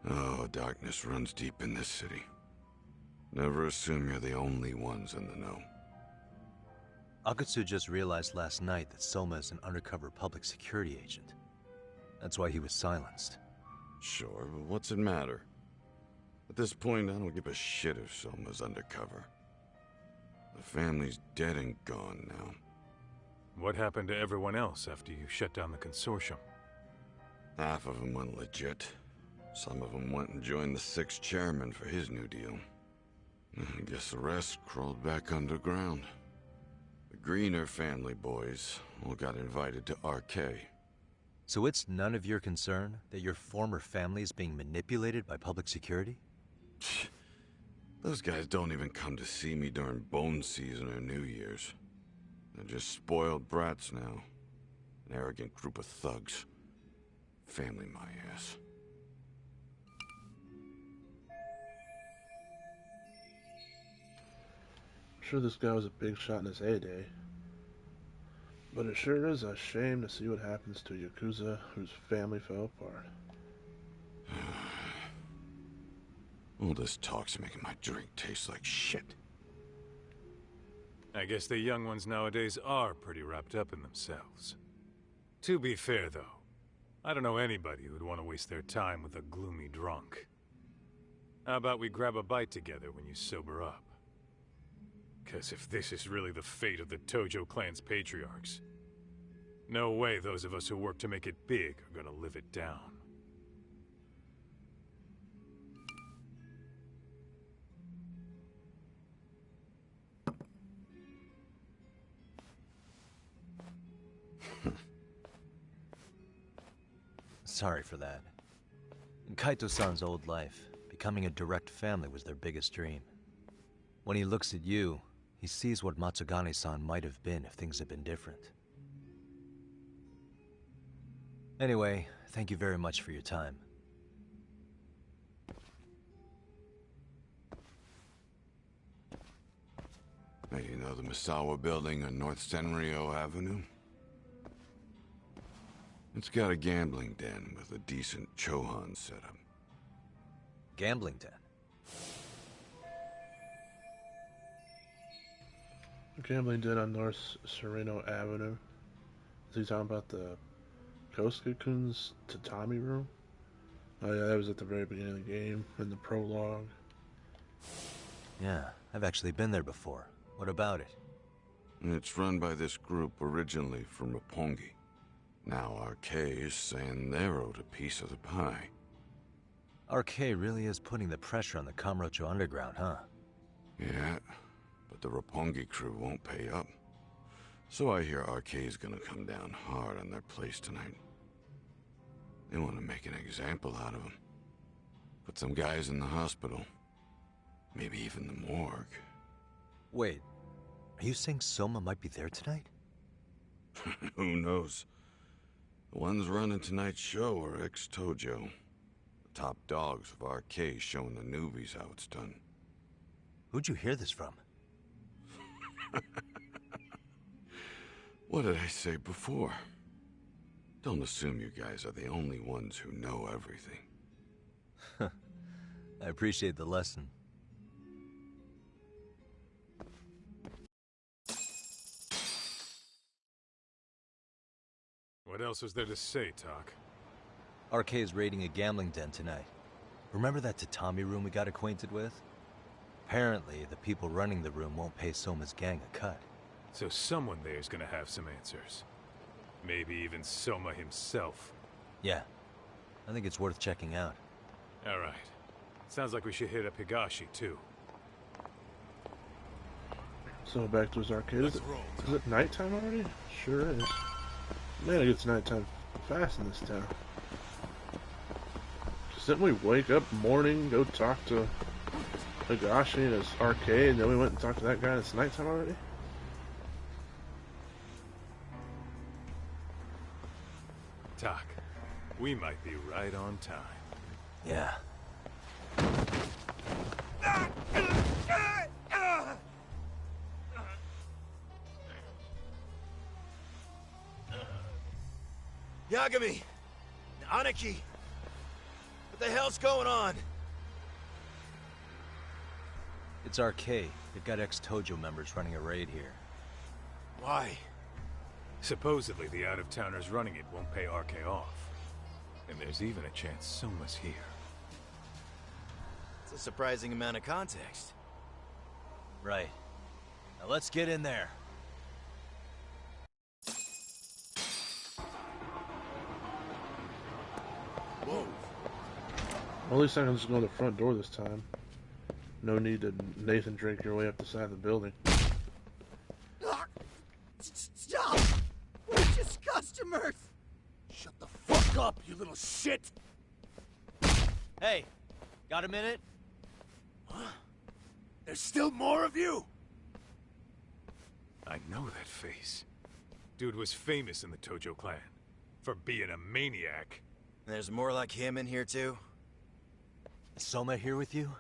Oh, darkness runs deep in this city. Never assume you're the only ones in the know. Akutsu just realized last night that Soma is an undercover public security agent. That's why he was silenced. Sure, but what's it matter? At this point, I don't give a shit if Soma's undercover. The family's dead and gone now. What happened to everyone else after you shut down the consortium? Half of them went legit. Some of them went and joined the 6th chairman for his new deal. I guess the rest crawled back underground. The Greener family boys all got invited to RK. So it's none of your concern that your former family is being manipulated by public security? Those guys don't even come to see me during bone season or New Year's. They're just spoiled brats now. An arrogant group of thugs. Family my ass. I'm sure this guy was a big shot in his heyday. But it sure is a shame to see what happens to Yakuza whose family fell apart. All this talk's making my drink taste like shit. I guess the young ones nowadays are pretty wrapped up in themselves. To be fair, though, I don't know anybody who'd want to waste their time with a gloomy drunk. How about we grab a bite together when you sober up? 'Cause if this is really the fate of the Tojo clan's patriarchs, no way those of us who work to make it big are gonna live it down. Sorry for that. In Kaito-san's old life, becoming a direct family was their biggest dream. When he looks at you, he sees what Matsugane-san might have been if things had been different. Anyway, Thank you very much for your time. Hey, you know the Misawa building on North Senryo Avenue? It's got a gambling den with a decent Chohan setup. Gambling den? Gambling den on North Sereno Avenue. Is he talking about the Kosuke-kun's tatami room? Oh yeah, that was at the very beginning of the game, in the prologue. Yeah, I've actually been there before. What about it? It's run by this group originally from Roppongi. Now RK is saying they're owed a piece of the pie. RK really is putting the pressure on the Kamurocho Underground, huh? Yeah, but the Roppongi crew won't pay up. So I hear RK is gonna come down hard on their place tonight. They want to make an example out of them. Put some guys in the hospital. Maybe even the morgue. Wait, are you saying Soma might be there tonight? Who knows? The ones running tonight's show are ex-Tojo. The top dogs of RK showing the newbies how it's done. Who'd you hear this from? What did I say before? Don't assume you guys are the only ones who know everything. I appreciate the lesson. What else was there to say, Talk? RK is raiding a gambling den tonight. Remember that tatami room we got acquainted with? Apparently, the people running the room won't pay Soma's gang a cut. So someone there's gonna have some answers. Maybe even Soma himself. Yeah, I think it's worth checking out. Alright. Sounds like we should hit up Higashi, too. So back to his arcade. Is it nighttime already? Sure is. Man, it gets nighttime fast in this town. Didn't we wake up morning, go talk to Higashi in his arcade, and then we went and talked to that guy and it's nighttime already? Talk, we might be right on time. Yeah. Yagami! Aniki! What the hell's going on? It's RK. They've got ex-Tojo members running a raid here. Why? Supposedly the out-of-towners running it won't pay RK off. And there's even a chance Soma's here. It's a surprising amount of context. Right. Now let's get in there. Whoa. Well, at least I can just go in the front door this time. No need to Nathan Drake your way up the side of the building. Stop! We're just customers! Shut the fuck up, you little shit! Hey, got a minute? Huh? There's still more of you? I know that face. Dude was famous in the Tojo clan. For being a maniac. There's more like him in here too? Is Soma here with you?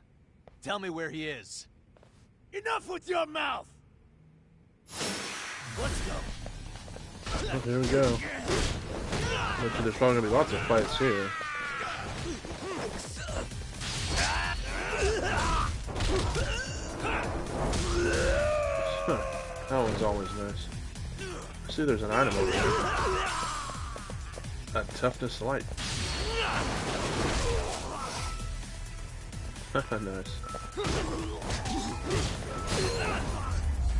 Tell me where he is. Enough with your mouth! Let's go! Oh, here we go. Bet you there's probably gonna be lots of fights here. That one's always nice. See, there's an item over here. A toughness light. Nice.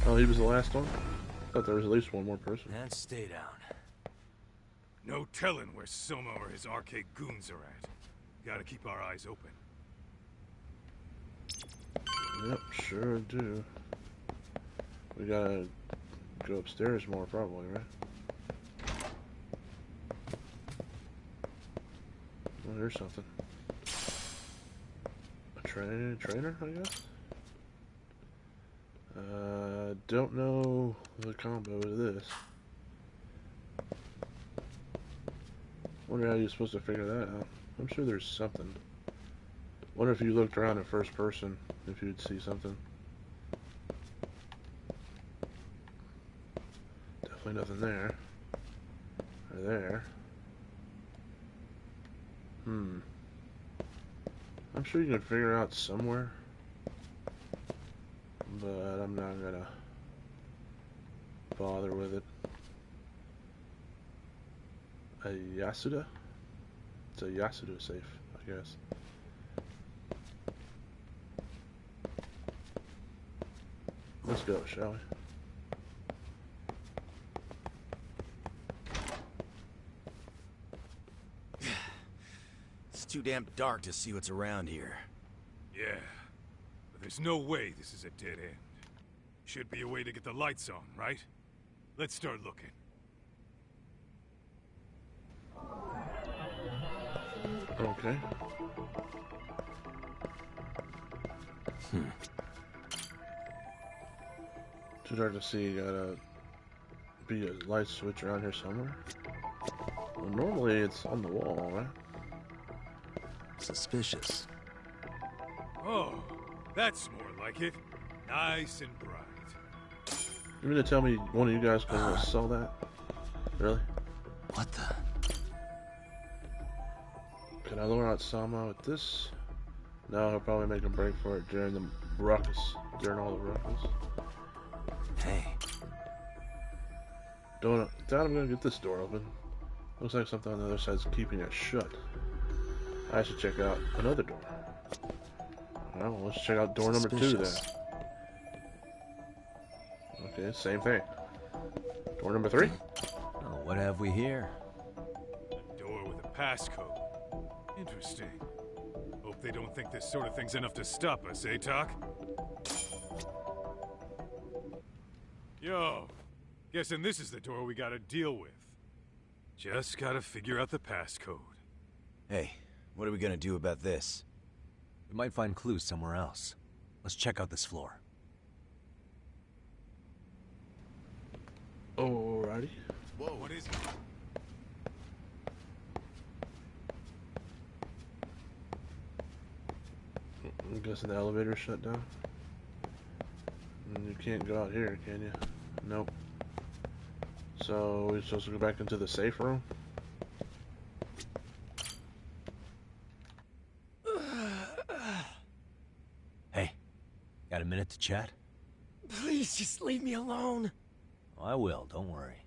Oh, he was the last one? I thought there was at least one more person. And stay down. No telling where Soma or his arcade goons are at. Gotta keep our eyes open. Yep, sure do. We gotta go upstairs more, probably, right? Oh, here's something. A trainer, I guess? Don't know the combo of this. Wonder how you're supposed to figure that out. I'm sure there's something. Wonder if you looked around in first person, if you'd see something. Definitely nothing there. Or there. I'm sure you can figure out somewhere. But I'm not gonna bother with it. A Yasuda? It's a Yasuda safe, I guess. Let's go, shall we? It's too damn dark to see what's around here. Yeah, but there's no way this is a dead end. Should be a way to get the lights on, right? Let's start looking. Okay. Too dark to see. Gotta be a light switch around here somewhere. Well, normally it's on the wall, right? Suspicious. Oh, that's more like it. Nice and bright. You mean to tell me one of you guys can sell that? Really? What the? Can I lure out Sama with this? No, he'll probably make a break for it during the ruckus. During all the ruckus. Hey. Doubt I'm gonna get this door open. Looks like something on the other side's keeping it shut. I should check out another door. Alright, well, let's check out door number 2 then. Okay, same thing. Door number 3. Oh, what have we here? A door with a passcode. Interesting. Hope they don't think this sort of thing's enough to stop us, eh, Talk? Yo, guessing this is the door we gotta deal with. Just gotta figure out the passcode. Hey, what are we gonna do about this? We might find clues somewhere else. Let's check out this floor. Alrighty. Whoa, what is it? I'm guessing the elevator's shut down. And you can't go out here, can you? Nope. So we're supposed to go back into the safe room? Hey, got a minute to chat? Please just leave me alone. Oh, I will, don't worry.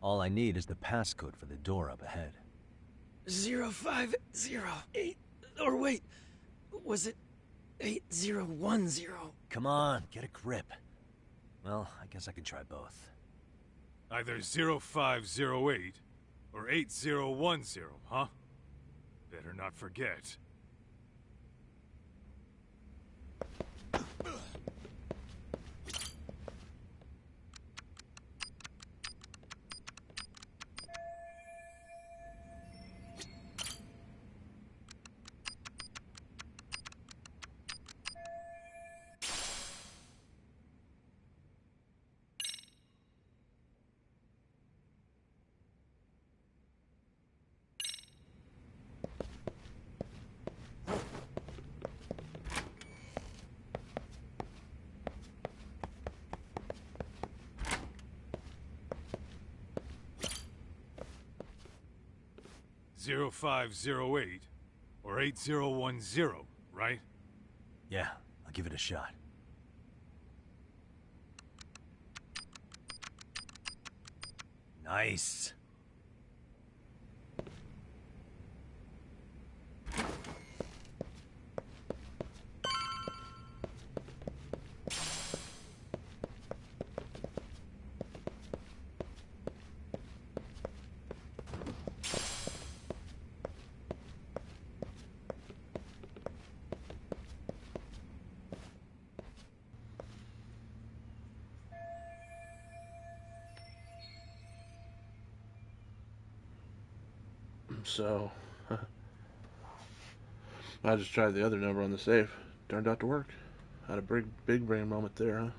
All I need is the passcode for the door up ahead. 0508. Or wait, was it 8010? Come on, get a grip. Well, I guess I can try both. Either 0508 or 8010, huh? Better not forget. Zero 0508 or 8010, right? Yeah, I'll give it a shot. Nice. So, I just tried the other number on the safe. Turned out to work. Had a big brain moment there,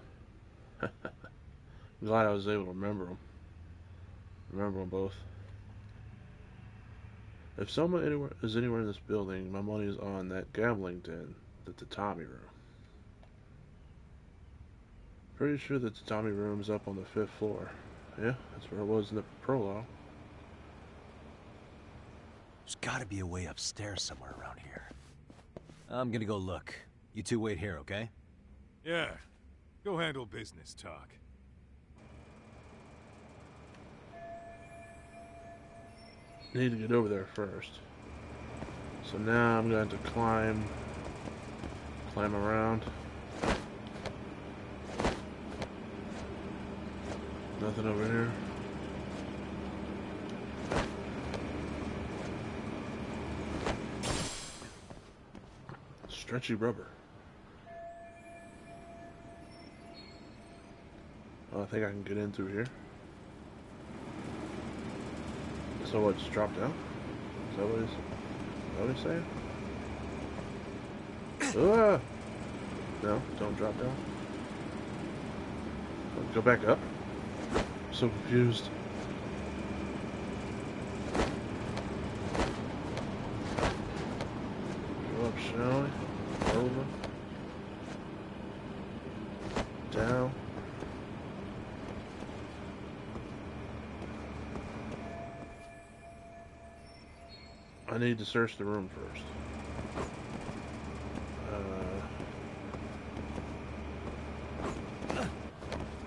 huh? Glad I was able to remember them. Remember them both. If someone is anywhere in this building, my money is on that gambling den, the tatami room. Pretty sure the tatami room is up on the 5th floor. Yeah, that's where it was in the prologue. There's gotta be a way upstairs somewhere around here. I'm gonna go look. You two wait here, okay? Yeah. Go handle business talk. Need to get over there first. So now I'm going to climb around. Nothing over here. Stretchy rubber. Oh, I think I can get in through here. So what, just drop down? Is that what he's saying? Ah! No, don't drop down. Go back up? I'm so confused. Go up, shall we? Over. Down. I need to search the room first.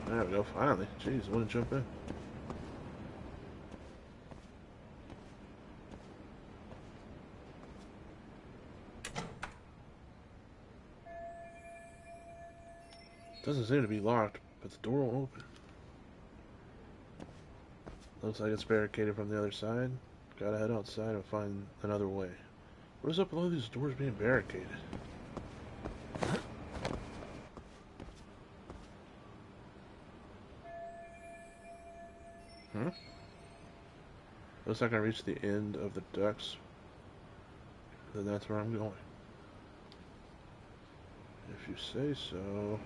There we go, finally. Jeez, I want to jump in. Doesn't seem to be locked, but the door won't open. Looks like it's barricaded from the other side. Gotta head outside and find another way. What is up with all these doors being barricaded? Looks like I reached the end of the ducts. Then that's where I'm going. If you say so.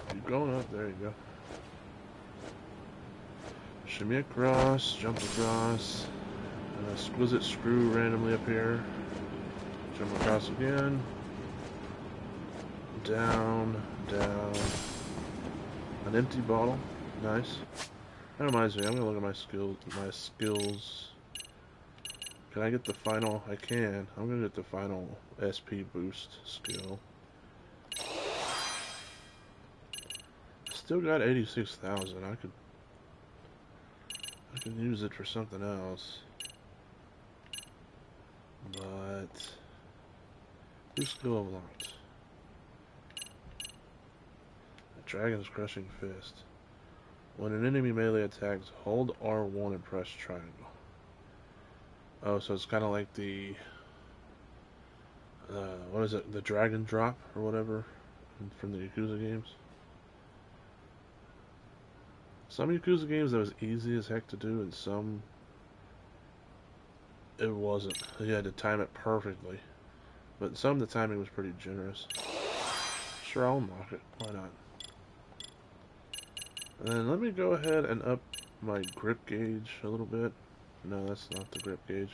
Keep going up, there you go. Shimmy across, jump across. An exquisite screw randomly up here. Jump across again. Down, down. An empty bottle. Nice. That reminds me, I'm gonna look at my skills. Can I get the final? I can. I'm gonna get the final SP boost skill. Still got 86,000. I could use it for something else. But boost skill unlocked. Dragon's Crushing Fist. When an enemy melee attacks, hold R1 and press triangle. Oh, so it's kind of like the what is it? The Dragon Drop or whatever from the Yakuza games. Some Yakuza games that was easy as heck to do, and some it wasn't. You had to time it perfectly. But some of the timing was pretty generous. Sure, I'll unlock it. Why not? And then let me go ahead and up my grip gauge a little bit. No, that's not the grip gauge.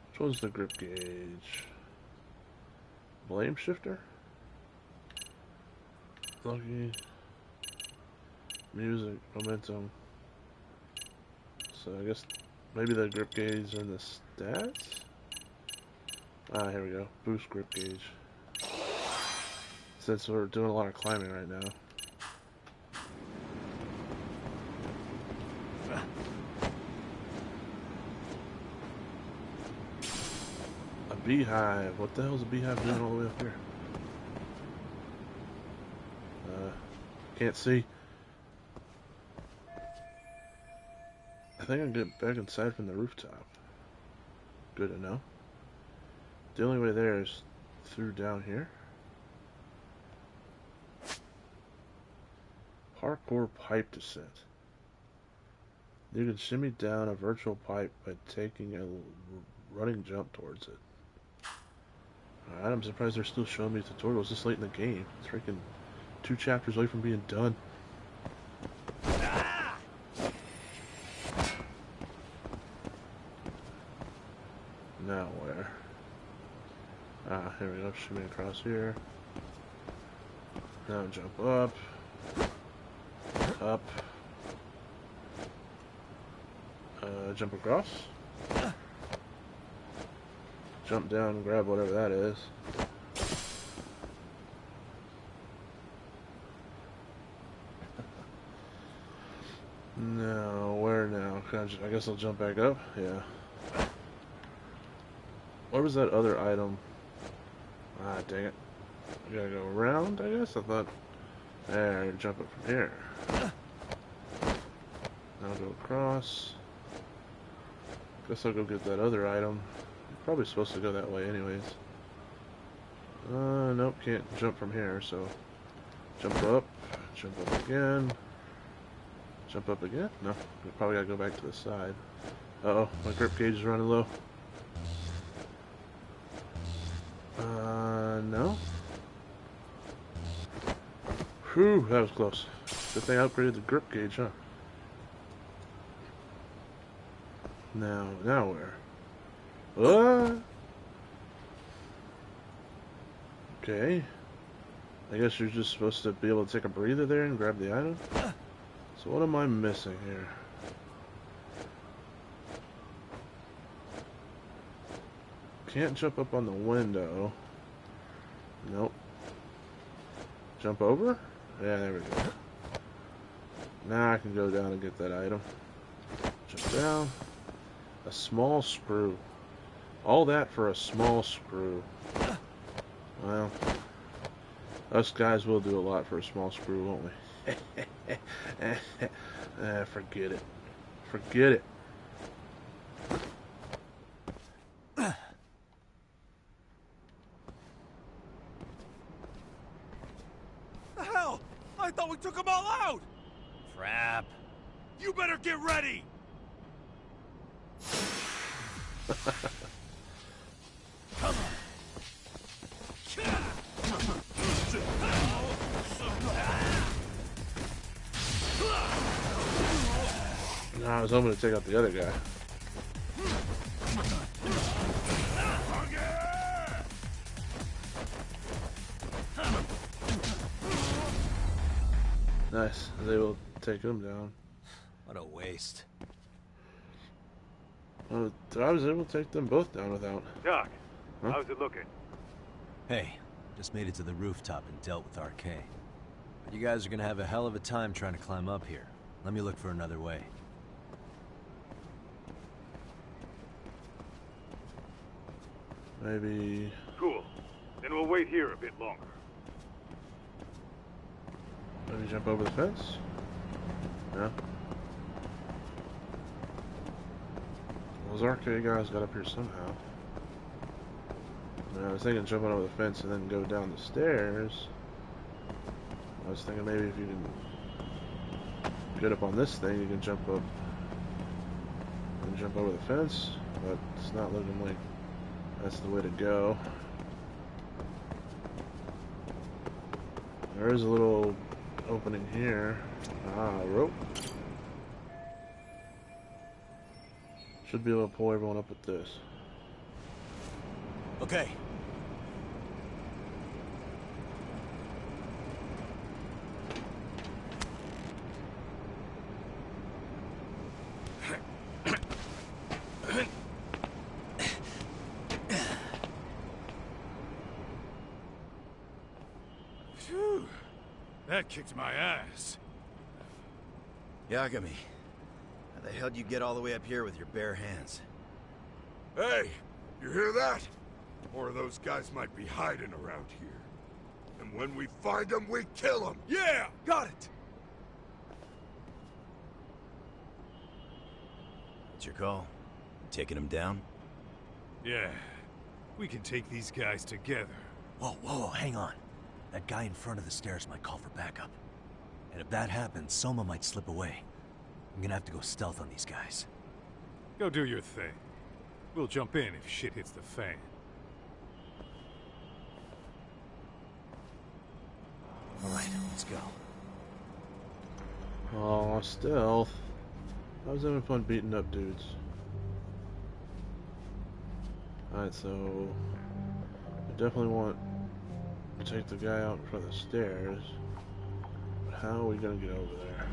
Which one's the grip gauge? Blame shifter? Lucky. Music, momentum. So I guess maybe the grip gauge and the stats? Ah, here we go. Boost grip gauge. Since we're doing a lot of climbing right now. Beehive. What the hell is a beehive doing all the way up here? Can't see. I think I can get back inside from the rooftop. Good to know. The only way there is through down here. Parkour pipe descent. You can shimmy down a virtual pipe by taking a running jump towards it. Alright, I'm surprised they're still showing me tutorials this late in the game. It's freaking 2 chapters away from being done. Now where? Ah, here we go. Shoot me across here. Now jump up. Up. Jump across. Jump down and grab whatever that is. No, where now? I guess I'll jump back up? Yeah. Where was that other item? Ah, dang it. I gotta go around, I guess? I thought... There, jump up from here. Now go across. Guess I'll go get that other item. Probably supposed to go that way anyways. Nope, can't jump from here, so... Jump up again. Jump up again? No, we probably gotta go back to the side. Uh-oh, my grip gauge is running low. No? Whew, that was close. Good thing I upgraded the grip gauge, huh? Now where? Okay. I guess you're just supposed to be able to take a breather there and grab the item? So what am I missing here? Can't jump up on the window. Nope. Jump over? Yeah, there we go. Now I can go down and get that item. Jump down. A small screw. All that for a small screw. Well, us guys will do a lot for a small screw, won't we? Forget it. Forget it. The hell? I thought we took them all out! Crap. You better get ready! Come on. No, I was hoping to take out the other guy. Nice. I was able to take him down. What a waste. I was able to take them both down without... Doc, huh? how's it looking? Hey, just made it to the rooftop and dealt with RK. But you guys are gonna have a hell of a time trying to climb up here. Let me look for another way. Maybe... Cool. Then we'll wait here a bit longer. Maybe jump over the fence? No? Those arcade guys got up here somehow. I was thinking jumping over the fence and then go down the stairs. I was thinking maybe if you can get up on this thing, you can jump up and jump over the fence, but it's not looking like that's the way to go. There is a little opening here. Ah, rope. Should be able to pull everyone up with this. Okay. Phew. That kicked my ass. Yagami, how the hell did you get all the way up here with your bare hands? Hey, you hear that? More of those guys might be hiding around here. And when we find them, we kill them. Yeah, got it. What's your call? Taking them down? Yeah, we can take these guys together. Whoa, hang on. That guy in front of the stairs might call for backup. And if that happens, Soma might slip away. I'm gonna have to go stealth on these guys. Go do your thing. We'll jump in if shit hits the fan. Alright, let's go. Oh, stealth. I was having fun beating up dudes. Alright, so I definitely want to take the guy out in front of the stairs. But how are we gonna get over there?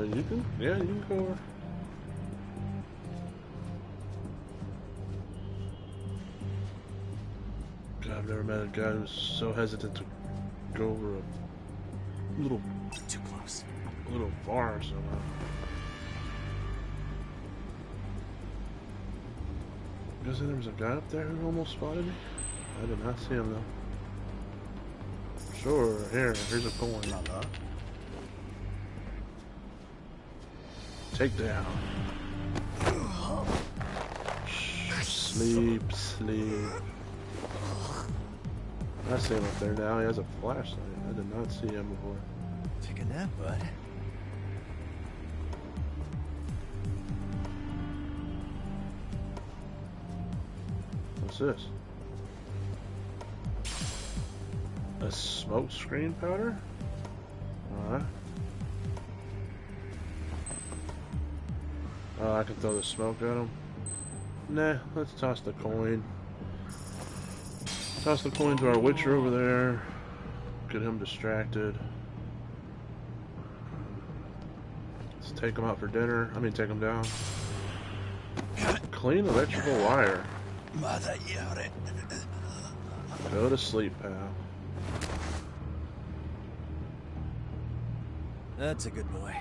You can, yeah, you can go over. God, I've never met a guy who's so hesitant to go over a little, too close, a little bar somehow. Guessing there was a guy up there who almost spotted me. I did not see him though. Sure, here's a coin. Take down. Sleep, sleep. I see him up there now. He has a flashlight. I did not see him before. Take a nap, bud. What's this? A smoke screen powder? Alright. I can throw the smoke at him. Nah, let's toss the coin. Toss the coin to our Witcher over there. Get him distracted. Let's take him out for dinner. I mean, take him down. Clean electrical wire. Go to sleep, pal. That's a good boy.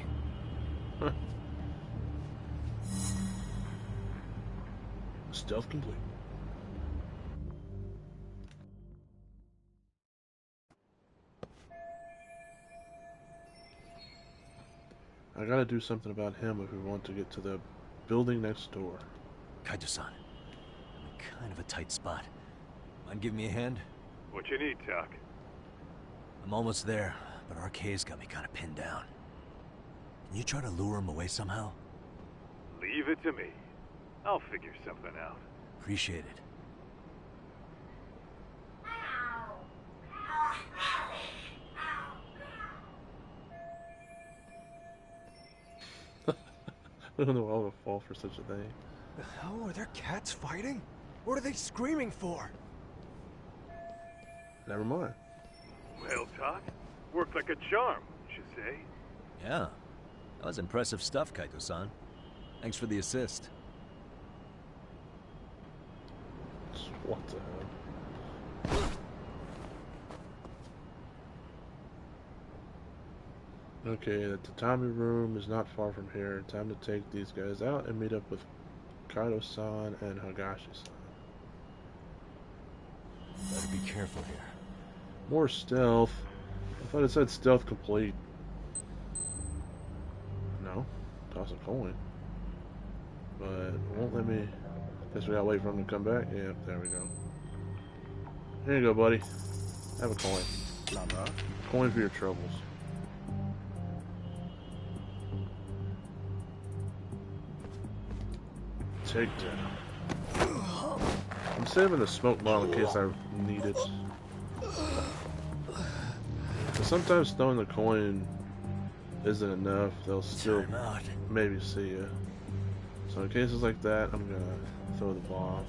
Stealth complete. I gotta do something about him if we want to get to the building next door. Kaito-san, I'm in kind of a tight spot. Mind give me a hand? What you need, Doc? I'm almost there, but RK's got me kind of pinned down. Can you try to lure him away somehow? Leave it to me. I'll figure something out. Appreciate it. I don't know how to fall for such a thing. The hell are there cats fighting? What are they screaming for? Never mind. Well, Doc, worked like a charm, you say? Yeah, that was impressive stuff, Kaito-san. Thanks for the assist. What the hell? Okay, the tatami room is not far from here. Time to take these guys out and meet up with Kaito-san and Hagashi-san. Better be careful here. More stealth. I thought it said stealth complete. No. Toss a coin. But it won't let me... Guess we gotta wait for him to come back. Yeah, there we go. Here you go, buddy. Have a coin. Coin for your troubles. Take down. I'm saving the smoke bottle in case I need it. But sometimes throwing the coin isn't enough. They'll still maybe see you. So in cases like that, I'm gonna throw the bomb.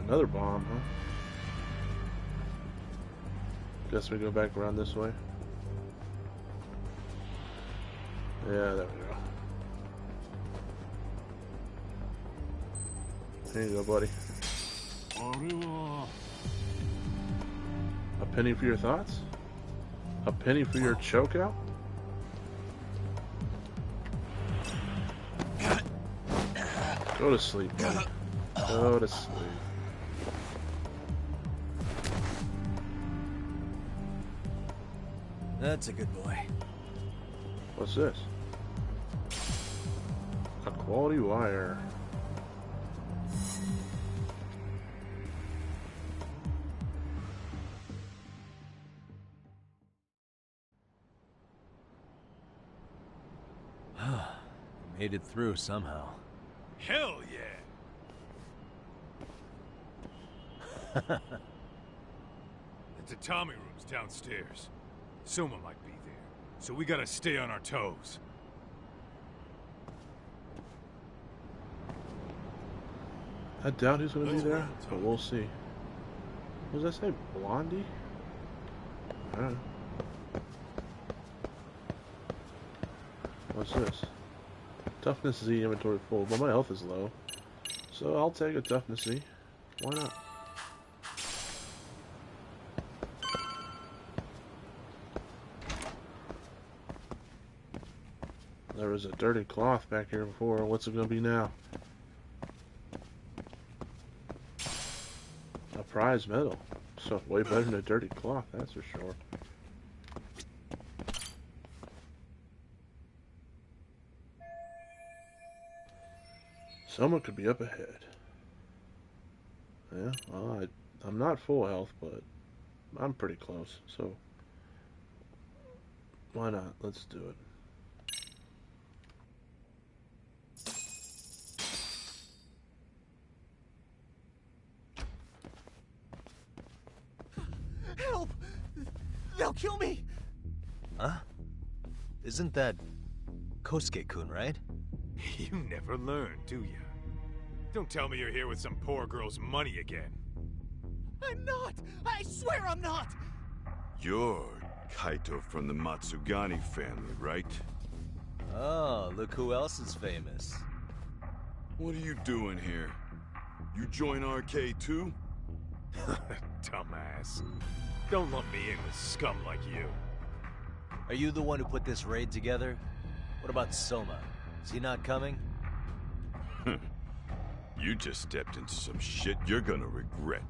Another bomb, huh? Guess we go back around this way. Yeah, there we go. There you go, buddy. A penny for your thoughts? A penny for your chokeout? Go to sleep, buddy. Go to sleep. That's a good boy. What's this? A quality wire. Made it through somehow. Hell yeah! The tatami room's downstairs. Soma might be there, so we gotta stay on our toes. I doubt he's gonna be there, but we'll see. What does that say? Blondie? Alright. What's this? Toughness Z, inventory full, but my health is low. So I'll take a toughness Z. Why not? There was a dirty cloth back here before. What's it gonna be now? A prize medal. So way better than a dirty cloth, that's for sure. Someone could be up ahead. Yeah, well, I'm not full health, but I'm pretty close, so why not? Let's do it. Help! They'll kill me! Huh? Isn't that Kosuke-kun, right? You never learn, do ya? Don't tell me you're here with some poor girl's money again. I'm not! I swear I'm not! You're Kaito from the Matsugani family, right? Oh, look who else is famous. What are you doing here? You join RK too? Dumbass. Don't lump me in with scum like you. Are you the one who put this raid together? What about Soma? Is he not coming? You just stepped into some shit you're gonna regret.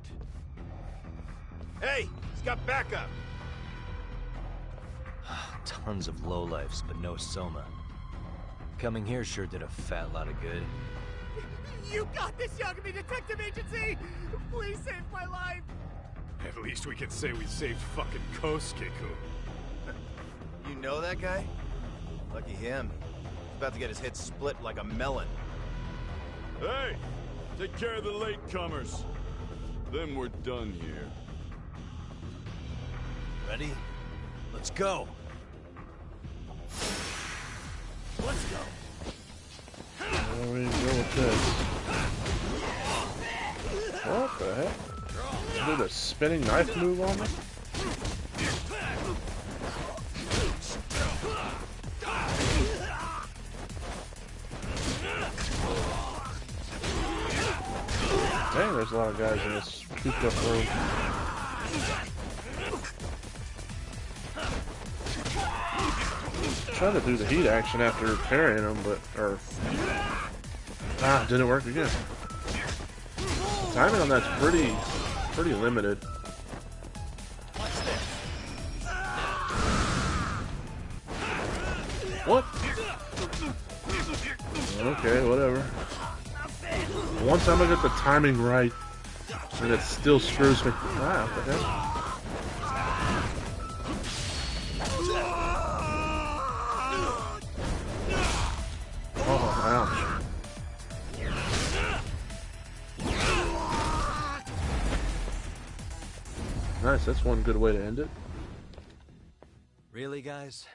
Hey, he's got backup. Tons of lowlifes, but no Soma. Coming here sure did a fat lot of good. You got this, Yagami Detective Agency! Please save my life! At least we can say we saved fucking Kosuke-kun. You know that guy? Lucky him. He's about to get his head split like a melon. Hey! Take care of the latecomers. Then we're done here. Ready? Let's go! Let's go! Where we go with this? What the heck? Did a spinning knife move on me? Dang, there's a lot of guys in this cooped up room. Trying to do the heat action after parrying him, but didn't work again. Timing on that's pretty limited. What? Okay, whatever. One time I get the timing right, and it still screws me. What the hell? Oh, ouch. Nice, that's one good way to end it. Really, guys?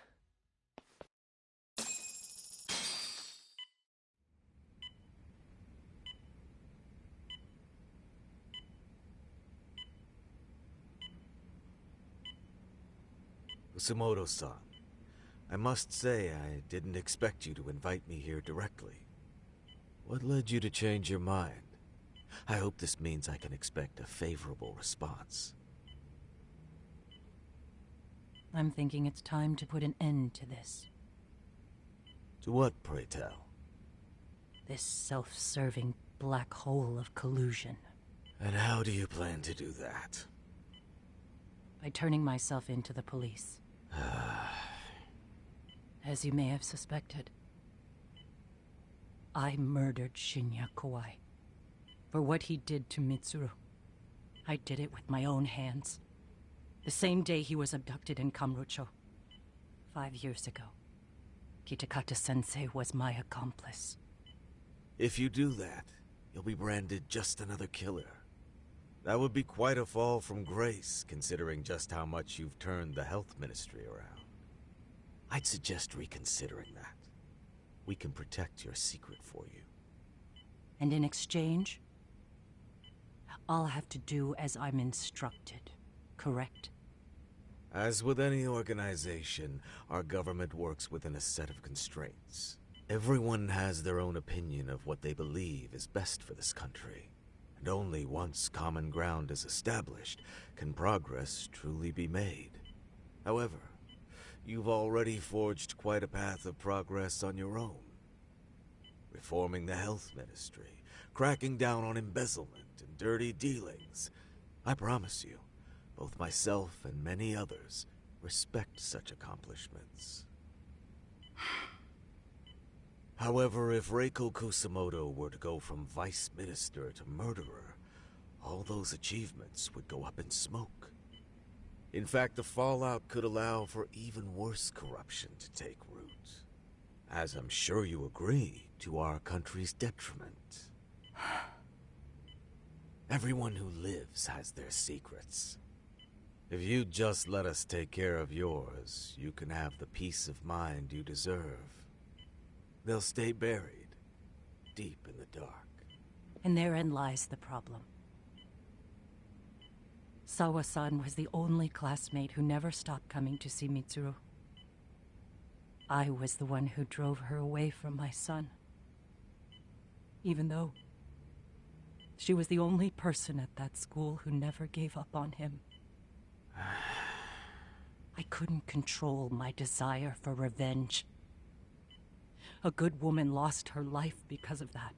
Usamoto-san, I must say I didn't expect you to invite me here directly. What led you to change your mind? I hope this means I can expect a favorable response. I'm thinking it's time to put an end to this. To what, pray tell? This self-serving black hole of collusion. And how do you plan to do that? By turning myself in to the police. As you may have suspected, I murdered Shinya Kawai. For what he did to Mitsuru. I did it with my own hands. The same day he was abducted in Kamurocho. 5 years ago. Kitakata-sensei was my accomplice. If you do that, you'll be branded just another killer. That would be quite a fall from grace, considering just how much you've turned the health ministry around. I'd suggest reconsidering that. We can protect your secret for you. And in exchange, I'll have to do as I'm instructed, correct? As with any organization, our government works within a set of constraints. Everyone has their own opinion of what they believe is best for this country. And only once common ground is established can progress truly be made. However, you've already forged quite a path of progress on your own. Reforming the health ministry, cracking down on embezzlement and dirty dealings. I promise you, both myself and many others respect such accomplishments. However, if Reiko Kusamoto were to go from vice minister to murderer, all those achievements would go up in smoke. In fact, the fallout could allow for even worse corruption to take root. As I'm sure you agree, to our country's detriment. Everyone who lives has their secrets. If you just let us take care of yours, you can have the peace of mind you deserve. They'll stay buried, deep in the dark. And therein lies the problem. Sawa-san was the only classmate who never stopped coming to see Mitsuru. I was the one who drove her away from my son. Even though she was the only person at that school who never gave up on him. I couldn't control my desire for revenge. A good woman lost her life because of that.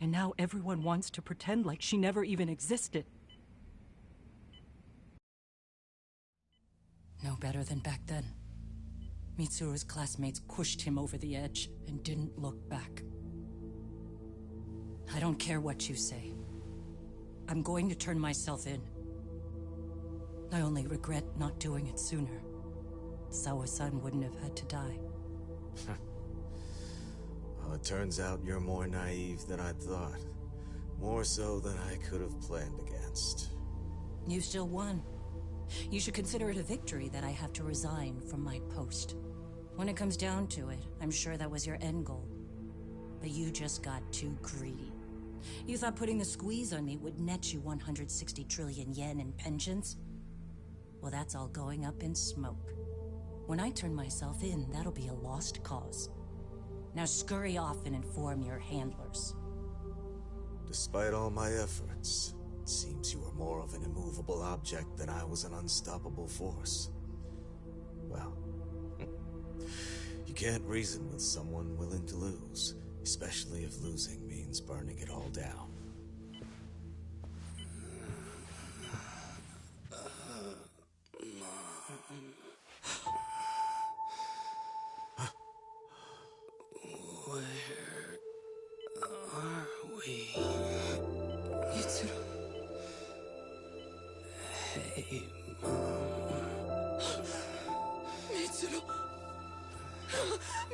And now everyone wants to pretend like she never even existed. No better than back then. Mitsuru's classmates pushed him over the edge and didn't look back. I don't care what you say. I'm going to turn myself in. I only regret not doing it sooner. Sawa-san wouldn't have had to die. Well, it turns out you're more naive than I thought. More so than I could have planned against. You still won. You should consider it a victory that I have to resign from my post. When it comes down to it, I'm sure that was your end goal. But you just got too greedy. You thought putting the squeeze on me would net you 160 trillion yen in pensions? Well, that's all going up in smoke. When I turn myself in, that'll be a lost cause. Now scurry off and inform your handlers. Despite all my efforts, it seems you were more of an immovable object than I was an unstoppable force. Well, you can't reason with someone willing to lose, especially if losing means burning it all down.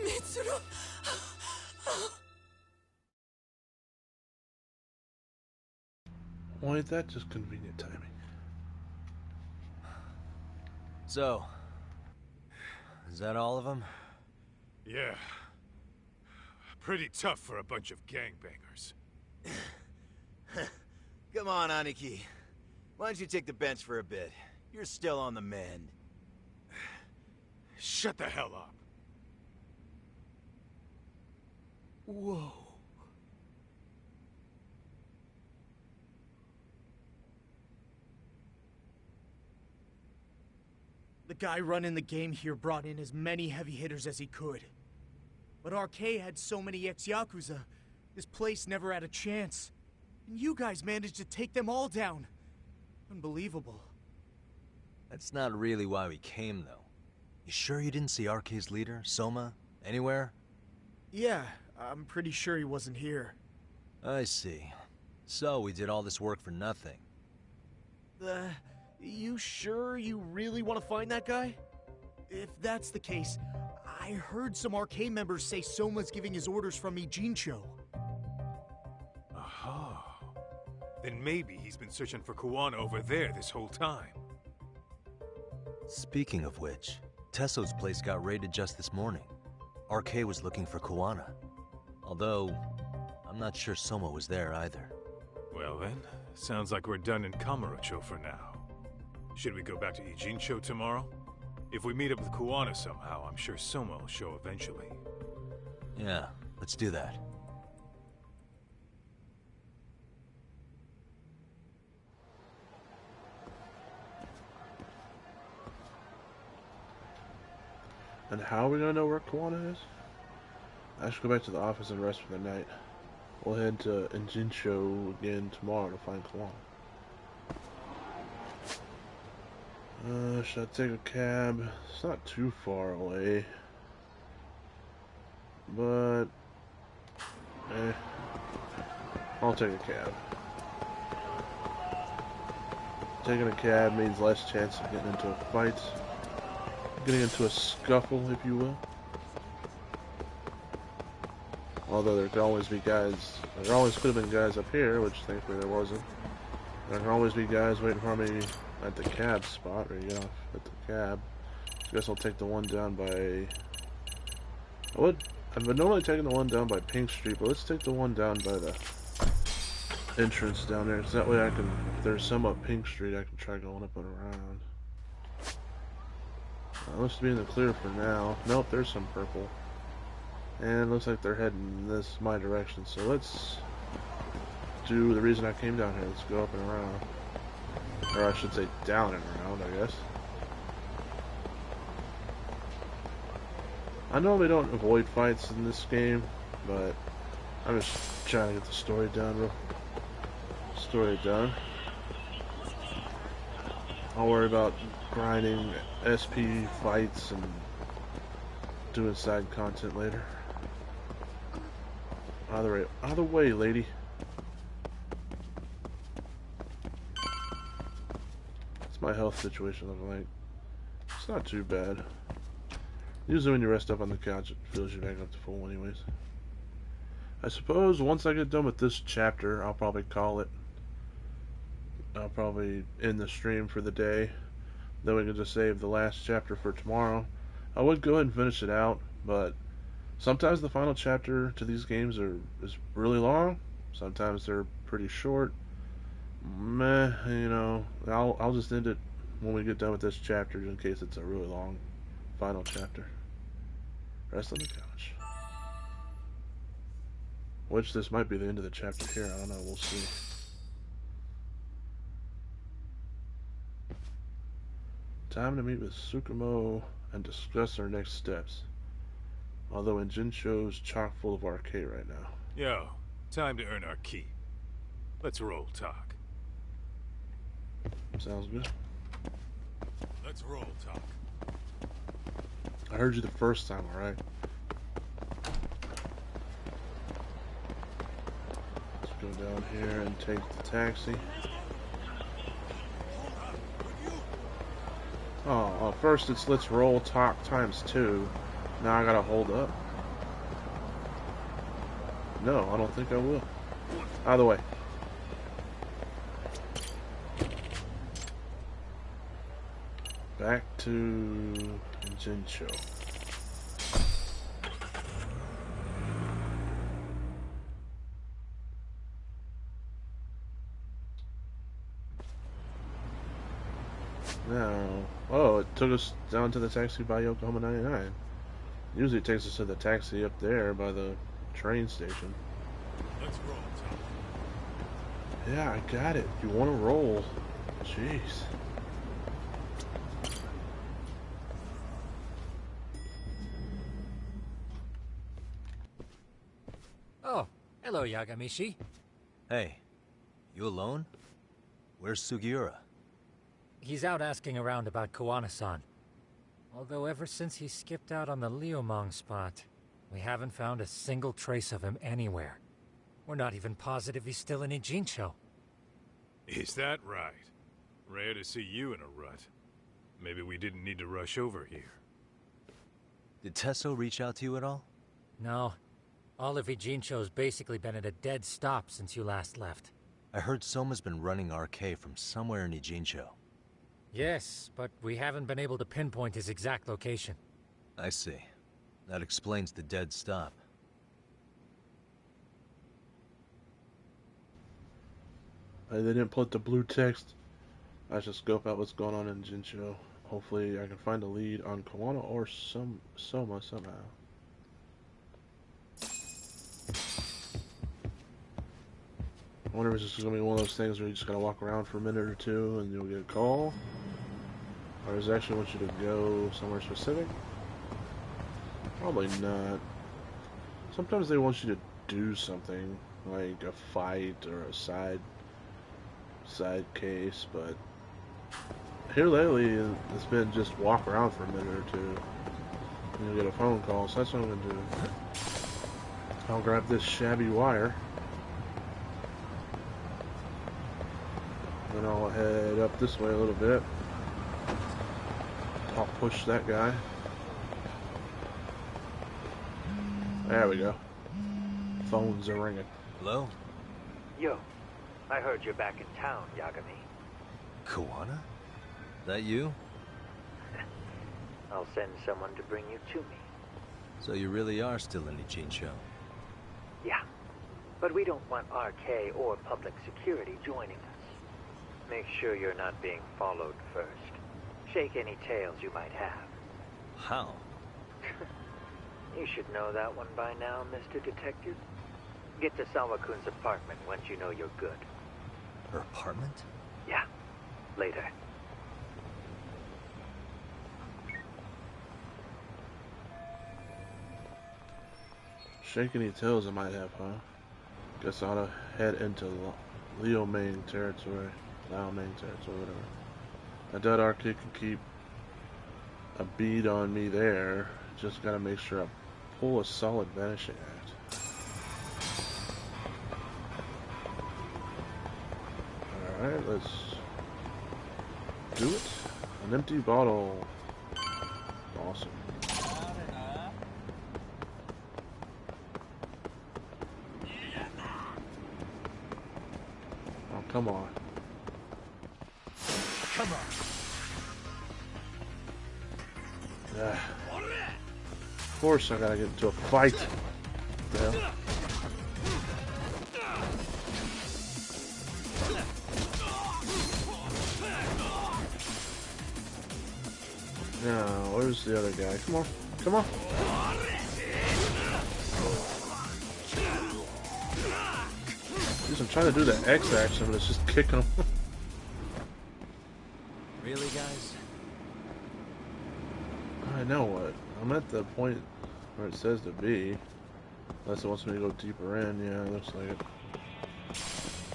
Mitsuru! Why is that just convenient timing? So, is that all of them? Yeah. Pretty tough for a bunch of gangbangers. Come on, Aniki. Why don't you take the bench for a bit? You're still on the mend. Shut the hell up. Whoa. The guy running the game here brought in as many heavy hitters as he could. But RK had so many ex-Yakuza, this place never had a chance. And you guys managed to take them all down. Unbelievable. That's not really why we came, though. You sure you didn't see RK's leader, Soma, anywhere? Yeah, I'm pretty sure he wasn't here. I see. So we did all this work for nothing. You sure you really want to find that guy? If that's the case, I heard some arcade members say Soma's giving his orders from Ijincho. Aha. Then maybe he's been searching for Kuwana over there this whole time. Speaking of which, Tesso's place got raided just this morning. RK was looking for Kuwana. Although, I'm not sure Soma was there either. Well then, sounds like we're done in Kamurocho for now. Should we go back to Ijincho tomorrow? If we meet up with Kuwana somehow, I'm sure Soma will show eventually. Yeah, let's do that. And how are we gonna know where Kuwana is? I should go back to the office and rest for the night. We'll head to Ijincho again tomorrow to find Kuwana. Should I take a cab? It's not too far away. But... I'll take a cab. Taking a cab means less chance of getting into a fight. Getting into a scuffle, if you will. Although there could always be guys, there always could have been guys up here, which thankfully there wasn't. There can always be guys waiting for me at the cab spot, or you get off at the cab. So I guess I'll take the one down by... I've been normally taking the one down by Pink Street, but let's take the one down by the entrance down there, so that way I can, if there's some up Pink Street, I can try going up and around. Looks to be in the clear for now. Nope, there's some purple. And looks like they're heading this my direction, so let's do the reason I came down here. Let's go up and around. Or I should say down and around, I guess. I normally don't avoid fights in this game, but I'm just trying to get the story done. I'll worry about grinding SP fights and doing side content later. Out of the way, lady. What's my health situation looking like? It's not too bad. Usually when you rest up on the couch, it fills you back up to full anyways. I suppose once I get done with this chapter, I'll probably call it. I'll probably end the stream for the day. Then we can just save the last chapter for tomorrow. I would go ahead and finish it out, but sometimes the final chapter to these games is really long. Sometimes they're pretty short. Meh, you know, I'll just end it when we get done with this chapter in case it's a really long final chapter. Rest on the couch. Which this might be the end of the chapter here. I don't know. We'll see. Time to meet with Tsukumo and discuss our next steps. Although Ijincho's chock full of RK right now. Yo, time to earn our keep. Let's roll talk. Sounds good. Let's roll talk. I heard you the first time, alright? Let's go down here and take the taxi. Oh, first it's let's roll talk ×2. Now I gotta hold up. No, I don't think I will. Out of the way. Back to Ijincho. Now, oh, it took us down to the taxi by Yokohama 99. Usually it takes us to the taxi up there by the train station. Let's roll, Tom. Yeah, I got it. You want to roll. Jeez. Oh, hello, Yagamishi. Hey, you alone? Where's Sugiura? He's out asking around about Kuwana-san. Although ever since he skipped out on the Liumang spot, we haven't found a single trace of him anywhere. We're not even positive he's still in Ijincho. Is that right? Rare to see you in a rut. Maybe we didn't need to rush over here. Did Tesso reach out to you at all? No. All of Ijincho's basically been at a dead stop since you last left. I heard Soma's been running RK from somewhere in Ijincho. Yes, but we haven't been able to pinpoint his exact location. I see. That explains the dead stop. They didn't put the blue text. I should scope out what's going on in Jincho. Hopefully I can find a lead on Kawana or Soma somehow. I wonder if it's just going to be one of those things where you just got to walk around for a minute or two and you'll get a call. Or does it actually want you to go somewhere specific? Probably not. Sometimes they want you to do something, like a fight or a side case, but here lately it's been just walk around for a minute or two and you'll get a phone call, so that's what I'm going to do. I'll grab this shabby wire. Then I'll head up this way a little bit. I'll push that guy. There we go. Phones are ringing. Hello? Yo, I heard you're back in town, Yagami. Kawana? That you? I'll send someone to bring you to me. So you really are still in Ijincho? Yeah, but we don't want RK or public security joining us. Make sure you're not being followed first. Shake any tails you might have. How? You should know that one by now, Mr. Detective. Get to Sawa-kun's apartment once you know you're good. Her apartment? Yeah, later. Shake any tails I might have, huh? Guess I ought to head into Liao Ming territory. Whatever. I doubt RK can keep a bead on me there. Just gotta make sure I pull a solid vanishing act. Alright, let's do it. An empty bottle. Awesome. Oh, come on. Come on. Of course I gotta get into a fight. What the hell? Now, where's the other guy? Come on. Come on. Jeez, I'm trying to do the X action, but it's just kicking him. Really, guys? I know what. I'm at the point where it says to be. Unless it wants me to go deeper in. Yeah, it looks like it.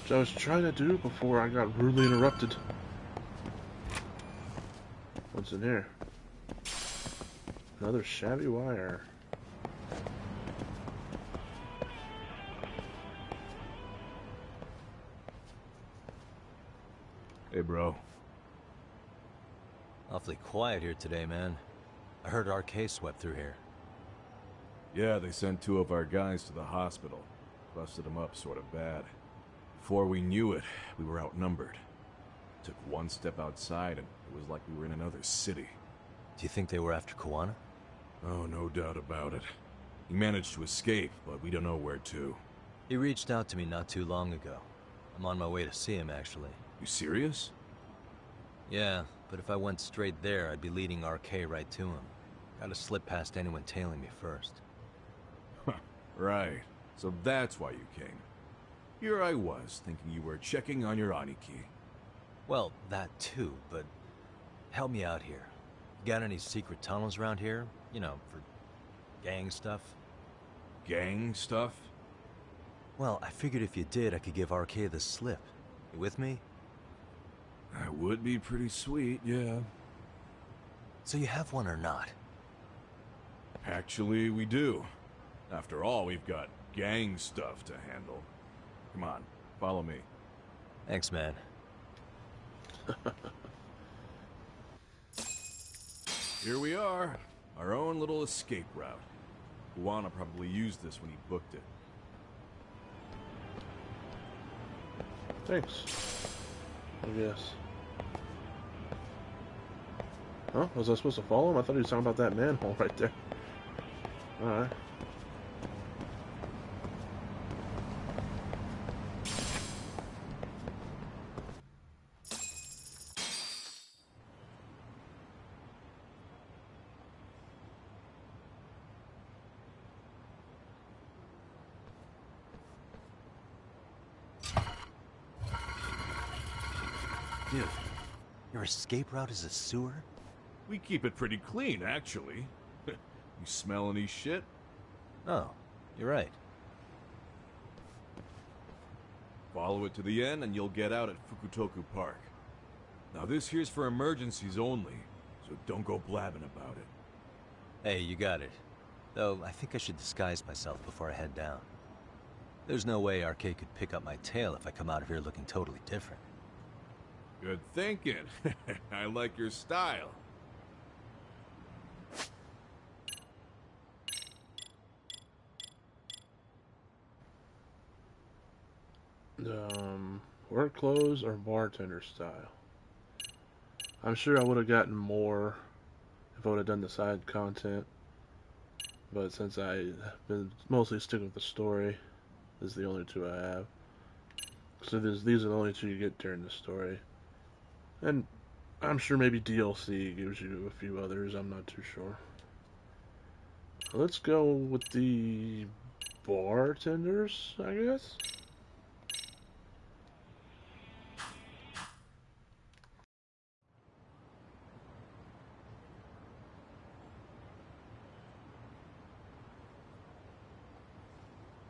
Which I was trying to do before I got rudely interrupted. What's in here? Another shabby wire. Hey, bro. Awfully quiet here today, man. I heard RK swept through here. Yeah, they sent 2 of our guys to the hospital. Busted them up sort of bad. Before we knew it, we were outnumbered. Took one step outside and it was like we were in another city. Do you think they were after Kawana? Oh, no doubt about it. He managed to escape, but we don't know where to. He reached out to me not too long ago. I'm on my way to see him, actually. You serious? Yeah, but if I went straight there, I'd be leading RK right to him. Gotta slip past anyone tailing me first. Right. So that's why you came. Here I was, thinking you were checking on your Aniki. Well, that too, but help me out here. You got any secret tunnels around here? You know, for gang stuff? Gang stuff? Well, I figured if you did, I could give RK the slip. You with me? That would be pretty sweet, yeah. So you have one or not? Actually, we do. After all, we've got gang stuff to handle. Come on, follow me. Thanks, man. Here we are. Our own little escape route. Kuwana probably used this when he booked it. Thanks. I guess. Huh? Was I supposed to follow him? I thought he was talking about that manhole right there. Alright. Dude, your escape route is a sewer? We keep it pretty clean, actually. You smell any shit? Oh, you're right. Follow it to the end and you'll get out at Fukutoku Park. Now this here's for emergencies only, so don't go blabbing about it. Hey, you got it. Though, I think I should disguise myself before I head down. There's no way RK could pick up my tail if I come out of here looking totally different. Good thinking. I like your style. Work clothes or bartender style? I'm sure I would have gotten more if I would have done the side content, but since I've been mostly sticking with the story, this is the only two I have. So these are the only two you get during the story. And I'm sure maybe DLC gives you a few others, I'm not too sure. Let's go with the bartenders, I guess?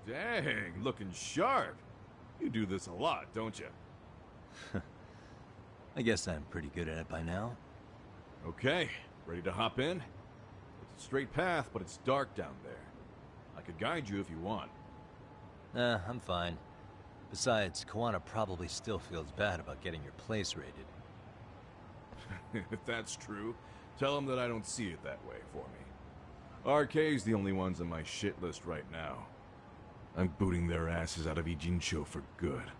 Dang, looking sharp. You do this a lot, don't you? I guess I'm pretty good at it by now. Okay, ready to hop in? It's a straight path, but it's dark down there. I could guide you if you want. Nah, I'm fine. Besides, Kuwana probably still feels bad about getting your place raided. If that's true, tell him that I don't see it that way for me. RK's the only ones on my shit list right now. I'm booting their asses out of Ijincho for good.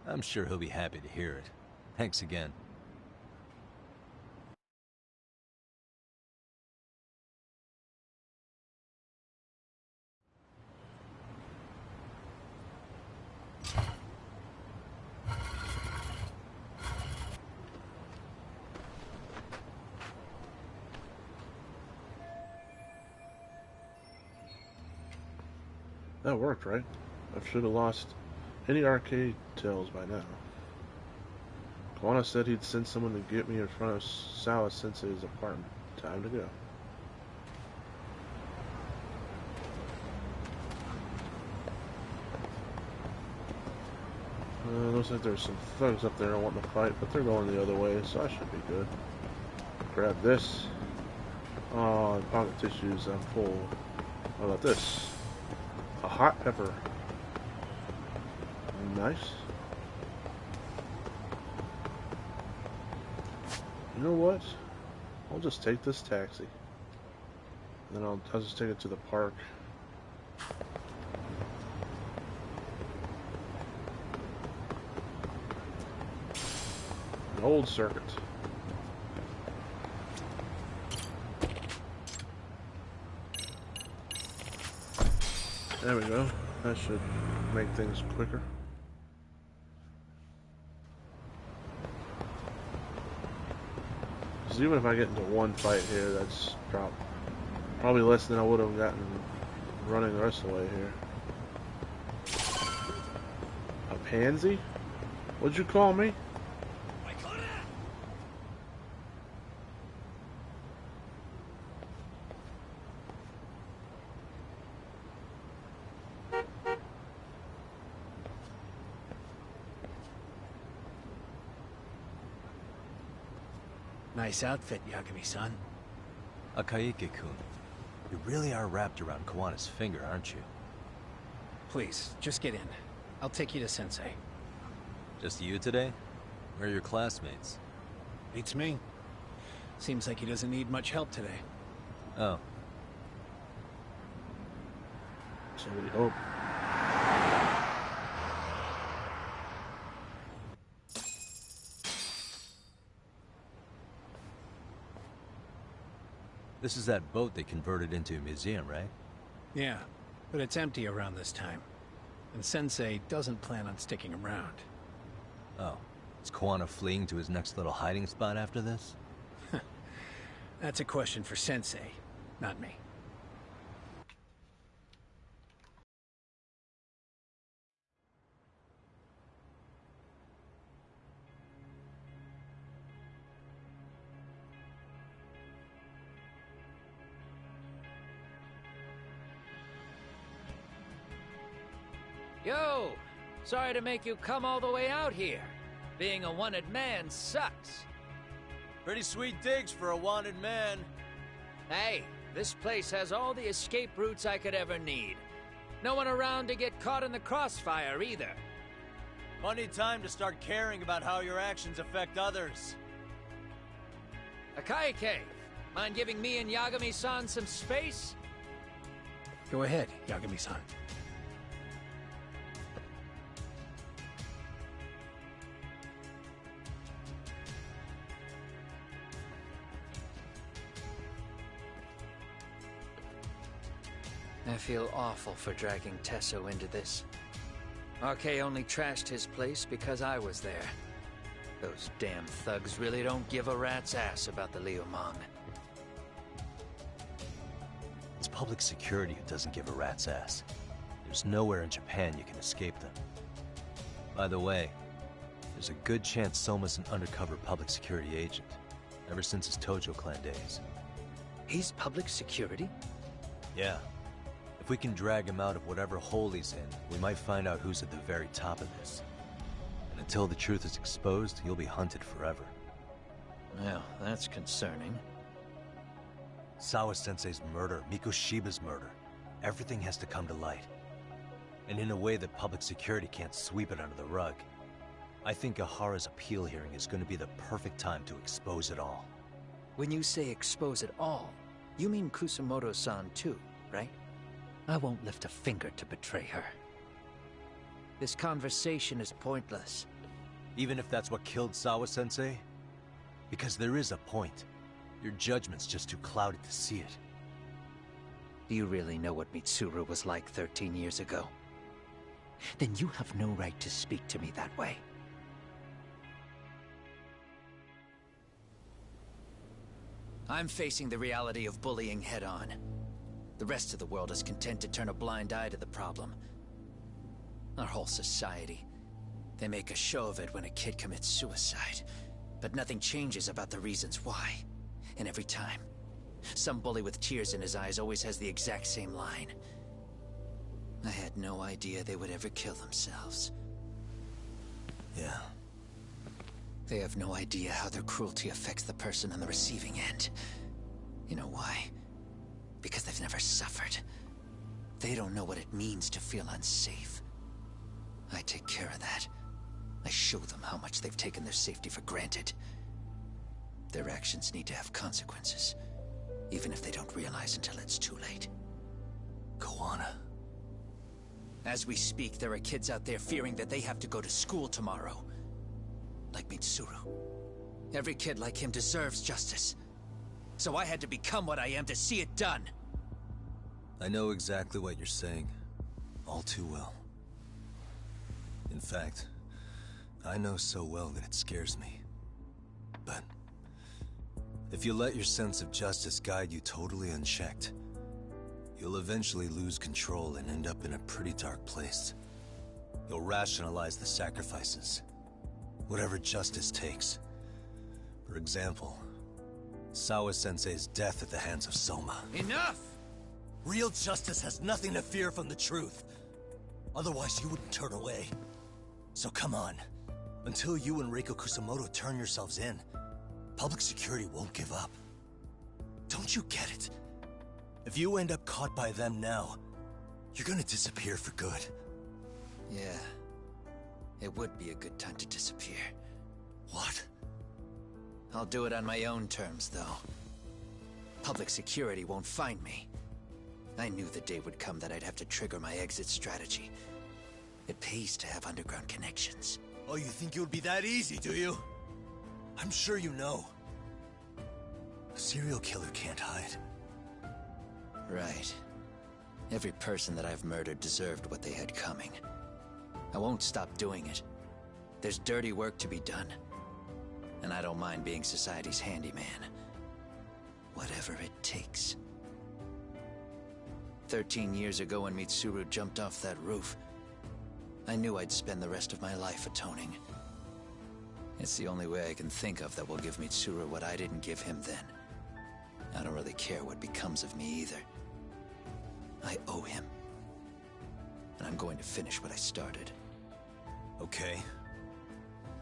I'm sure he'll be happy to hear it. Thanks again. That worked, right? I should have lost any arcade tails by now. Kuwana said he'd send someone to get me in front of Sawa Sensei's apartment. Time to go. Looks like there's some thugs up there wanting to fight, but they're going the other way, so I should be good. Grab this. Oh, pocket tissues, I'm full. How about this? A hot pepper. Nice. You know what? I'll just take this taxi. And then I'll just take it to the park. An old circuit. There we go. That should make things quicker. Because even if I get into one fight here, that's probably less than I would have gotten running the rest of the way here. A pansy? What'd you call me? Nice outfit, Yagami-san. Akaike-kun, you really are wrapped around Kawana's finger, aren't you? Please, just get in. I'll take you to Sensei. Just you today? Where are your classmates? Beats me. Seems like he doesn't need much help today. Oh. So we hope. This is that boat they converted into a museum, right? Yeah, but it's empty around this time. And Sensei doesn't plan on sticking around. Oh. Is Koana fleeing to his next little hiding spot after this? That's a question for Sensei, not me. Yo! Sorry to make you come all the way out here. Being a wanted man sucks. Pretty sweet digs for a wanted man. Hey, this place has all the escape routes I could ever need. No one around to get caught in the crossfire either. Funny time to start caring about how your actions affect others. Akaike, mind giving me and Yagami-san some space? Go ahead, Yagami-san. I feel awful for dragging Tesso into this. RK only trashed his place because I was there. Those damn thugs really don't give a rat's ass about the Liumang. It's public security who doesn't give a rat's ass. There's nowhere in Japan you can escape them. By the way, there's a good chance Soma's an undercover public security agent, ever since his Tojo clan days. He's public security? Yeah. If we can drag him out of whatever hole he's in, we might find out who's at the very top of this. And until the truth is exposed, he'll be hunted forever. Well, that's concerning. Sawa-sensei's murder, Mikoshiba's murder. Everything has to come to light. And in a way that public security can't sweep it under the rug. I think Ahara's appeal hearing is going to be the perfect time to expose it all. When you say expose it all, you mean Kusamoto-san too, right? I won't lift a finger to betray her. This conversation is pointless. Even if that's what killed Sawa-sensei? Because there is a point. Your judgment's just too clouded to see it. Do you really know what Mitsuru was like 13 years ago? Then you have no right to speak to me that way. I'm facing the reality of bullying head-on. The rest of the world is content to turn a blind eye to the problem. Our whole society. They make a show of it when a kid commits suicide, but nothing changes about the reasons why. And every time, some bully with tears in his eyes always has the exact same line. I had no idea they would ever kill themselves. Yeah. They have no idea how their cruelty affects the person on the receiving end. You know why? Because they've never suffered. They don't know what it means to feel unsafe. I take care of that. I show them how much they've taken their safety for granted. Their actions need to have consequences, even if they don't realize until it's too late. Koana. As we speak, there are kids out there fearing that they have to go to school tomorrow. Like Mitsuru. Every kid like him deserves justice. So I had to become what I am to see it done. I know exactly what you're saying. All too well. In fact, I know so well that it scares me. But if you let your sense of justice guide you totally unchecked, you'll eventually lose control and end up in a pretty dark place. You'll rationalize the sacrifices, whatever justice takes. For example, Sawa-sensei's death at the hands of Soma. Enough! Real justice has nothing to fear from the truth. Otherwise, you wouldn't turn away. So come on. Until you and Reiko Kusamoto turn yourselves in, public security won't give up. Don't you get it? If you end up caught by them now, you're gonna disappear for good. Yeah. It would be a good time to disappear. What? I'll do it on my own terms, though. Public security won't find me. I knew the day would come that I'd have to trigger my exit strategy. It pays to have underground connections. Oh, you think it would be that easy, do you? I'm sure you know. A serial killer can't hide. Right. Every person that I've murdered deserved what they had coming. I won't stop doing it. There's dirty work to be done. And I don't mind being society's handyman. Whatever it takes. 13 years ago when Mitsuru jumped off that roof, I knew I'd spend the rest of my life atoning. It's the only way I can think of that will give Mitsuru what I didn't give him then. I don't really care what becomes of me either. I owe him. And I'm going to finish what I started. Okay.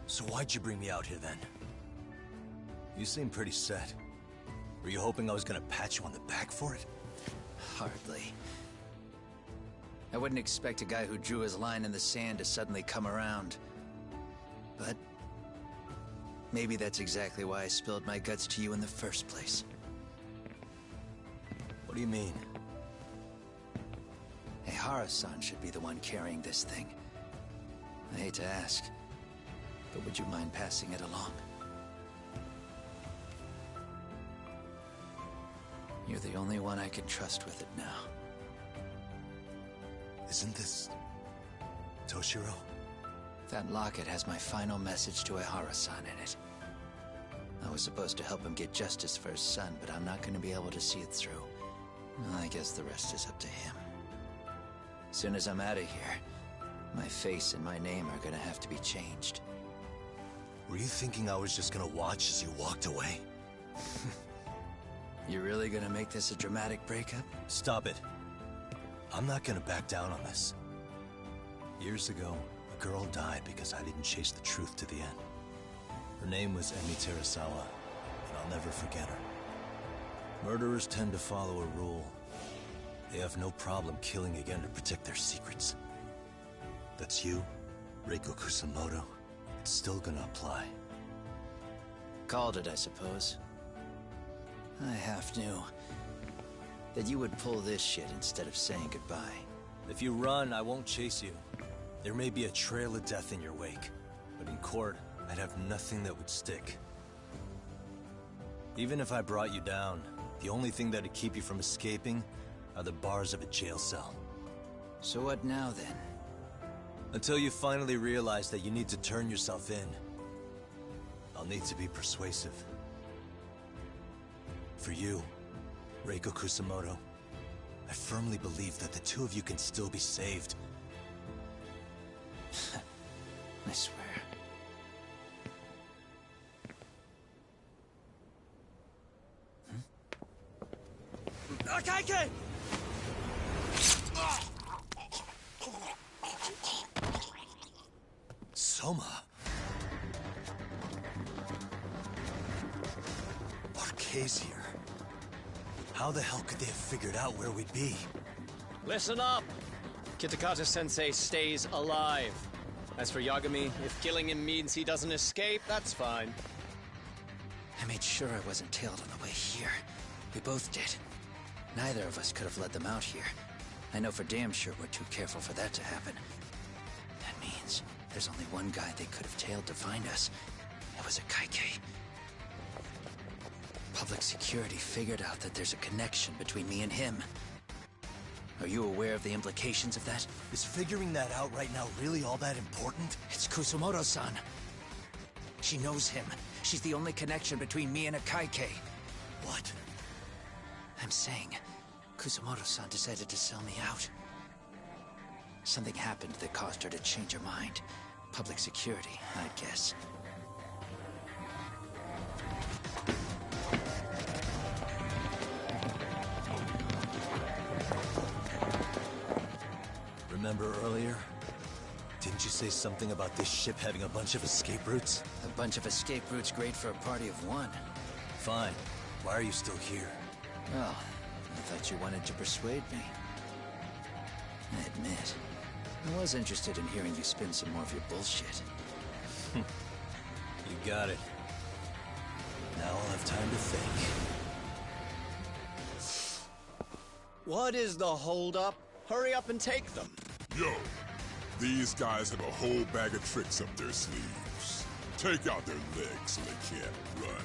So why'd you bring me out here then? You seem pretty set. Were you hoping I was gonna pat you on the back for it? Hardly. I wouldn't expect a guy who drew his line in the sand to suddenly come around. But maybe that's exactly why I spilled my guts to you in the first place. What do you mean? Ehara-san should be the one carrying this thing. I hate to ask, but would you mind passing it along? You're the only one I can trust with it now. Isn't this Toshiro? That locket has my final message to Ehara-san in it. I was supposed to help him get justice for his son, but I'm not going to be able to see it through. I guess the rest is up to him. Soon as I'm out of here, my face and my name are gonna have to be changed. Were you thinking I was just gonna watch as you walked away? You really gonna make this a dramatic breakup? Stop it. I'm not gonna back down on this. Years ago, a girl died because I didn't chase the truth to the end. Her name was Emi Terasawa, and I'll never forget her. Murderers tend to follow a rule. They have no problem killing again to protect their secrets. That's you, Reiko Kusamoto. It's still gonna apply. Called it, I suppose. I half knew that you would pull this shit instead of saying goodbye. If you run, I won't chase you. There may be a trail of death in your wake, but in court, I'd have nothing that would stick. Even if I brought you down, the only thing that'd keep you from escaping are the bars of a jail cell. So what now, then? Until you finally realize that you need to turn yourself in, I'll need to be persuasive. For you, Reiko Kusamoto, I firmly believe that the two of you can still be saved. I swear. Akaike! Soma. Arke's here. How the hell could they have figured out where we'd be? Listen up! Kitakata-sensei stays alive. As for Yagami, if killing him means he doesn't escape, that's fine. I made sure I wasn't tailed on the way here. We both did. Neither of us could have led them out here. I know for damn sure we're too careful for that to happen. That means there's only one guy they could have tailed to find us. It was a Kaike. Public security figured out that there's a connection between me and him. Are you aware of the implications of that? Is figuring that out right now really all that important? It's Kusamoto-san. She knows him. She's the only connection between me and a Kaike. What? I'm saying, Kusamoto-san decided to sell me out. Something happened that caused her to change her mind. Public security, I'd guess. Remember earlier? Didn't you say something about this ship having a bunch of escape routes? A bunch of escape routes great for a party of one. Fine. Why are you still here? Well, I thought you wanted to persuade me. I admit, I was interested in hearing you spin some more of your bullshit. You got it. Now I'll have time to think. What is the holdup? Hurry up and take them. Yo, these guys have a whole bag of tricks up their sleeves. Take out their legs so they can't run.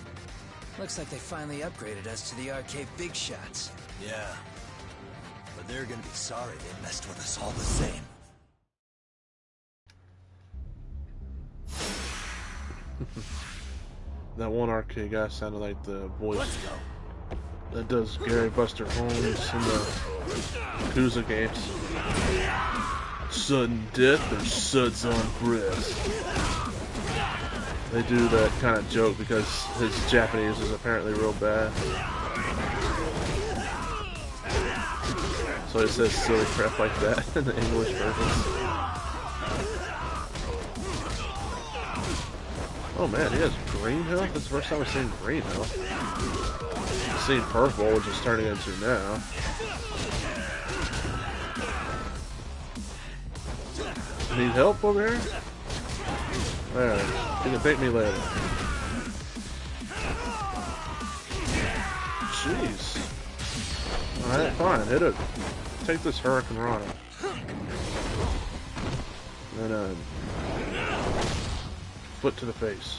Looks like they finally upgraded us to the arcade big shots. Yeah. But they're gonna be sorry they messed with us all the same. That one arcade guy sounded like the voice that does Gary Buster Holmes in the Yakuza games. Sudden death or suds on breath. They do that kind of joke because his Japanese is apparently real bad. So he says silly crap like that in the English version. Oh man, he has green health? That's the first time I've seen green health. I've seen purple, which is turning into now. Need help over here? There, you can thank me later. Jeez. Alright, fine, hit it. Take this Hurricane Rana. And then, foot to the face.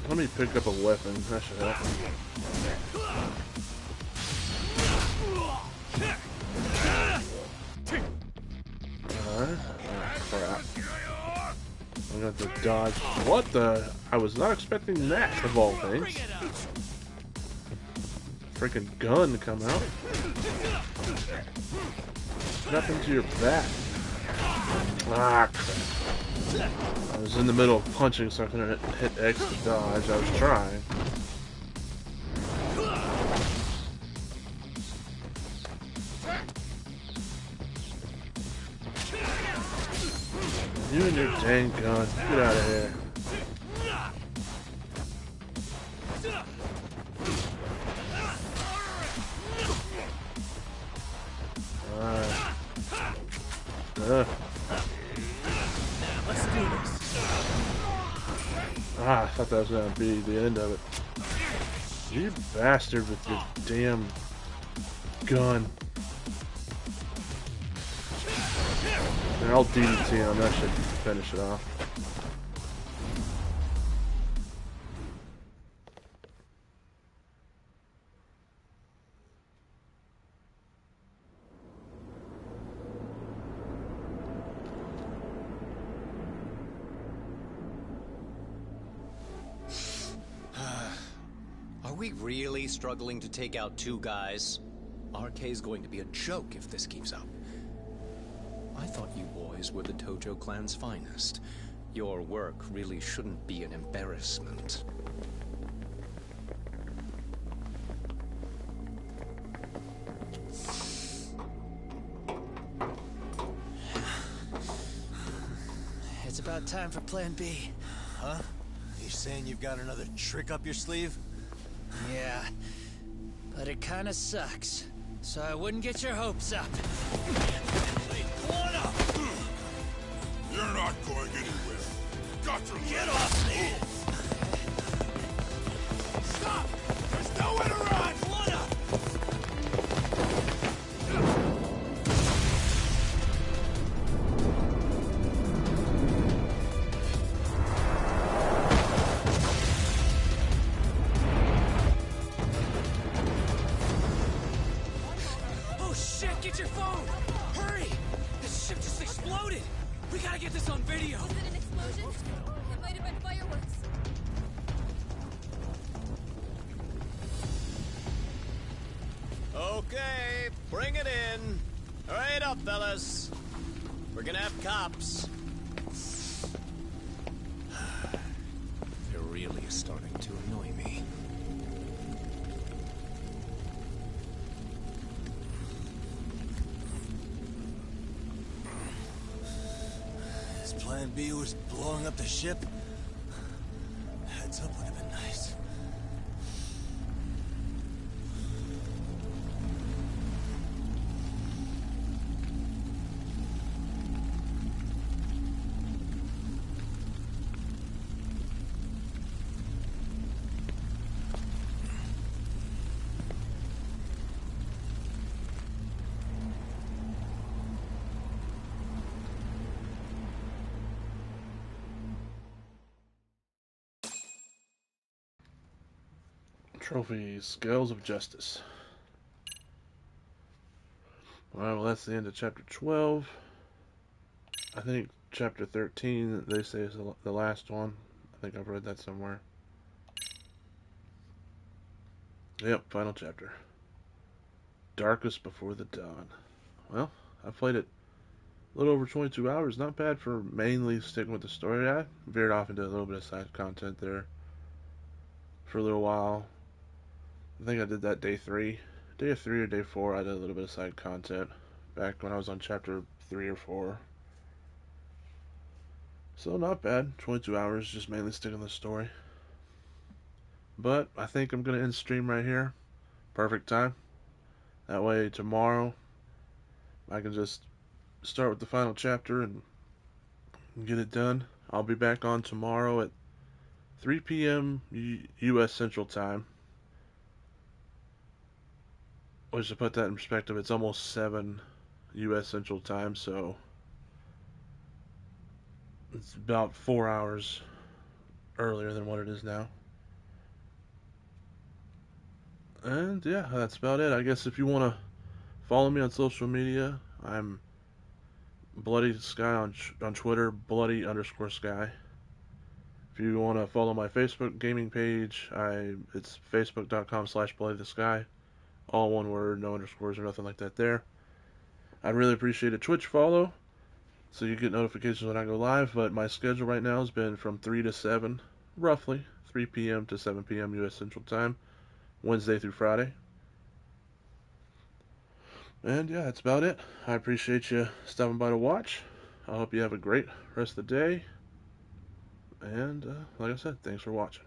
Let me pick up a weapon, that should help. Alright. Oh, crap. I'm gonna have to dodge. What the? I was not expecting that, of all things. Freaking gun to come out. What happened to your back? Ah, crap. I was in the middle of punching, so I couldn't hit X to dodge. I was trying. You and your dang gun. Get out of here. Alright. Let's do this. Ah, I thought that was gonna be the end of it. You bastard with your damn gun. And I'll DDT him, that should finish it off. Are we really struggling to take out two guys? RK's going to be a joke if this keeps up. I thought you boys were the Tojo clan's finest. Your work really shouldn't be an embarrassment. It's about time for Plan B. Huh? You saying you've got another trick up your sleeve? Yeah, but it kinda sucks. So I wouldn't get your hopes up. You're not going anywhere. Got to Get off me! Stop! There's nowhere to run! Oh shit, get your phone! Hurry! This ship just exploded! We gotta get this on video! Was it an explosion? It might have been fireworks. Okay, bring it in. Hurry it up, fellas. We're gonna have cops. They're really starting to annoy me. His plan B was blowing up the ship? Heads up would have been nice. Trophy, Scales of Justice. Alright, well that's the end of chapter 12. I think chapter 13, they say, is the last one. I think I've read that somewhere. Yep, final chapter. Darkest Before the Dawn. Well, I played it a little over 22 hours. Not bad for mainly sticking with the story. I veered off into a little bit of side content there for a little while. I think I did that day 3. Day 3 or day 4, I did a little bit of side content back when I was on chapter 3 or 4. So not bad. 22 hours, just mainly sticking to the story. But I think I'm going to end stream right here. Perfect time. That way tomorrow I can just start with the final chapter and get it done. I'll be back on tomorrow at 3 p.m. U.S. Central Time. Which, to put that in perspective, it's almost 7 U.S. Central Time, so it's about 4 hours earlier than what it is now. And yeah, that's about it. I guess if you want to follow me on social media, I'm Bloody Sky on Twitter, Bloody_Sky. If you want to follow my Facebook gaming page, it's facebook.com/BloodyTheSky. All one word, no underscores or nothing like that there. I'd really appreciate a Twitch follow, so you get notifications when I go live, but my schedule right now has been from 3 to 7, roughly, 3 p.m. to 7 p.m. U.S. Central Time, Wednesday through Friday. And yeah, that's about it. I appreciate you stopping by to watch. I hope you have a great rest of the day. And like I said, thanks for watching.